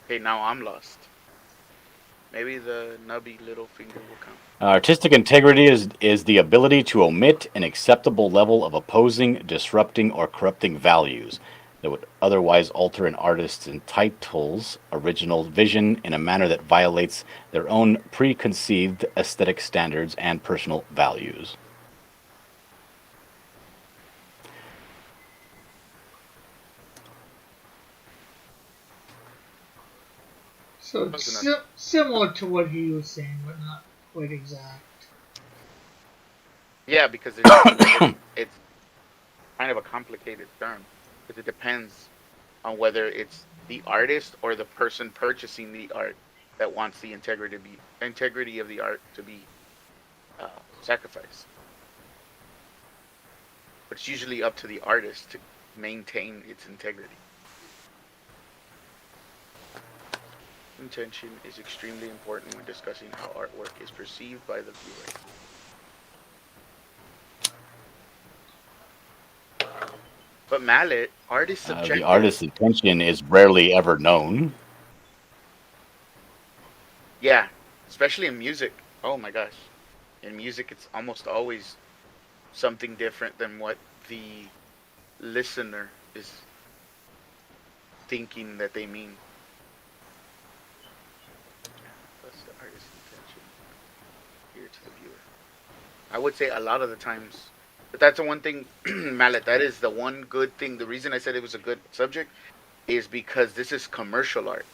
A: Okay, now I'm lost. Maybe the nubby little finger will come.
E: Artistic integrity is the ability to omit an acceptable level of opposing, disrupting, or corrupting values that would otherwise alter an artist's entitles original vision in a manner that violates their own preconceived aesthetic standards and personal values.
D: So it's similar to what he was saying, but not quite exact.
A: Yeah, because it's kind of a complicated term because it depends on whether it's the artist or the person purchasing the art that wants the integrity of the art to be sacrificed. But it's usually up to the artist to maintain its integrity. Intention is extremely important when discussing how artwork is perceived by the viewer. But Mallet, art is
E: The
A: subjective.
E: artist's intention is rarely ever known.
A: Yeah, especially in music. Oh my gosh. In music, it's almost always something different than what the listener is thinking that they mean. That's the artist's intention here to the viewer. I would say a lot of the times, but that's the one thing, Mallet. That is the one good thing. The reason I said it was a good subject is because this is commercial art.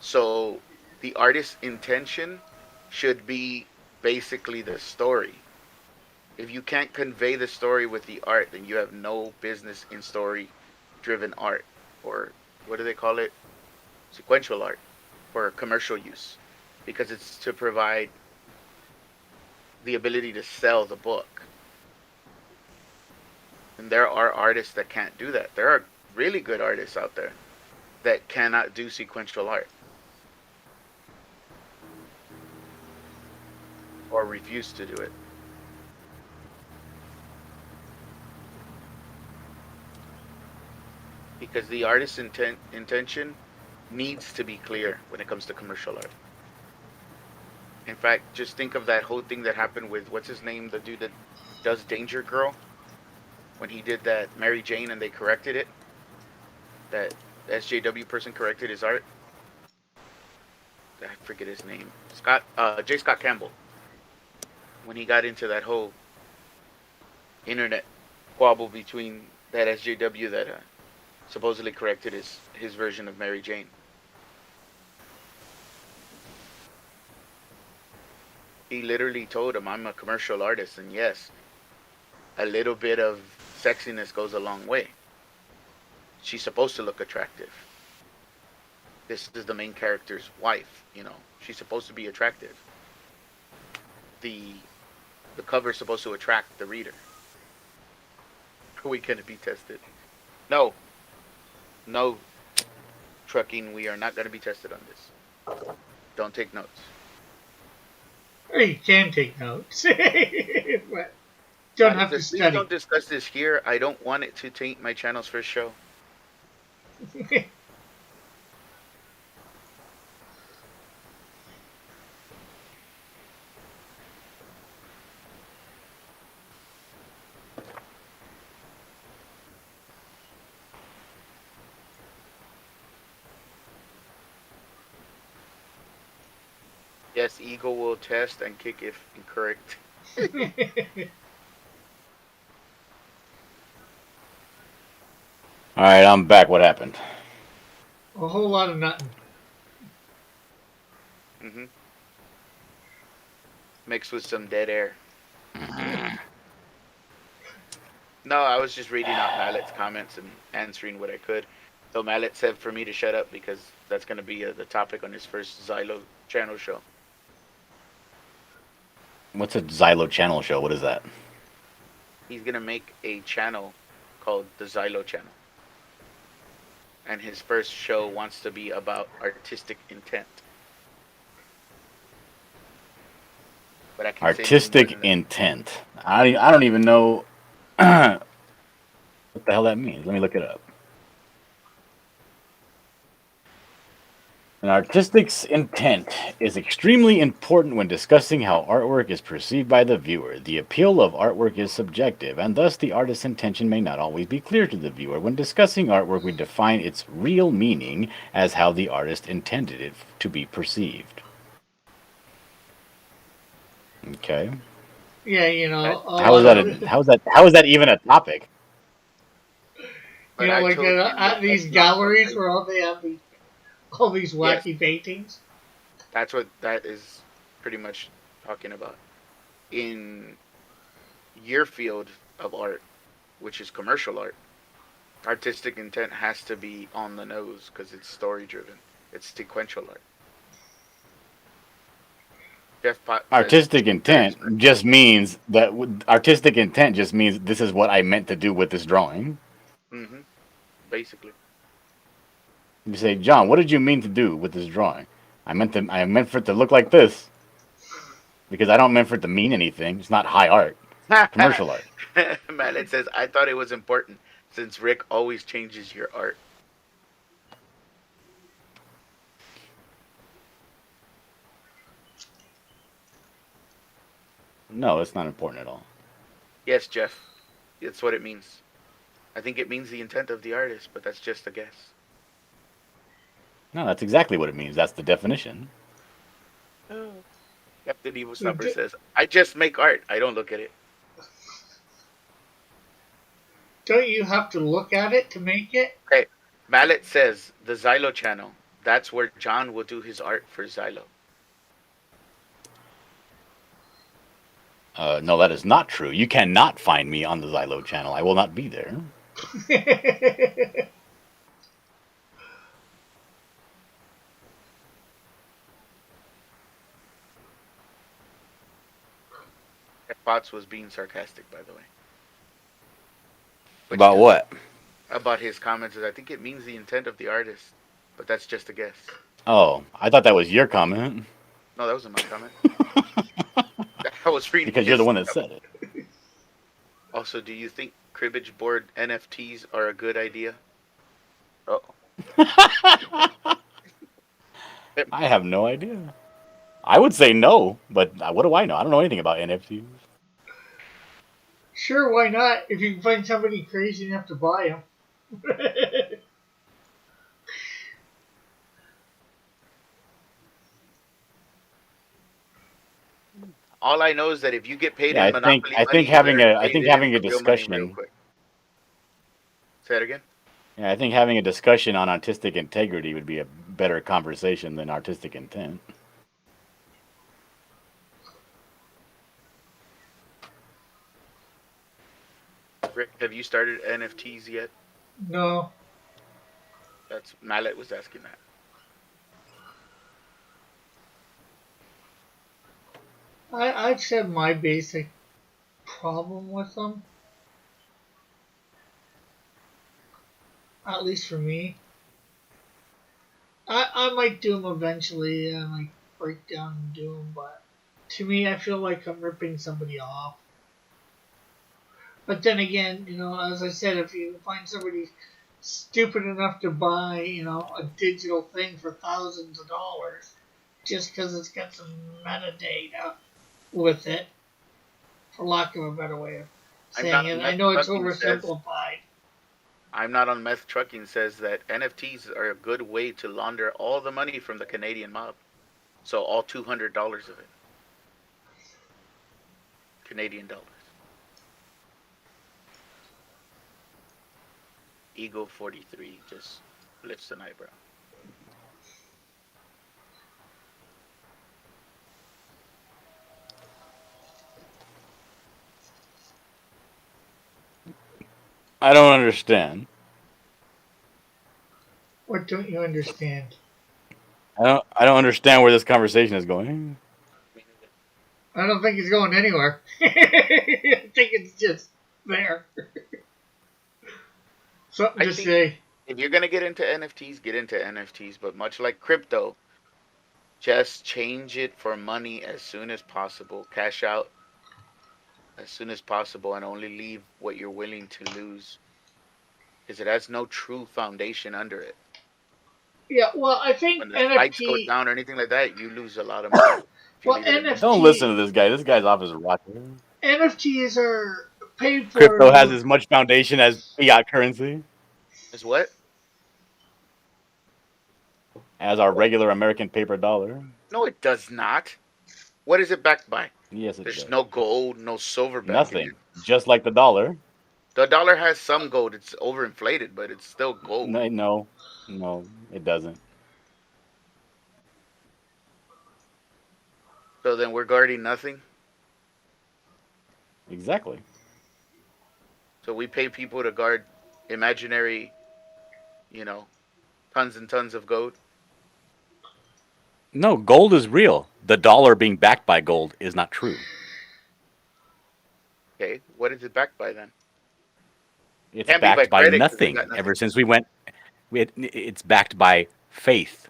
A: So the artist's intention should be basically the story. If you can't convey the story with the art, then you have no business in story driven art, or what do they call it? Sequential art for commercial use, because it's to provide the ability to sell the book. And there are artists that can't do that. There are really good artists out there that cannot do sequential art or refuse to do it. Because the artist's intention needs to be clear when it comes to commercial art. In fact, just think of that whole thing that happened with what's his name, the dude that does Danger Girl, when he did that Mary Jane and they corrected it. That SJW person corrected his art. I forget his name, J. Scott Campbell, when he got into that whole internet squabble between that SJW that supposedly corrected his version of Mary Jane. He literally told him, "I'm a commercial artist, and yes, a little bit of sexiness goes a long way. She's supposed to look attractive. This is the main character's wife, you know. She's supposed to be attractive. The the cover's supposed to attract the reader. Are we gonna be tested? No, no, trucking. We are not gonna be tested on this. Don't take notes.
D: Or you can take notes, but don't have to
A: Please
D: study.
A: don't discuss this here. I don't want it to taint my channel's first show. Yes, Eagle will test and kick if incorrect.
E: All right, I'm back. What happened?
D: A whole lot of nothing.
A: Mm-hmm. Mixed with some dead air. No, I was just reading out Mallet's comments and answering what I could. So Mallet said for me to shut up because that's going to be the topic on his first Xylo channel show.
E: What's a Xylo channel show? What is that?
A: He's going to make a channel called the Xylo channel. And his first show wants to be about artistic intent. But I can
E: Artistic intent. I don't even know what the hell that means. Let me look it up. An artistic's intent is extremely important when discussing how artwork is perceived by the viewer. The appeal of artwork is subjective, and thus the artist's intention may not always be clear to the viewer. When discussing artwork, we define its real meaning as how the artist intended it to be perceived. Okay.
D: Yeah, you know,
E: How is that even a topic?
D: you know, like at these galleries where all they have all these wacky paintings.
A: That's what that is pretty much talking about. In your field of art, which is commercial art, artistic intent has to be on the nose because it's story driven. It's sequential art. Jeff Pot
E: Artistic intent just means that artistic intent just means this is what I meant to do with this drawing.
A: Mm-hmm. Basically.
E: You say, John, what did you mean to do with this drawing? I meant for it to look like this because I don't meant for it to mean anything. It's not high art, commercial art.
A: Man, it says I thought it was important since Rick always changes your art.
E: No, it's not important at all.
A: Yes, Jeff. That's what it means. I think it means the intent of the artist, but that's just a guess.
E: No, that's exactly what it means. That's the definition.
A: Captain Evil Stumper says, I just make art. I don't look at it.
D: Don't you have to look at it to make it?
A: Okay. Mallet says, the Xylo channel. That's where John will do his art for Xylo.
E: No, that is not true. You cannot find me on the Xylo channel. I will not be there.
A: Potts was being sarcastic, by the way.
E: About what?
A: About his comments. I think it means the intent of the artist, but that's just a guess.
E: Oh, I thought that was your comment.
A: No, that wasn't my comment. I was reading
E: because you're the one that said it.
A: Also, do you think cribbage board NFTs are a good idea? Oh.
E: I have no idea. I would say no, but what do I know? I don't know anything about NFTs.
D: Sure, why not? If you can find somebody crazy enough to buy them.
A: All I know is that if you get paid
E: Yeah,
A: in
E: I think
A: Monopoly
E: I think
A: money,
E: having
A: they're
E: a I
A: paid
E: think
A: in
E: having a
A: real money real
E: discussion.
A: quick. Say it again.
E: Yeah, I think having a discussion on artistic integrity would be a better conversation than artistic intent.
A: Rick, have you started NFTs yet?
D: No,
A: That's Mallet was asking that.
D: I've said my basic problem with them, at least for me. I might do them eventually. I might break down and do them, but to me, I feel like I'm ripping somebody off. But then again, as I said, if you find somebody stupid enough to buy, a digital thing for thousands of dollars, just because it's got some metadata with it, for lack of a better way of
A: I'm not
D: saying
A: on
D: it. I
A: meth
D: know it's
A: trucking says
D: oversimplified.
A: I'm not on meth trucking says that NFTs are a good way to launder all the money from the Canadian mob. So all $200 of it, Canadian dollars. Eagle 43 just lifts an eyebrow.
E: I don't understand.
D: What don't you understand?
E: I don't understand where this conversation is going.
D: I don't think it's going anywhere. I think it's just there. Something
A: I
D: to
A: think
D: say.
A: if you're gonna get into NFTs, get into NFTs. But much like crypto, just change it for money as soon as possible. Cash out as soon as possible, and only leave what you're willing to lose, because it has no true foundation under it.
D: Yeah, well, I think
A: When the spikes go
D: NFT.
A: down or anything like that, you lose a lot of money if you
D: Well,
A: leave it in there.
E: Don't listen
D: NFT
E: to this guy. This guy's off his rocker.
D: NFTs are paid for.
E: Crypto has as much foundation as fiat currency,
A: Is what?
E: as our regular American paper dollar.
A: No, it does not. What is it backed by?
E: Yes, it
A: There's
E: does.
A: no gold, no silver backing it.
E: Nothing. Just like the dollar.
A: The dollar has some gold. It's overinflated, but it's still gold.
E: No, no, no, it doesn't.
A: So then we're guarding nothing.
E: Exactly.
A: So we pay people to guard imaginary, you know, tons and tons of gold.
E: No, gold is real. The dollar being backed by gold is not true.
A: Okay, what is it backed by then?
E: It's
A: Can't be by
E: backed by
A: credit because they
E: nothing.
A: got
E: Ever
A: nothing.
E: since we went, it's backed by faith.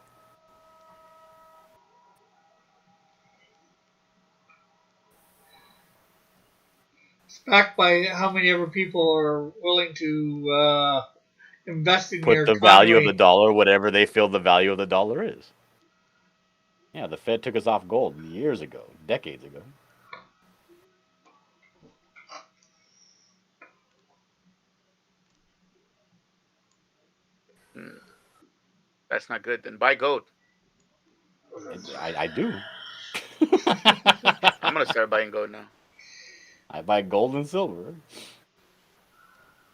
D: It's backed by how many ever people are willing to invest in
E: Put
D: your
E: the value of the
D: economy.
E: dollar, whatever they feel the value of the dollar is. Yeah, the Fed took us off gold years ago, decades ago.
A: Hmm, that's not good. Then buy gold.
E: I do.
A: I'm gonna start buying gold now.
E: I buy gold and silver.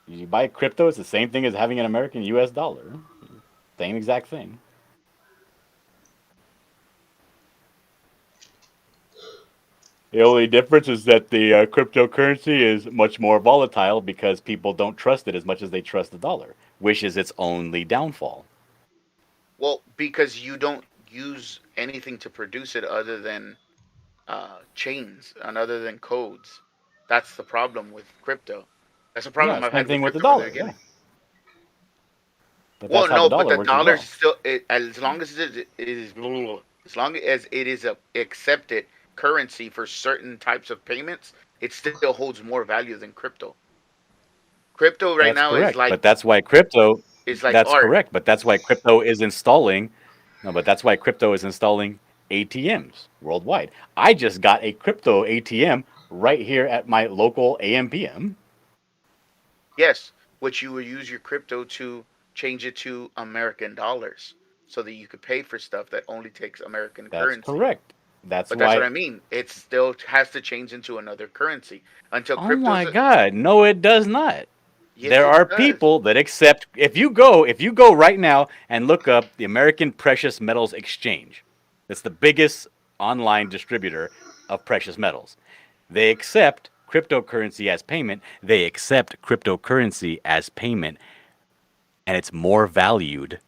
E: You buy crypto, it's the same thing as having an American US dollar. Same exact thing. The only difference is that the cryptocurrency is much more volatile because people don't trust it as much as they trust the dollar, which is its only downfall.
A: Well, because you don't use anything to produce it other than chains and other than codes. That's the problem with crypto. That's the
E: Yeah,
A: problem I've
E: same
A: had with
E: thing with the
A: crypto from the
E: dollar. Yeah,
A: beginning.
E: but
A: Well,
E: that's how the
A: no, but
E: dollar
A: the
E: works as
A: dollar
E: well.
A: still, as long as it is, as long as it is a accepted currency for certain types of payments, it still holds more value than crypto. Crypto right
E: That's
A: now is
E: correct.
A: like
E: But that's why crypto.
A: is like
E: That's
A: art.
E: correct. But that's why crypto is installing. No, but that's why crypto is installing ATMs worldwide. I just got a crypto ATM right here at my local AMPM.
A: Yes, which you would use your crypto to change it to American dollars so that you could pay for stuff that only takes American
E: That's
A: currency.
E: correct. That's
A: But that's what
E: why.
A: I mean. It still has to change into another currency until
E: Oh
A: crypto's.
E: my God! No, it does not.
A: Yes,
E: There
A: it
E: are
A: does.
E: people that accept. If you go right now and look up the American Precious Metals Exchange, that's the biggest online distributor of precious metals. They accept cryptocurrency as payment. They accept cryptocurrency as payment, and it's more valued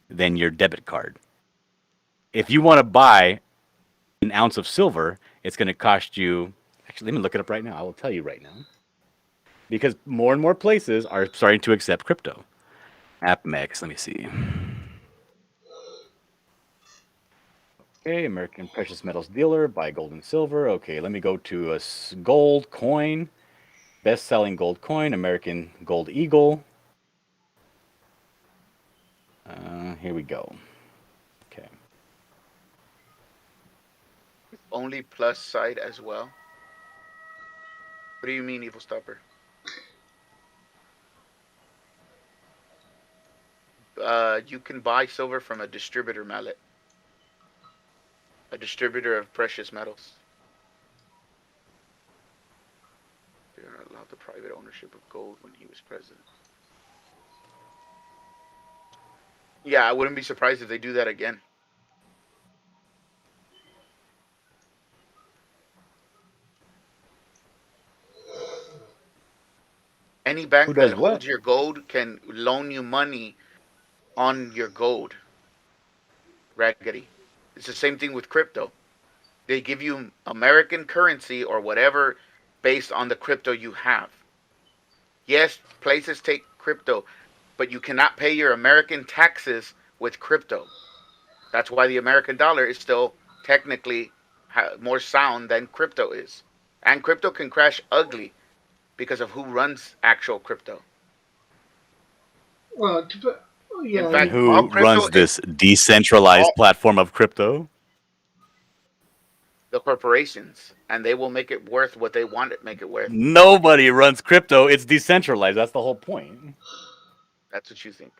E: than your debit card. If you want to buy an ounce of silver, it's going to cost you. Actually, let me look it up right now. I will tell you right now. Because more and more places are starting to accept crypto. AppMex, let me see. Okay, American Precious Metals Dealer, buy gold and silver. Okay, let me go to a gold coin. Best selling gold coin, American Gold Eagle. Here we go. Okay.
A: Only plus side as well. What do you mean, Evil Stopper? You can buy silver from a distributor mallet, a distributor of precious metals. They are not allowed the private ownership of gold when he was president. Yeah, I wouldn't be surprised if they do that again. Any
E: Who
A: bank that
E: does what?
A: holds your gold can loan you money on your gold. Raggedy. It's the same thing with crypto. They give you American currency or whatever based on the crypto you have. Yes, places take crypto, but you cannot pay your American taxes with crypto. That's why the American dollar is still technically more sound than crypto is. And crypto can crash ugly because of who runs actual crypto.
D: Well,
A: In
D: yeah,
E: And
A: fact, all
E: who
A: crypto
E: runs
A: is
E: this decentralized
A: all
E: platform of crypto?
A: the corporations, and they will make it worth what they want it to make it worth.
E: Nobody runs crypto. It's decentralized. That's the whole point.
A: That's what you think.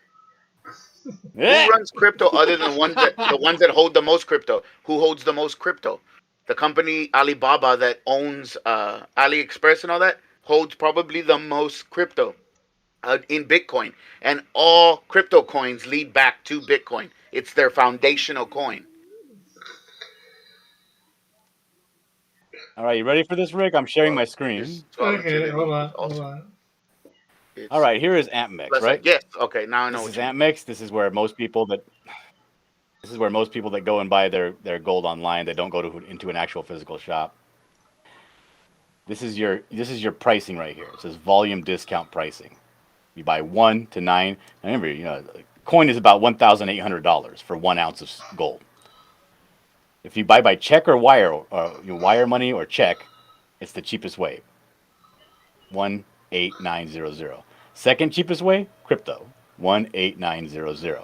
A: Who
E: Eh!
A: runs crypto other than the ones that hold the most crypto? Who holds the most crypto? The company Alibaba that owns AliExpress and all that holds probably the most crypto in Bitcoin, and all crypto coins lead back to Bitcoin. It's their foundational coin.
E: All right, you ready for this, Rick? I'm sharing
A: Well,
E: my
A: this
E: screen.
D: okay,
A: volatility
D: hold
A: is
D: on, hold
A: also
D: on.
E: All
A: it's
E: right, here is AmpMex,
A: plus
E: right?
A: yes. Okay, now I know
E: This
A: what
E: is
A: you mean.
E: AmpMex. This is where most people that go and buy their gold online, they don't go into an actual physical shop. This is your pricing right here. It says volume discount pricing. You buy 1 to 9. Remember, coin is about $1,800 for 1 ounce of gold. If you buy by check or wire, or wire money or check, it's the cheapest way. 18900. Second cheapest way, crypto. 18900.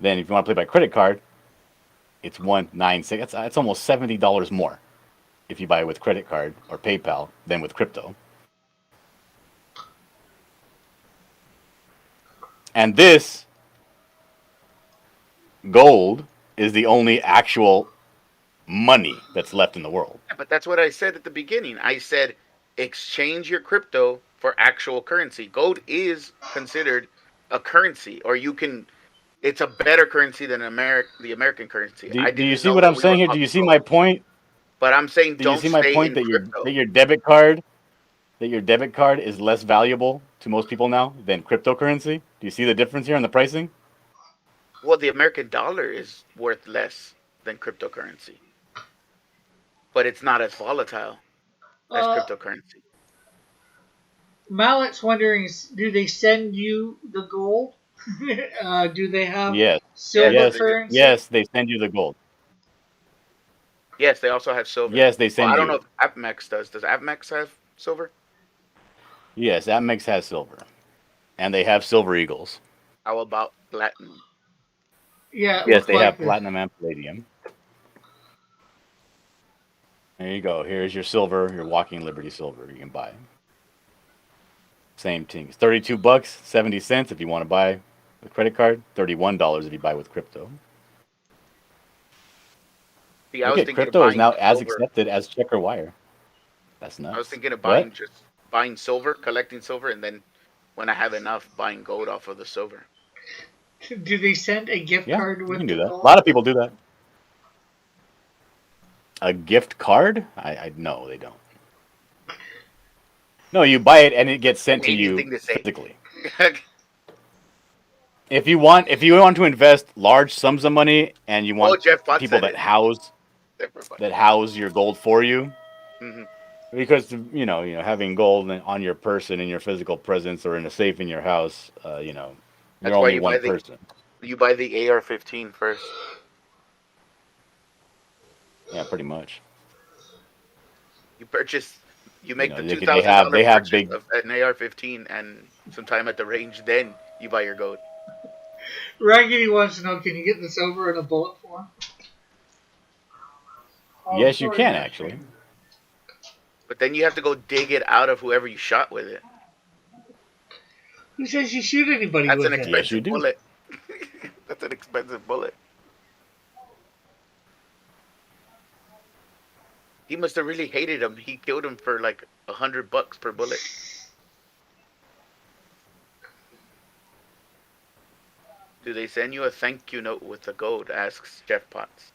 E: Then if you want to play by credit card, it's 196. That's almost $70 more if you buy it with credit card or PayPal than with crypto. And this gold is the only actual money that's left in the world.
A: Yeah, but that's what I said at the beginning. I said exchange your crypto for actual currency. Gold is considered a currency, or you can. It's a better currency than the American currency. I
E: Do you
A: didn't
E: see
A: know
E: what
A: that
E: I'm
A: we were
E: saying here? Do you
A: talking
E: see
A: gold,
E: my point?
A: but I'm saying
E: Do you
A: don't
E: see my
A: stay
E: point
A: in
E: that your
A: crypto.
E: that your debit card that your debit card is less valuable to most people now than cryptocurrency? Do you see the difference here in the pricing?
A: Well, the American dollar is worth less than cryptocurrency, but it's not as volatile as
D: Uh,
A: cryptocurrency.
D: Mallet's wondering, do they send you the gold? Do they have
E: Yes.
A: Yes,
D: silver
E: Yes.
A: they do.
D: currency?
E: Yes, they send you the gold.
A: Yes, they also have silver.
E: Yes, they
A: Well, I
E: send
A: don't know
E: you.
A: if AppMex does. Does AppMex have silver?
E: Yes, Amex has silver. And they have silver eagles.
A: How about platinum?
D: Yeah, it
E: Yes,
D: looks
E: they
D: like
E: have
D: this.
E: platinum and palladium. There you go. Here's your silver, your walking liberty silver you can buy. Same thing. It's 32 bucks, 70 cents if you want to buy with credit card, $31 if you buy with crypto.
A: See, I
E: Look
A: was
E: at
A: thinking of
E: crypto is
A: buying
E: now as
A: silver.
E: accepted as check or wire. That's
A: I was
E: nuts.
A: thinking of
E: What?
A: buying silver, collecting silver, and then when I have enough, buying gold off of the silver.
D: Do they send a gift
E: Yeah,
D: card
E: you
D: with
E: can
D: the
E: do that. A lot
D: gold?
E: of people do that. A gift card? I no, they don't. No, you buy it and it gets sent to
A: Canadian
E: you
A: thing to say.
E: physically. If you want to invest large sums of money and you
A: Oh,
E: want
A: Jeff Potts
E: people
A: said
E: that
A: it.
E: house
A: Everybody.
E: that house your gold for you,
A: Hmm.
E: because having gold on your person in your physical presence or in a safe in your house, you're
A: That's why
E: only one person.
A: you buy the AR-15 first.
E: Yeah, pretty much.
A: You purchase, you
E: You
A: make the
E: know,
A: two
E: they
A: thousand
E: have
A: dollar
E: they have
A: purchase
E: big.
A: of an AR-15, and sometime at the range, then you buy your gold.
D: Raggedy wants to know, can you get the silver in a bullet form? Oh,
E: Yes, you
D: sorry,
E: can
D: my
E: actually.
D: friend.
A: But then you have to go dig it out of whoever you shot with it.
D: Who says you shoot anybody
A: That's an
D: with it?
E: Yes, you
A: expensive
E: do.
A: bullet. That's an expensive bullet. He must have really hated him. He killed him for like $100 per bullet. Do they send you a thank you note with the gold? Asks Jeff Potts.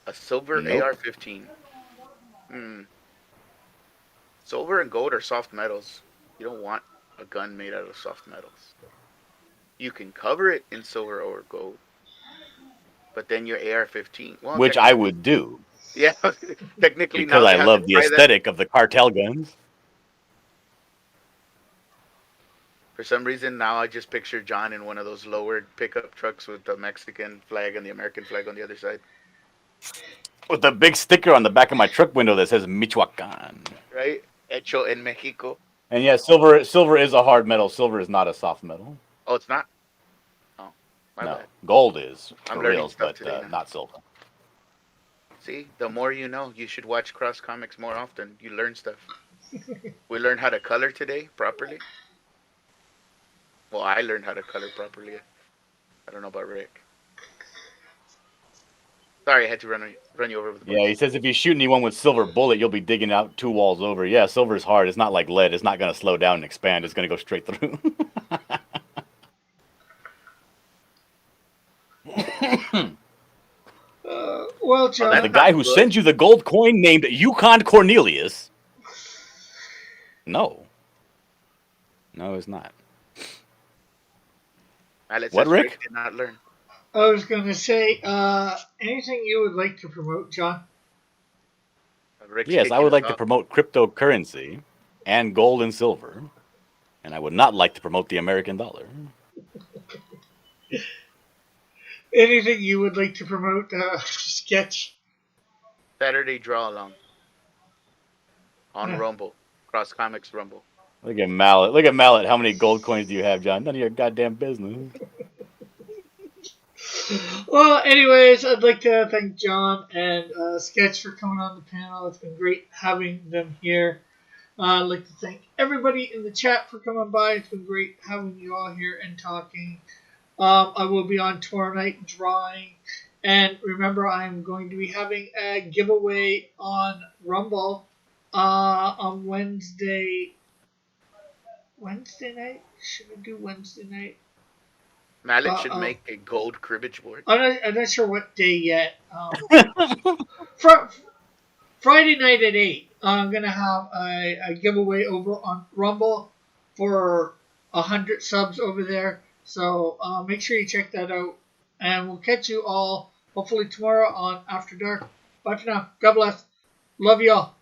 A: A silver
E: Nope.
A: AR-15. Hmm. Silver and gold are soft metals. You don't want a gun made out of soft metals. You can cover it in silver or gold, but then your AR-15. Well,
E: Which I
A: technically,
E: would do
A: yeah. Technically,
E: because
A: now
E: I
A: you have to
E: love the
A: try that.
E: aesthetic of the cartel guns.
A: For some reason, now I just picture John in one of those lowered pickup trucks with the Mexican flag and the American flag on the other side.
E: With a big sticker on the back of my truck window that says Michoacan.
A: Right? Hecho en Mexico.
E: And yeah, silver is a hard metal. Silver is not a soft metal.
A: Oh, it's not? Oh, my
E: No,
A: bad.
E: gold is
A: I'm
E: for
A: learning
E: reals,
A: stuff
E: but
A: today now.
E: not silver.
A: See, the more you know, you should watch Cross Comics more often. You learn stuff. We learned how to color today properly. Well, I learned how to color properly. I don't know about Rick. Sorry, I had to run you over with the
E: Yeah,
A: bus.
E: he says if you shoot anyone with silver bullet, you'll be digging out 2 walls over. Yeah, silver's hard. It's not like lead. It's not going to slow down and expand. It's going to go straight through.
D: Well,
A: Oh,
E: Now,
A: that
E: the
D: John,
E: guy
A: sounds
E: who
A: good.
E: sends you the gold coin named Yukon Cornelius. No. No, it's not.
A: Alex
E: What,
A: says Rick
E: Rick?
A: did not learn.
D: I was going to say, anything you would like to promote, John?
A: Rick's
E: Yes, I
A: kicking
E: would
A: us
E: like to
A: off.
E: promote cryptocurrency and gold and silver. And I would not like to promote the American dollar.
D: Anything you would like to promote, Sketch?
A: Saturday draw along on
D: Uh,
A: Rumble. Cross Comics Rumble.
E: Look at Mallet. Look at Mallet. How many gold coins do you have, John? None of your goddamn business.
D: Well, anyways, I'd like to thank John and Sketch for coming on the panel. It's been great having them here. I'd like to thank everybody in the chat for coming by. It's been great having you all here and talking. I will be on tour night drawing. And remember, I'm going to be having a giveaway on Rumble on Wednesday. Wednesday night? Should I do Wednesday night?
A: Mallet
D: Uh,
A: should
D: uh,
A: make a gold cribbage board.
D: I'm not sure what day yet. Fr- Friday night at 8, I'm going to have a giveaway over on Rumble for 100 subs over there. So make sure you check that out. And we'll catch you all hopefully tomorrow on After Dark. Bye for now. God bless. Love you all.